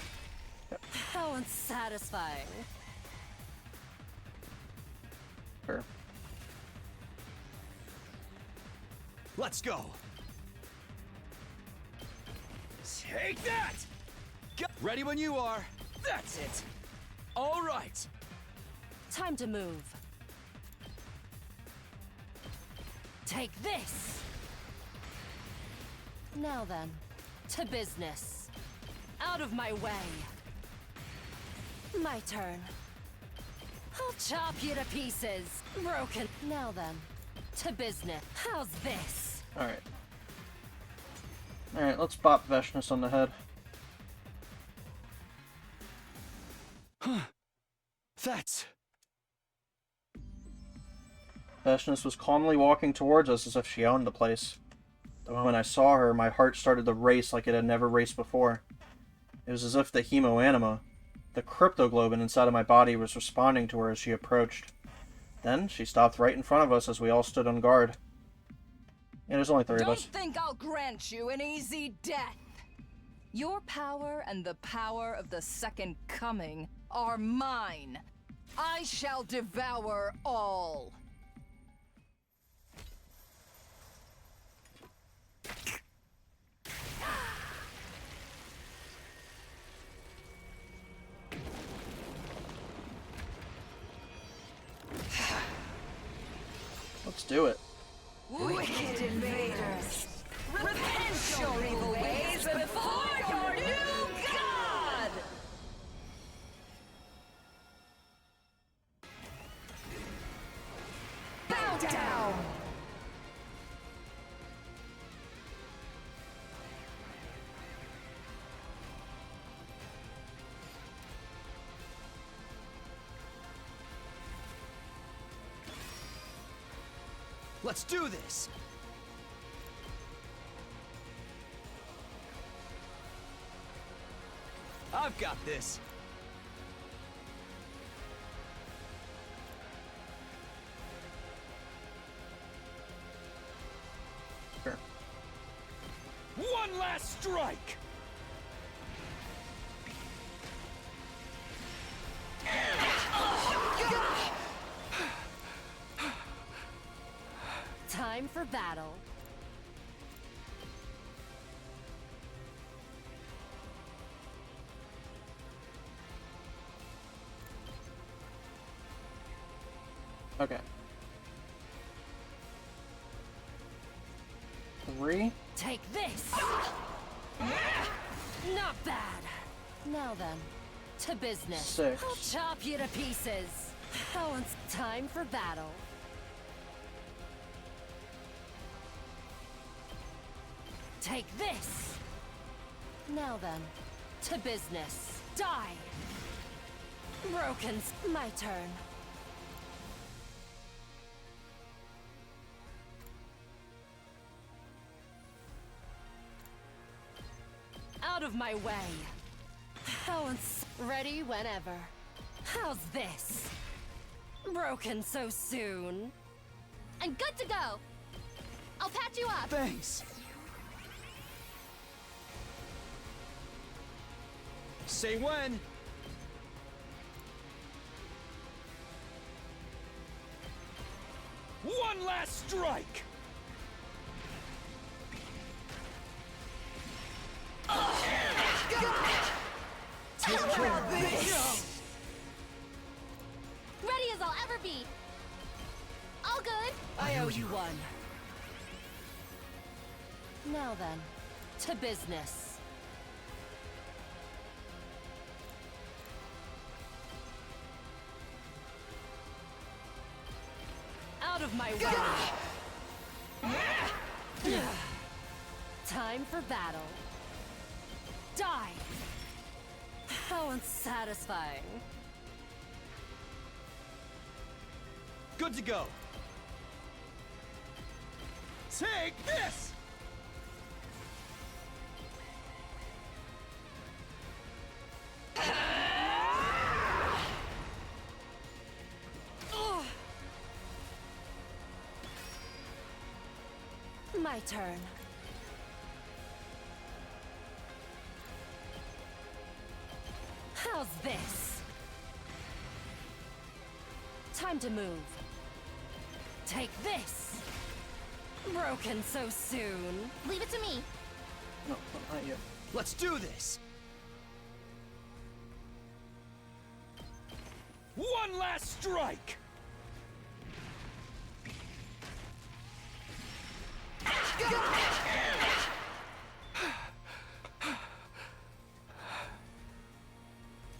How unsatisfying. Sure. Let's go. Take that. Ready when you are. That's it. All right. Time to move. Take this! Now then, to business. Out of my way. My turn. I'll chop you to pieces. Broken. Now then, to business. How's this? Alright. Alright, let's bop Veshness on the head. That's... Veshness was calmly walking towards us as if she owned the place. The moment I saw her, my heart started to race like it had never raced before. It was as if the hemoanima, the cryptoglobin inside of my body, was responding to her as she approached. Then, she stopped right in front of us as we all stood on guard. Yeah, there's only three of Don't us. think I'll grant you an easy death. Your power and the power of the Second Coming are mine. I shall devour all. Let's do it. Wicked invaders! Repent your evil ways before your new god! Bow down! Let's do this! I've got this! Sure. One last strike! Time for battle. Okay. 3. Take this! Not bad. Now then, to business. 6. I'll chop you to pieces. Now it's time for battle. Take this! Now then, to business. Die! Broken's my turn. Out of my way. Balance ready whenever. How's this? Broken so soon. I'm good to go. I'll patch you up. Thanks! Say when! One last strike! Take care of this! Ready as I'll ever be. All good. I owe you one. Now then, to business. Out of my way. Time for battle. Die! How unsatisfying. Good to go! Take this! My turn. How's this? Time to move. Take this! Broken so soon. Leave it to me. No, not yet. Let's do this! One last strike!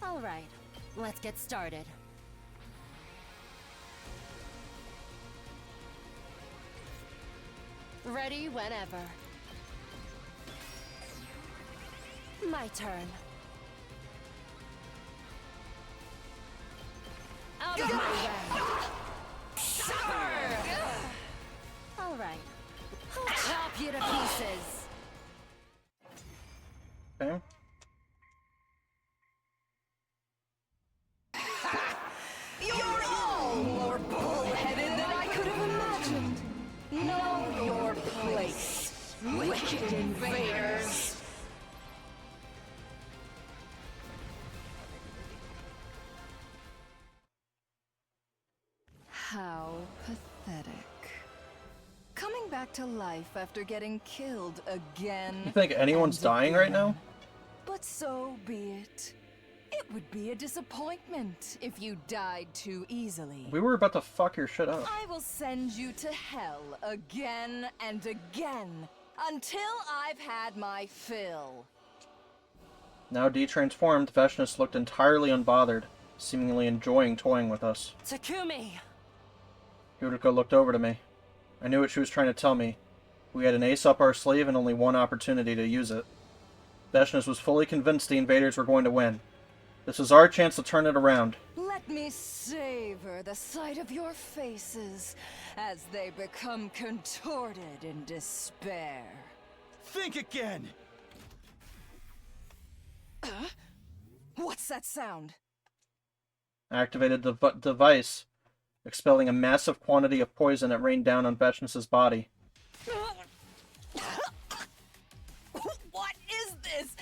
All right, let's get started. Ready whenever. My turn. Out of my way. Suffer! All right, I'll chop you to pieces. Okay. You're all more bullheaded than I could have imagined. Know your place, wicked invaders. How pathetic. Coming back to life after getting killed again. You think anyone's and dying right again. now? But so be it. It would be a disappointment if you died too easily. We were about to fuck your shit up. I will send you to hell again and again until I've had my fill. Now de-transformed, Veshnus looked entirely unbothered, seemingly enjoying toying with us. Takumi! Yuriko looked over to me. I knew what she was trying to tell me. We had an ace up our sleeve and only one opportunity to use it. Veshnus was fully convinced the invaders were going to win. This was our chance to turn it around. Let Let me savor the sight of your faces as they become contorted in despair. Think again! What's that sound? Activated the device, expelling a massive quantity of poison that rained down on Vechnus's body. What is this?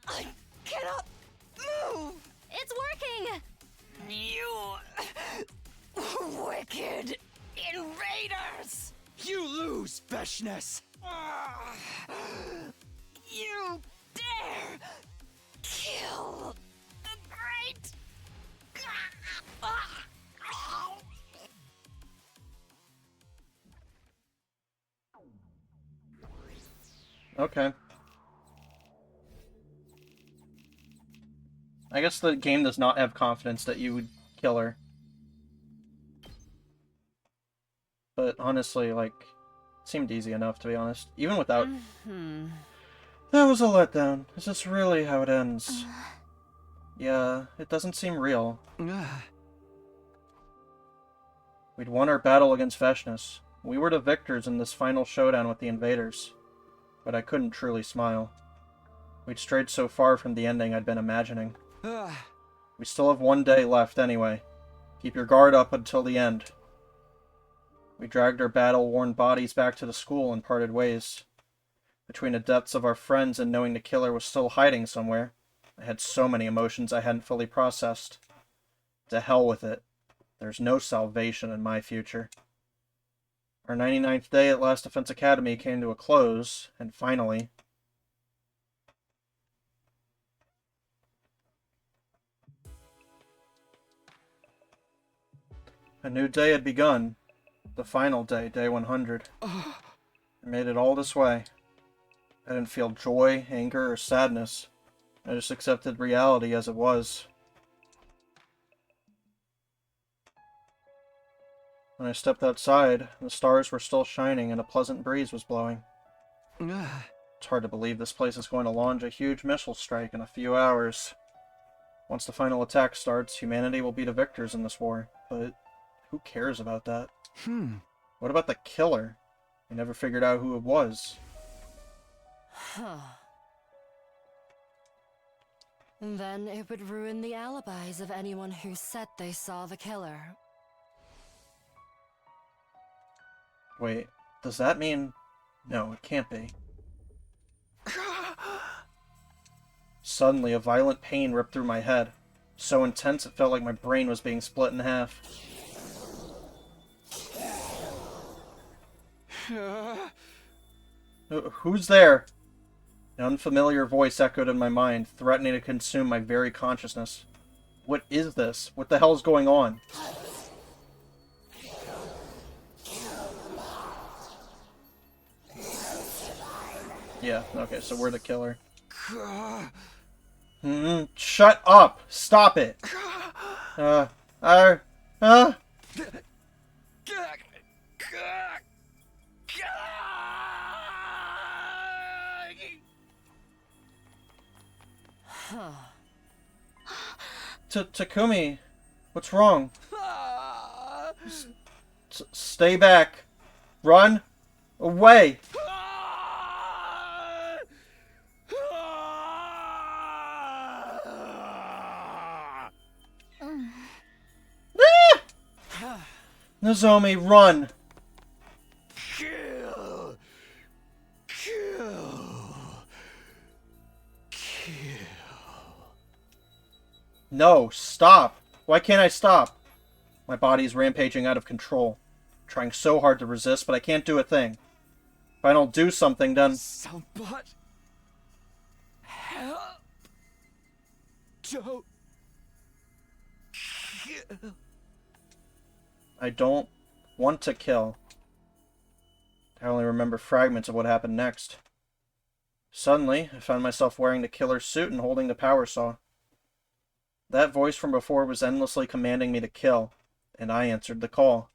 I cannot move! It's working! You wicked invaders! You lose, Veshness! You dare kill the great... Okay. I guess the game does not have confidence that you would kill her. But honestly, like, it seemed easy enough, to be honest. Even without... That was a letdown. Is this really how it ends? Yeah, it doesn't seem real. We'd won our battle against Veshnus. We were the victors in this final showdown with the invaders. But I couldn't truly smile. We'd strayed so far from the ending I'd been imagining. We still have one day left anyway. Keep your guard up until the end. We dragged our battle-worn bodies back to the school and parted ways. Between the deaths of our friends and knowing the killer was still hiding somewhere, I had so many emotions I hadn't fully processed. To hell with it. There's no salvation in my future. Our 99th day at Last Defense Academy came to a close, and finally... a new day had begun. The final day, day 100. I made it all this way. I didn't feel joy, anger, or sadness. I just accepted reality as it was. When I stepped outside, the stars were still shining and a pleasant breeze was blowing. It's hard to believe this place is going to launch a huge missile strike in a few hours. Once the final attack starts, humanity will be the victors in this war, but who cares about that? What about the killer? I never figured out who it was. Then it would ruin the alibis of anyone who said they saw the killer. Wait, does that mean... No, it can't be. Suddenly, a violent pain ripped through my head. So intense it felt like my brain was being split in half. Who's there? An unfamiliar voice echoed in my mind, threatening to consume my very consciousness. What is this? What the hell is going on? Yeah, okay, so we're the killer. Shut up! Stop it! Takumi, what's wrong? Stay back. Run away. Nozomi, run! Kill! No, stop! Why can't I stop? My body's rampaging out of control. I'm trying so hard to resist, but I can't do a thing. If I don't do something, then... Somebody... help! Don't... kill... I don't want to kill. I only remember fragments of what happened next. Suddenly, I found myself wearing the killer's suit and holding the power saw. That voice from before was endlessly commanding me to kill, and I answered the call.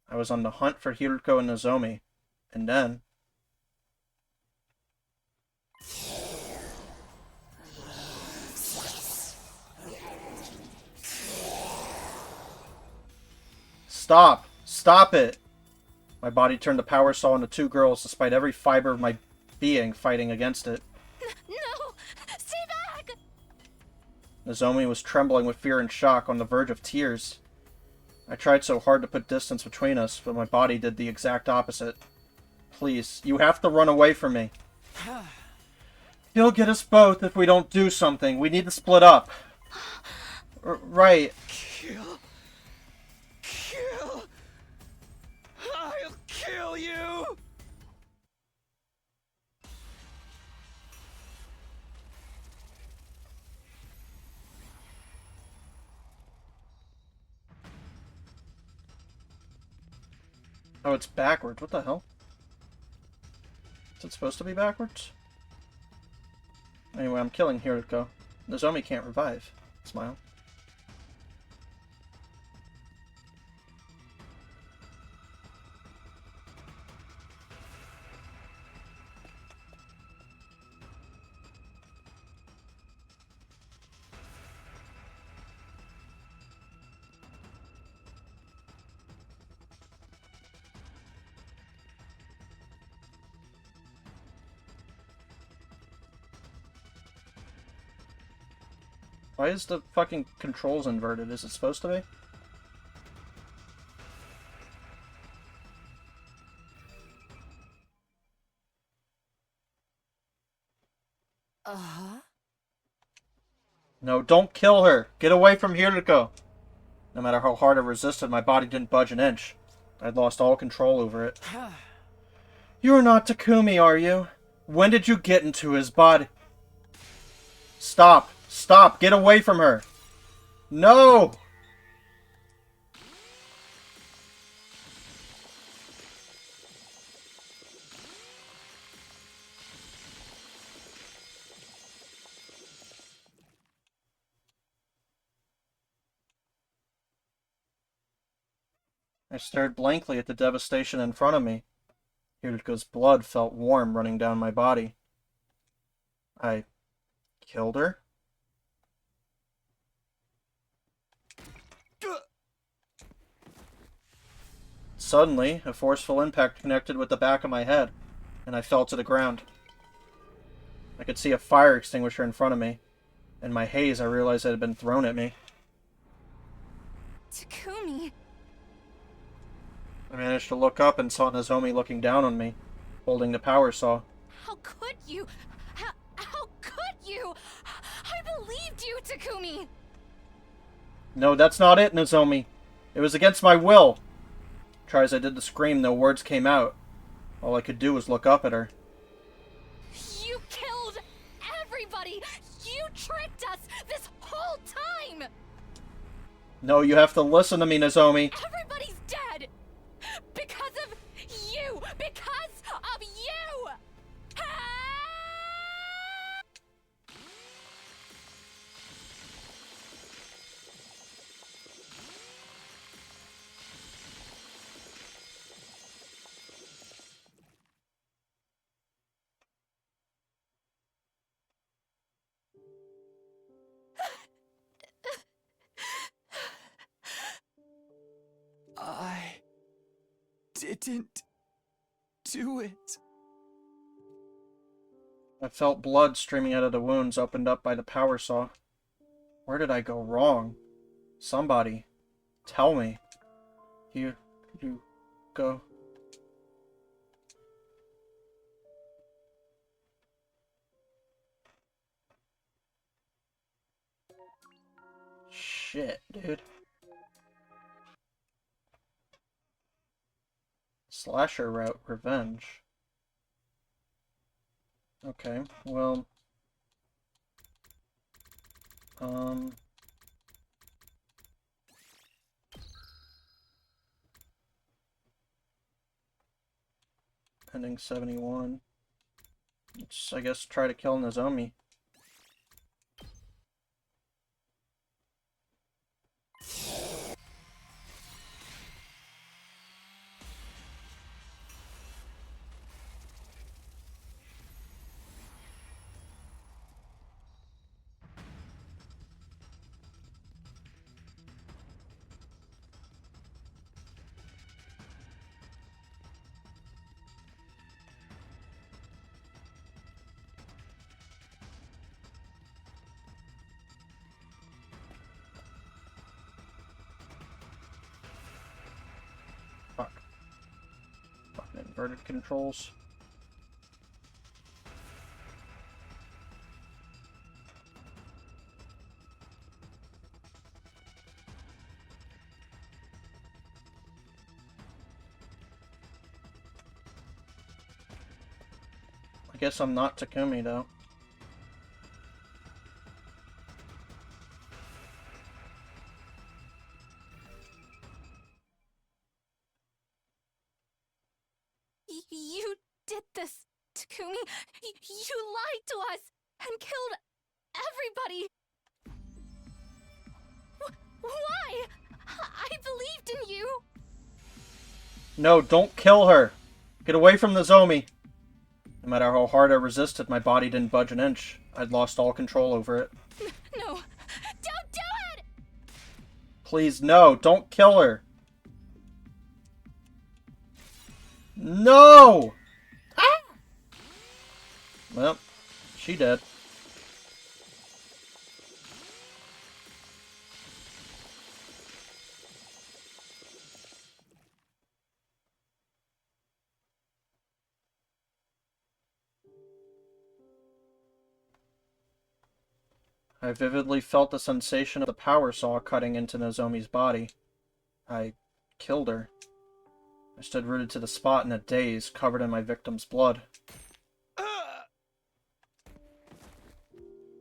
I was on the hunt for Hiruko and Nozomi, and then... Stop! Stop it! My body turned the power saw into two girls despite every fiber of my being fighting against it. No! Stay back! Nozomi was trembling with fear and shock on the verge of tears. I tried so hard to put distance between us, but my body did the exact opposite. Please, you have to run away from me. He'll get us both if we don't do something. We need to split up. Right. Kill. I'll kill you! Oh, it's backwards. What the hell? Is it supposed to be backwards? Anyway, I'm killing Hiriko. Nozomi can't revive. Smile. Why is the fucking controls inverted? Is it supposed to be? Uh-huh. No, don't kill her! Get away from Hiriko! No matter how hard I resisted, my body didn't budge an inch. I'd lost all control over it. You're not Takumi, are you? When did you get into his body? Stop! Stop! Get away from her! No! I stared blankly at the devastation in front of me. Hiriko's blood felt warm running down my body. I killed her? Suddenly, a forceful impact connected with the back of my head, and I fell to the ground. I could see a fire extinguisher in front of me. In my haze, I realized it had been thrown at me. Takumi. I managed to look up and saw Nozomi looking down on me, holding the power saw. How could you? How could you? I believed you, Takumi! No, that's not it, Nozomi. It was against my will. Try as I did to scream, no words came out. All I could do was look up at her. You killed everybody! You tricked us this whole time! No, you have to listen to me, Nozomi. Everybody's dead! Because of you! Because of you! I didn't do it. I felt blood streaming out of the wounds opened up by the power saw. Where did I go wrong? Somebody, tell me. You go. Shit, dude. Slasher route, revenge. Okay, well... Ending 71. Let's, I guess, try to kill Nozomi. Inverted controls. I guess I'm not Takumi, though. You did this, Takumi. You lied to us and killed everybody. Why? I believed in you. No, don't kill her! Get away from the Zombie! No matter how hard I resisted, my body didn't budge an inch. I'd lost all control over it. No, don't do it! Please, no! Don't kill her! No! Ah! Well, she dead. I vividly felt the sensation of the power saw cutting into Nozomi's body. I killed her. I stood rooted to the spot in a daze, covered in my victim's blood.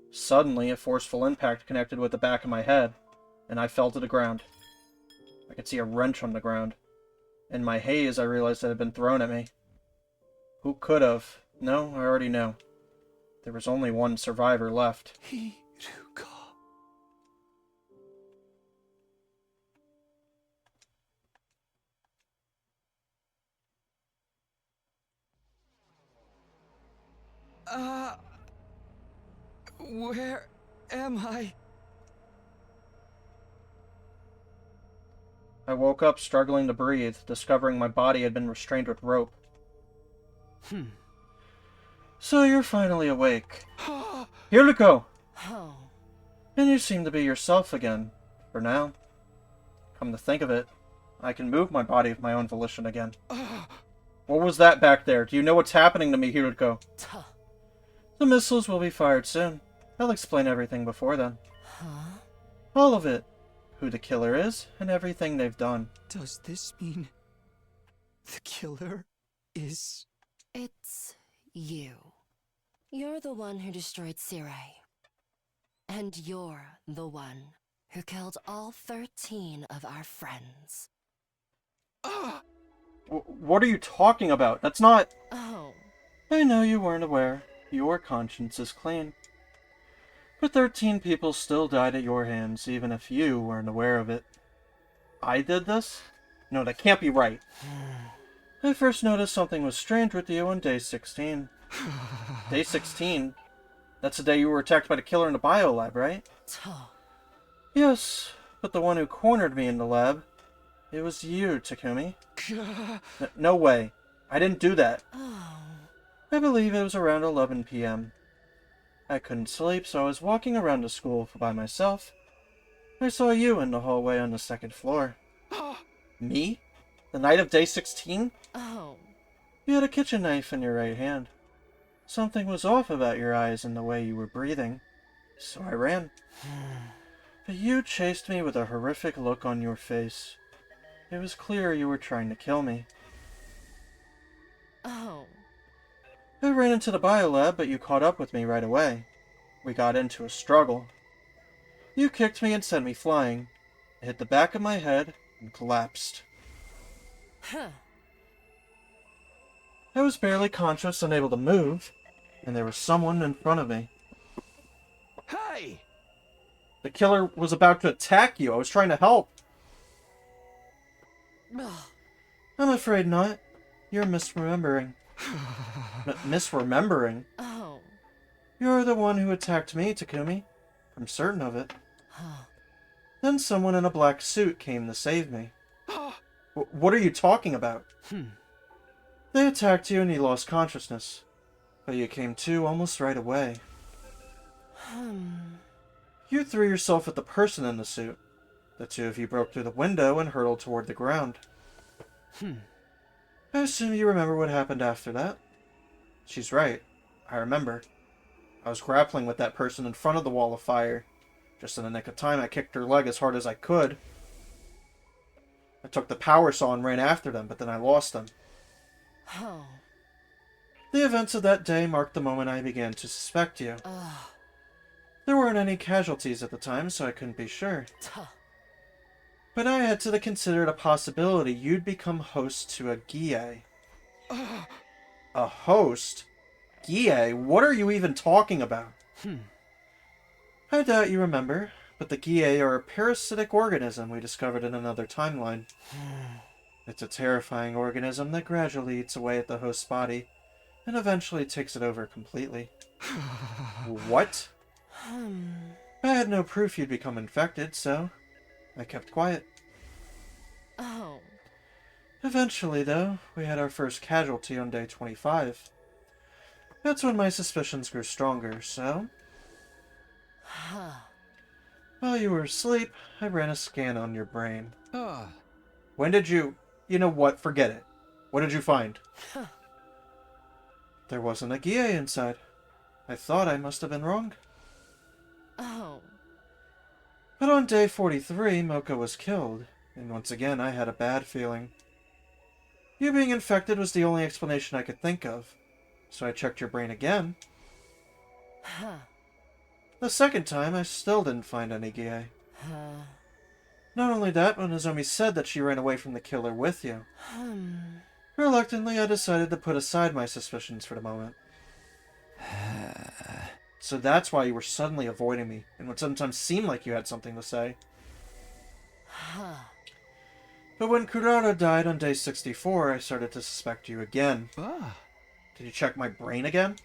Suddenly, a forceful impact connected with the back of my head, and I fell to the ground. I could see a wrench on the ground. In my haze, I realized it had been thrown at me. Who could have? No, I already know. There was only one survivor left. Where am I? I woke up struggling to breathe, discovering my body had been restrained with rope. So you're finally awake. Hiriko! Oh. And you seem to be yourself again, for now. Come to think of it, I can move my body of my own volition again. What was that back there? Do you know what's happening to me, Hiriko? The missiles will be fired soon. I'll explain everything before then. Huh? All of it. Who the killer is, and everything they've done. Does this mean the killer is... It's you. You're the one who destroyed Sirei. And you're the one who killed all 13 of our friends. What are you talking about? That's not... Oh. I know you weren't aware. Your conscience is clean. But 13 people still died at your hands, even if you weren't aware of it. I did this? No, that can't be right. I first noticed something was strange with you on day 16. Day 16? That's the day you were attacked by the killer in the biolab, right? Yes, but the one who cornered me in the lab, it was you, Takumi. No way. I didn't do that. I believe it was around 11 p.m. I couldn't sleep, so I was walking around the school by myself. I saw you in the hallway on the second floor. Me? The night of day 16? Oh. You had a kitchen knife in your right hand. Something was off about your eyes and the way you were breathing, so I ran. But you chased me with a horrific look on your face. It was clear you were trying to kill me. Oh. I ran into the biolab, but you caught up with me right away. We got into a struggle. You kicked me and sent me flying. I hit the back of my head and collapsed. Huh. I was barely conscious, unable to move, and there was someone in front of me. Hey! The killer was about to attack you. I was trying to help. I'm afraid not. You're misremembering. Misremembering? Oh. You're the one who attacked me, Takumi. I'm certain of it. Then someone in a black suit came to save me. What are you talking about? They attacked you and you lost consciousness. But you came to almost right away. You threw yourself at the person in the suit. The two of you broke through the window and hurtled toward the ground. I I assume you remember what happened after that. She's right. I remember. I was grappling with that person in front of the wall of fire. Just in the nick of time, I kicked her leg as hard as I could. I took the power saw and ran after them, but then I lost them. Oh. The events of that day marked the moment I began to suspect you. There weren't any casualties at the time, so I couldn't be sure. But I had to consider it a possibility you'd become host to a Gie. A host? Gie? What are you even talking about? I doubt you remember, but the Gie are a parasitic organism we discovered in another timeline. It's a terrifying organism that gradually eats away at the host's body, and eventually takes it over completely. What? I had no proof you'd become infected, so I kept quiet. Oh. Eventually, though, we had our first casualty on day 25. That's when my suspicions grew stronger, so... While you were asleep, I ran a scan on your brain. When did you... You know what? Forget it. What did you find? There wasn't a Gie inside. I thought I must have been wrong. Oh. But on day 43, Mocha was killed, and once again I had a bad feeling. You being infected was the only explanation I could think of, so I checked your brain again. The second time, I still didn't find any Gie. Not only that, but Nozomi said that she ran away from the killer with you. Reluctantly, I decided to put aside my suspicions for the moment. So that's why you were suddenly avoiding me, and would sometimes seem like you had something to say. But when Kurara died on day 64, I started to suspect you again. Did you check my brain again?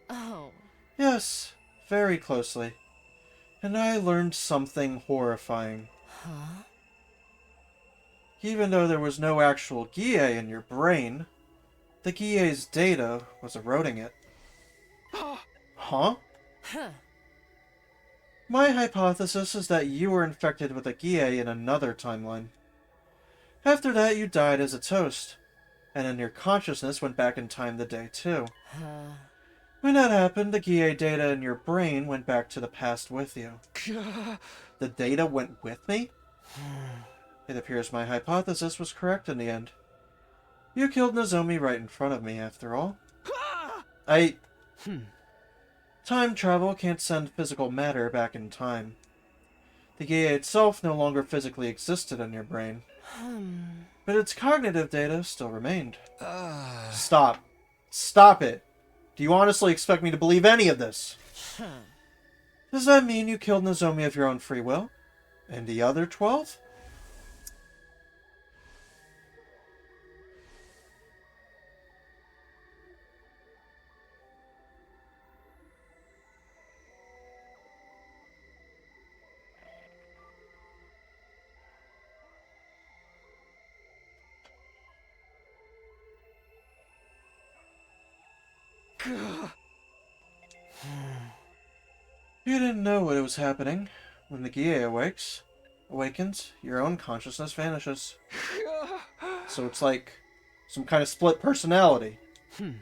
Oh. Yes, very closely. And I learned something horrifying. Even though there was no actual Gie in your brain, the Gie's data was eroding it. Huh? My hypothesis is that you were infected with a Gie in another timeline. After that, you died as a toast, and then your consciousness went back in time the day too. When that happened, the Gie data in your brain went back to the past with you. The data went with me? It appears my hypothesis was correct in the end. You killed Nozomi right in front of me, after all. Time travel can't send physical matter back in time. The Gie itself no longer physically existed in your brain. But its cognitive data still remained. Stop. Stop it. Do you honestly expect me to believe any of this? Does that mean you killed Nozomi of your own free will? And the other 12? You didn't know what was happening. When the Gie awakens, your own consciousness vanishes. So it's like some kind of split personality. It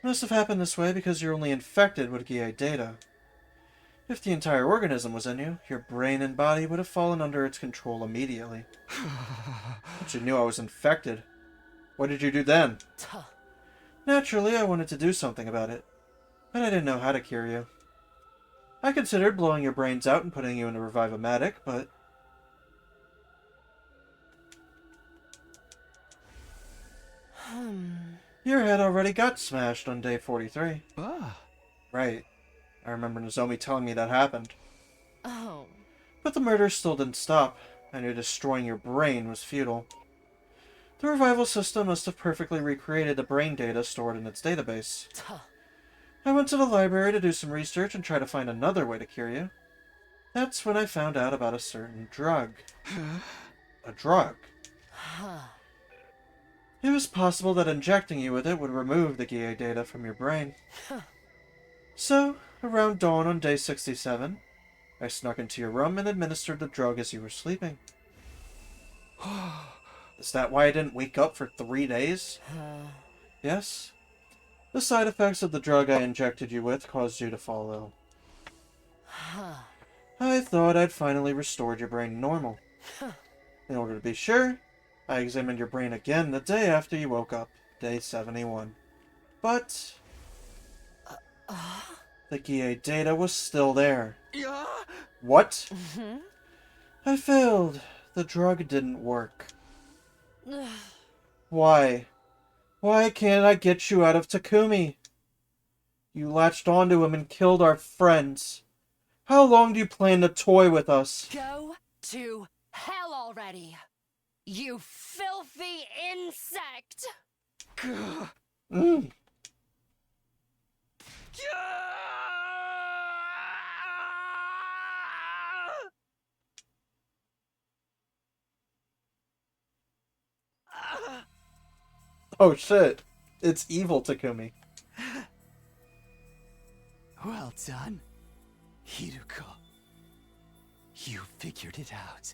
must have happened this way because you're only infected with Gie data. If the entire organism was in you, your brain and body would have fallen under its control immediately. But you knew I was infected. What did you do then? Naturally, I wanted to do something about it, but I didn't know how to cure you. I considered blowing your brains out and putting you in a Revive-O-Matic, but... Your head already got smashed on day 43. Right. I remember Nozomi telling me that happened. Oh. But the murder still didn't stop. I knew destroying your brain was futile. The revival system must have perfectly recreated the brain data stored in its database. I went to the library to do some research and try to find another way to cure you. That's when I found out about a certain drug. A drug? It was possible that injecting you with it would remove the Gie data from your brain. So, around dawn on day 67, I snuck into your room and administered the drug as you were sleeping. Is that why I didn't wake up for 3 days? Yes. The side effects of the drug I injected you with caused you to fall ill. I thought I'd finally restored your brain to normal. In order to be sure, I examined your brain again the day after you woke up, day 71. But the GA data was still there. What? I failed. The drug didn't work. Why? Why can't I get you out of Takumi? You latched onto him and killed our friends. How long do you plan to toy with us? Go to hell already, you filthy insect! Mm. Oh shit. It's evil Takumi. Well done, Hiruko. You figured it out.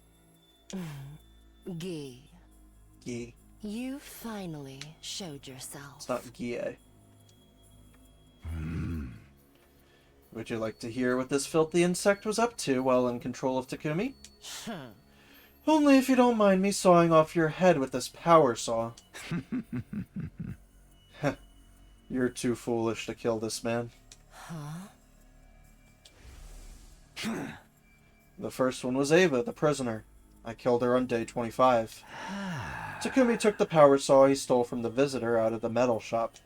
Gi, Gi. you finally showed yourself. It's not Gie. Would you like to hear what this filthy insect was up to while in control of Takumi? Only if you don't mind me sawing off your head with this power saw. You're too foolish to kill this man. The first one was Ava, the prisoner. I killed her on day 25. Takumi took the power saw he stole from the visitor out of the metal shop.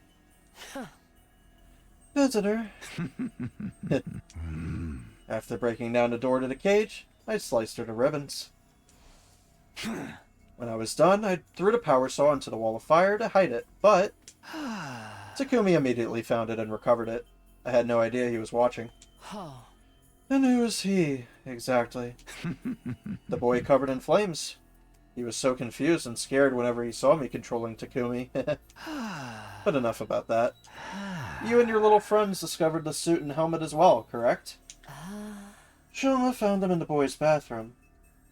Visitor? After breaking down the door to the cage, I sliced her to ribbons. When I was done, I threw the power saw into the wall of fire to hide it, but Takumi immediately found it and recovered it. I had no idea he was watching. And who is he, exactly? The boy covered in flames. He was so confused and scared whenever he saw me controlling Takumi. But enough about that. You and your little friends discovered the suit and helmet as well, correct? Shoma found them in the boy's bathroom.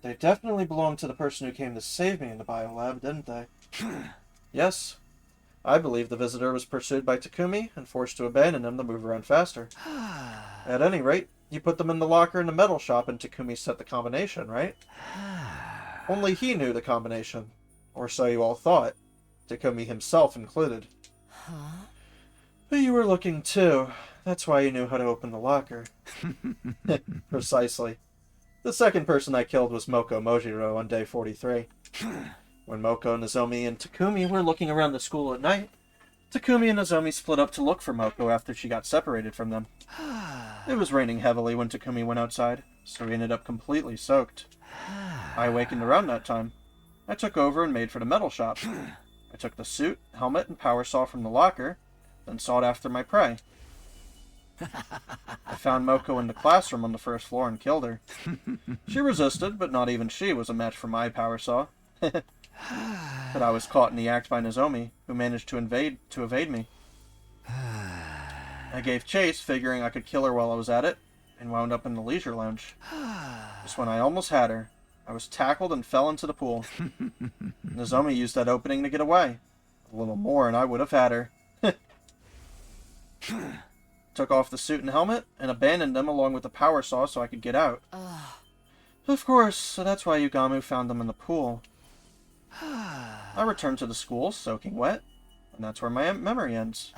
They definitely belonged to the person who came to save me in the biolab, didn't they? Yes. I believe the visitor was pursued by Takumi and forced to abandon him to move around faster. At any rate, you put them in the locker in the metal shop and Takumi set the combination, right? Only he knew the combination. Or so you all thought. Takumi himself included. But you were looking too. That's why you knew how to open the locker. Precisely. The second person I killed was Moko Mojiro on day 43. When Moko, Nozomi, and Takumi were looking around the school at night, Takumi and Nozomi split up to look for Moko after she got separated from them. It was raining heavily when Takumi went outside, so he ended up completely soaked. I awakened around that time. I took over and made for the metal shop. I took the suit, helmet, and power saw from the locker, then sought after my prey. I found Moko in the classroom on the first floor and killed her. She resisted, but not even she was a match for my power saw. But I was caught in the act by Nozomi, who managed to evade me. I gave chase, figuring I could kill her while I was at it, and wound up in the leisure lounge. Just when I almost had her, I was tackled and fell into the pool. Nozomi used that opening to get away. A little more and I would have had her. Took off the suit and helmet, and abandoned them along with the power saw so I could get out. Of course, so that's why Yugamu found them in the pool. I returned to the school, soaking wet, and that's where my memory ends.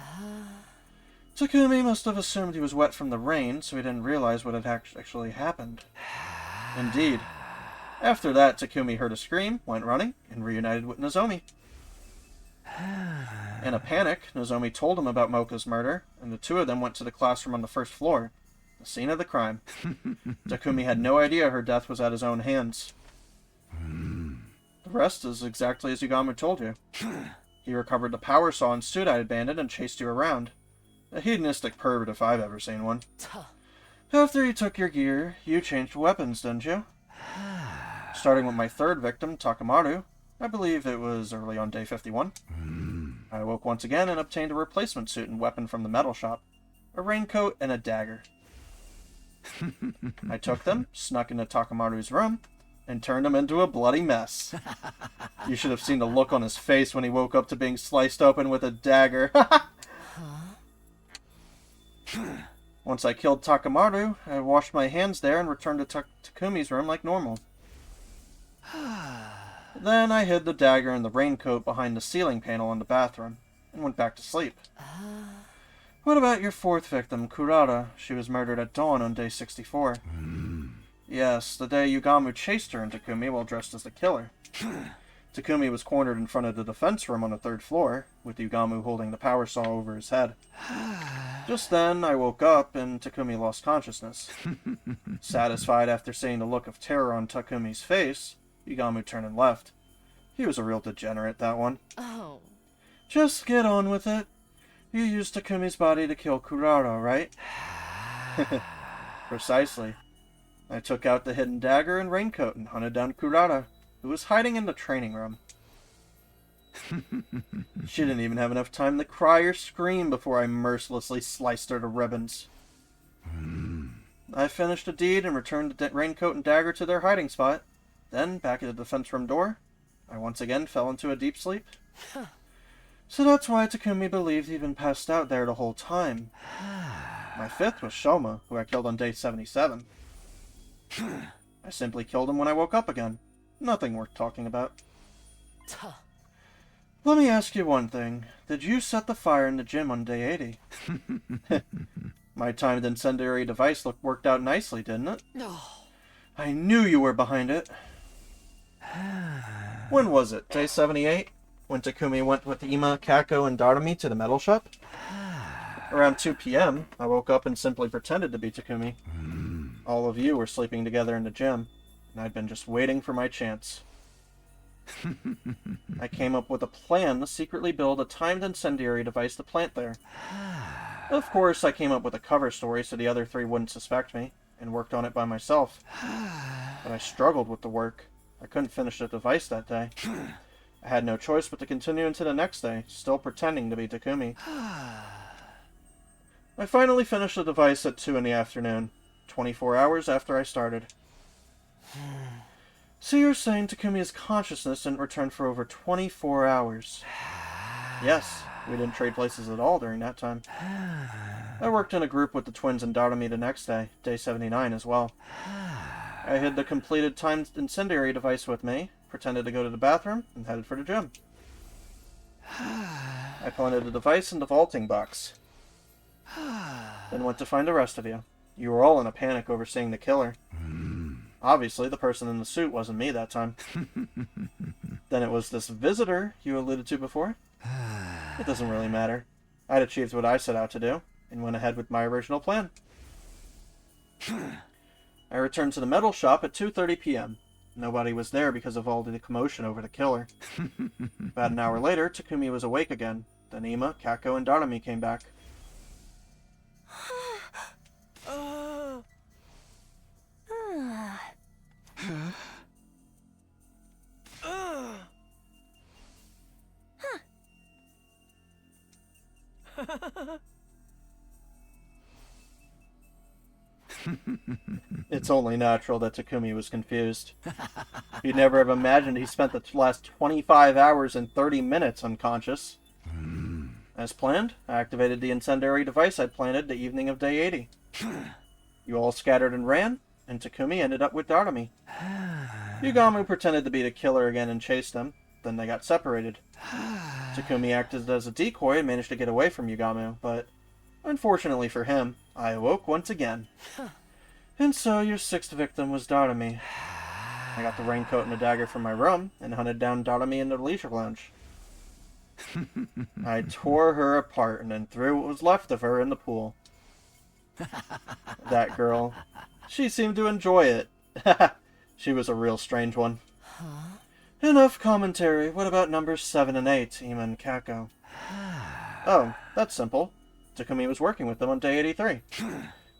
Takumi must have assumed he was wet from the rain, so he didn't realize what had actually happened. Indeed. After that, Takumi heard a scream, went running, and reunited with Nozomi. In a panic, Nozomi told him about Moko's murder, and the two of them went to the classroom on the first floor, the scene of the crime. Takumi had no idea her death was at his own hands. The rest is exactly as Yugamu told you. He recovered the power saw and suit I had abandoned and chased you around. A hedonistic pervert if I've ever seen one. After he took your gear, you changed weapons, didn't you? Starting with my third victim, Takamaru, I believe it was early on day 51. I awoke once again and obtained a replacement suit and weapon from the metal shop. A raincoat and a dagger. I took them, snuck into Takamaru's room, and turned him into a bloody mess. You should have seen the look on his face when he woke up to being sliced open with a dagger. Once I killed Takamaru, I washed my hands there and returned to Takumi's room like normal. Then I hid the dagger and the raincoat behind the ceiling panel in the bathroom, and went back to sleep. What about your fourth victim, Kurata? She was murdered at dawn on day 64. Yes, the day Yugamu chased her and Takumi while dressed as the killer. Takumi was cornered in front of the defense room on the 3rd floor, with Yugamu holding the power saw over his head. Just then, I woke up and Takumi lost consciousness. Satisfied after seeing the look of terror on Takumi's face, Yugamu turned and left. He was a real degenerate, that one. Oh. Just get on with it. You used Takumi's body to kill Kurata, right? Precisely. I took out the hidden dagger and raincoat and hunted down Kurata, who was hiding in the training room. She didn't even have enough time to cry or scream before I mercilessly sliced her to ribbons. I finished the deed and returned the raincoat and dagger to their hiding spot. Then, back at the defense room door, I once again fell into a deep sleep. So that's why Takumi believed he'd been passed out there the whole time. My fifth was Shoma, who I killed on day 77. I simply killed him when I woke up again. Nothing worth talking about. Let me ask you one thing. Did you set the fire in the gym on day 80? My timed incendiary device worked out nicely, didn't it? No. I knew you were behind it. When was it? Day 78? When Takumi went with Ima, Kako, and Darumi to the metal shop? Around 2 p.m., I woke up and simply pretended to be Takumi. All of you were sleeping together in the gym, and I'd been just waiting for my chance. I came up with a plan to secretly build a timed incendiary device to plant there. Of course, I came up with a cover story so the other 3 wouldn't suspect me, and worked on it by myself. But I struggled with the work. I couldn't finish the device that day. I had no choice but to continue into the next day, still pretending to be Takumi. I finally finished the device at 2 in the afternoon, 24 hours after I started. So you're saying Takumi's consciousness didn't return for over 24 hours? Yes, we didn't trade places at all during that time. I worked in a group with the twins and Darumi the next day, day 79 as well. I hid the completed timed incendiary device with me, pretended to go to the bathroom, and headed for the gym. I planted the device in the vaulting box. Then went to find the rest of you. You were all in a panic over seeing the killer. Obviously, the person in the suit wasn't me that time. Then it was this visitor you alluded to before. It doesn't really matter. I'd achieved what I set out to do, and went ahead with my original plan. I returned to the metal shop at 2:30 p.m. Nobody was there because of all the commotion over the killer. About an hour later, Takumi was awake again. Then Ima, Kako, and Darumi came back. It's only natural that Takumi was confused. You'd never have imagined he spent the last 25 hours and 30 minutes unconscious. As planned, I activated the incendiary device I planted the evening of day 80. You all scattered and ran, and Takumi ended up with Darumi. Yugamu pretended to be the killer again and chased them. Then they got separated. Takumi acted as a decoy and managed to get away from Yugamu, but unfortunately for him, I awoke once again. And so your sixth victim was Darumi. I got the raincoat and a dagger from my room and hunted down Darumi in the leisure lounge. I tore her apart and then threw what was left of her in the pool. That girl, she seemed to enjoy it. She was a real strange one. Enough commentary. What about numbers 7 and 8, Ima and Kako? Oh, that's simple. Takumi was working with them on day 83.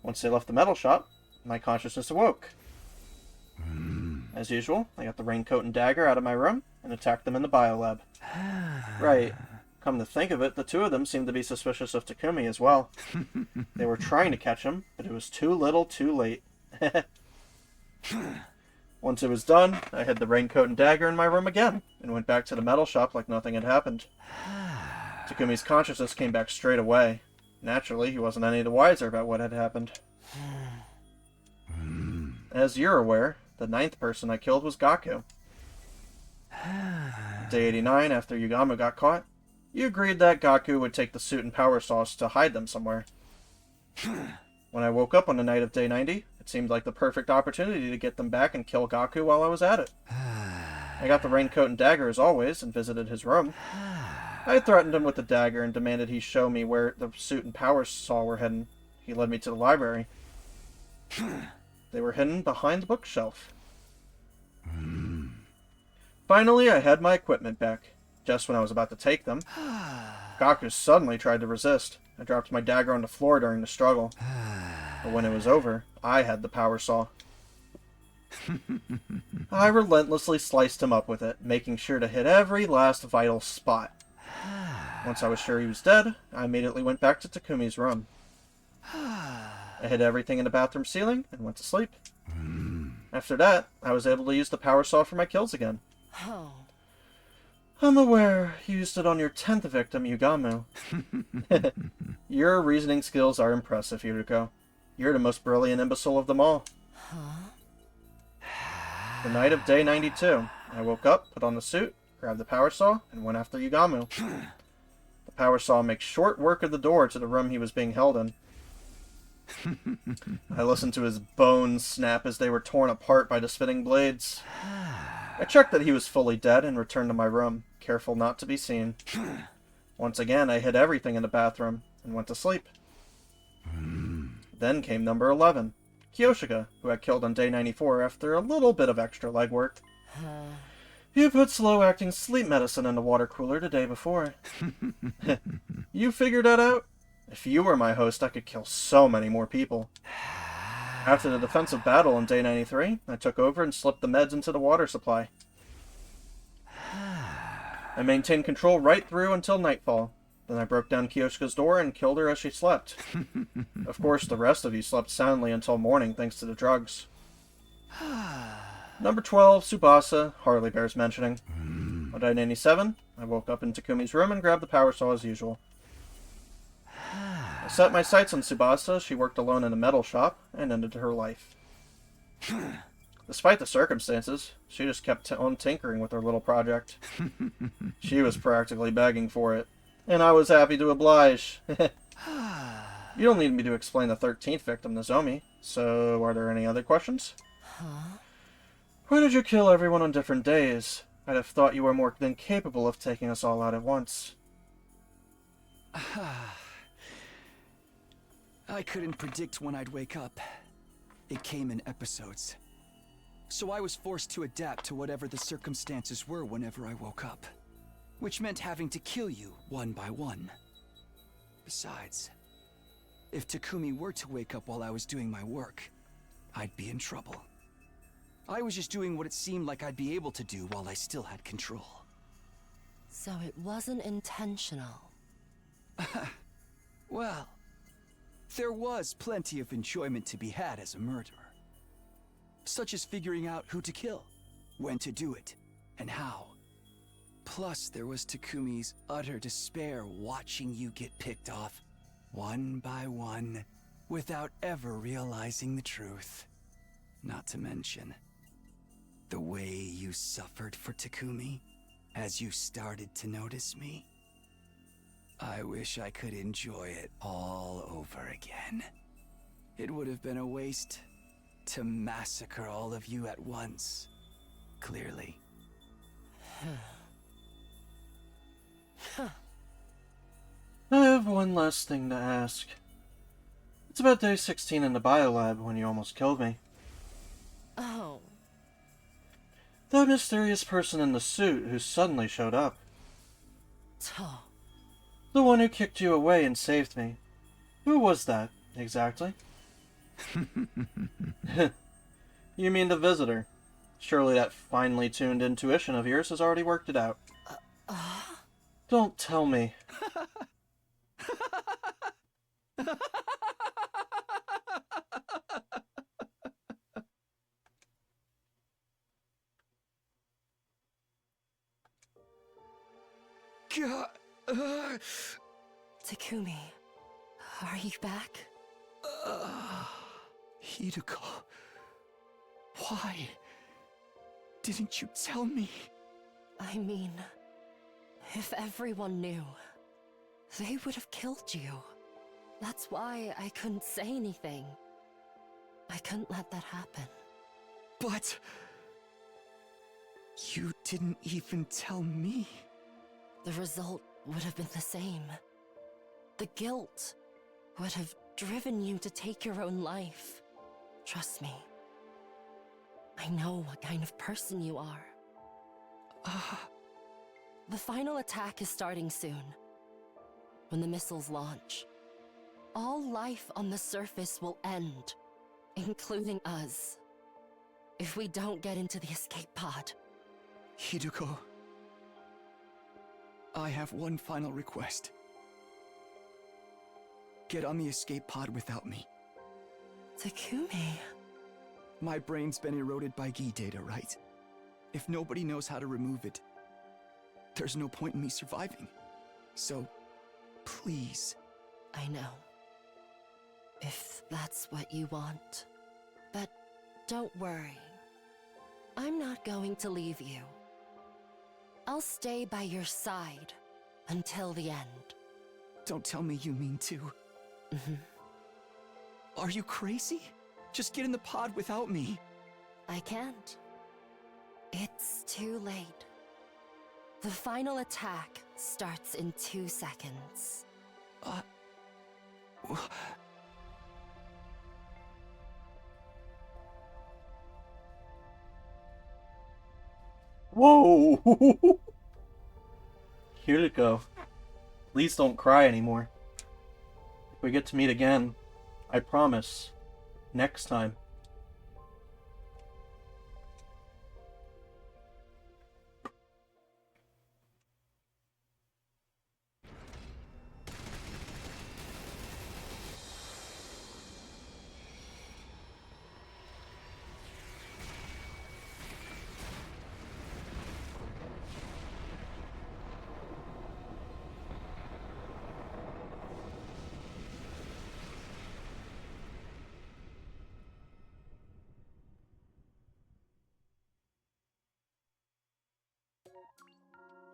Once they left the metal shop, my consciousness awoke. As usual, I got the raincoat and dagger out of my room and attacked them in the biolab. Right. Come to think of it, the 2 of them seemed to be suspicious of Takumi as well. They were trying to catch him, but it was too little too late. Once it was done, I hid the raincoat and dagger in my room again, and went back to the metal shop like nothing had happened. Takumi's consciousness came back straight away. Naturally, he wasn't any the wiser about what had happened. As you're aware, the 9th person I killed was Gaku. Day 89, after Yugamo got caught, you agreed that Gaku would take the suit and power sauce to hide them somewhere. When I woke up on the night of day 90, it seemed like the perfect opportunity to get them back and kill Gaku while I was at it. I got the raincoat and dagger as always and visited his room. I threatened him with the dagger and demanded he show me where the suit and power saw were hidden. He led me to the library. They were hidden behind the bookshelf. Finally, I had my equipment back. Just when I was about to take them, Gaku suddenly tried to resist. I dropped my dagger on the floor during the struggle. But when it was over, I had the power saw. I relentlessly sliced him up with it, making sure to hit every last vital spot. Once I was sure he was dead, I immediately went back to Takumi's room. I hid everything in the bathroom ceiling and went to sleep. After that, I was able to use the power saw for my kills again. Oh. I'm aware you used it on your 10th victim, Yugamo. Your reasoning skills are impressive, Yuruko. You're the most brilliant imbecile of them all. The night of day 92, I woke up, put on the suit, grabbed the power saw, and went after Yugamo. The power saw makes short work of the door to the room he was being held in. I listened to his bones snap as they were torn apart by the spitting blades. I checked that he was fully dead and returned to my room, careful not to be seen. Once again, I hid everything in the bathroom and went to sleep. Then came number 11, Kyoshika, who I killed on day 94 after a little bit of extra legwork. You put slow-acting sleep medicine in the water cooler the day before. You figured that out? If you were my host, I could kill so many more people. After the defensive battle on day 93, I took over and slipped the meds into the water supply. I maintained control right through until nightfall. Then I broke down Kyoshika's door and killed her as she slept. Of course, the rest of you slept soundly until morning thanks to the drugs. Number 12, Tsubasa, hardly bears mentioning. On day 97, I woke up in Takumi's room and grabbed the power saw as usual. I set my sights on Tsubasa. She worked alone in a metal shop and ended her life. Despite the circumstances, she just kept on tinkering with her little project. She was practically begging for it, and I was happy to oblige. You don't need me to explain the 13th victim, Nozomi, so are there any other questions? Why did you kill everyone on different days? I'd have thought you were more than capable of taking us all out at once. I couldn't predict when I'd wake up. It came in episodes. So I was forced to adapt to whatever the circumstances were whenever I woke up. Which meant having to kill you one by one. Besides, if Takumi were to wake up while I was doing my work, I'd be in trouble. I was just doing what it seemed like I'd be able to do while I still had control. So it wasn't intentional. Well, there was plenty of enjoyment to be had as a murderer. Such as figuring out who to kill, when to do it, and how. Plus, there was Takumi's utter despair watching you get picked off, one by one, without ever realizing the truth. Not to mention, the way you suffered for Takumi, as you started to notice me. I wish I could enjoy it all over again. It would have been a waste to massacre all of you at once, clearly. I have one last thing to ask. It's about day 16 in the biolab when you almost killed me. Oh. That mysterious person in the suit who suddenly showed up. The one who kicked you away and saved me. Who was that, exactly? You mean the visitor. Surely that finely tuned intuition of yours has already worked it out. Don't tell me. Takumi, are you back? Hideko, why didn't you tell me? I mean, if everyone knew, they would have killed you. That's why I couldn't say anything. I couldn't let that happen. But you didn't even tell me. The result would have been the same. The guilt would have driven you to take your own life. Trust me. I know what kind of person you are. The final attack is starting soon. When the missiles launch, all life on the surface will end, including us. If we don't get into the escape pod. Hideko, I have one final request. Get on the escape pod without me. Takumi. My brain's been eroded by Gi data, right? If nobody knows how to remove it, there's no point in me surviving. So, please. I know. If that's what you want. But don't worry. I'm not going to leave you. I'll stay by your side until the end. Don't tell me you mean to. Are you crazy? Just get in the pod without me. I can't. It's too late. The final attack starts in 2 seconds. Whoa! Hideko, please don't cry anymore. If we get to meet again, I promise, next time.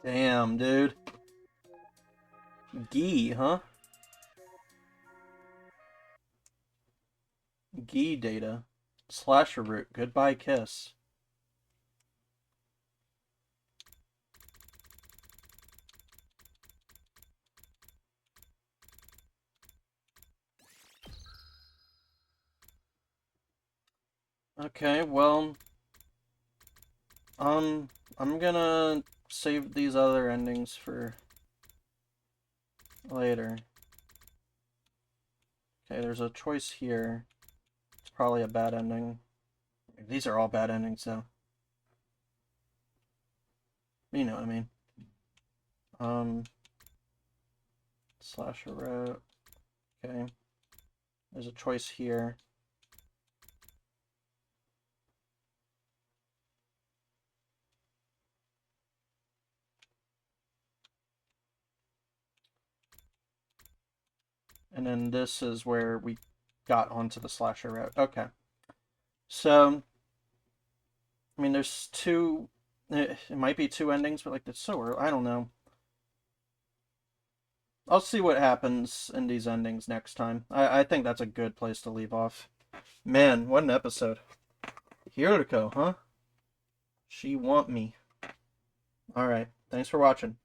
Damn, dude. Gi, huh? Gi data. Slasher root. Goodbye kiss. Okay, well, I'm gonna save these other endings for later. Okay, there's a choice here. It's probably a bad ending. These are all bad endings, though. You know what I mean. Slasher route. Okay. There's a choice here. And then this is where we got onto the slasher route. Okay. So, I mean, there's two, it might be two endings, but like, it's so early, I don't know. I'll see what happens in these endings next time. I think that's a good place to leave off. Man, what an episode. Hideko, huh? She want me. Alright, thanks for watching.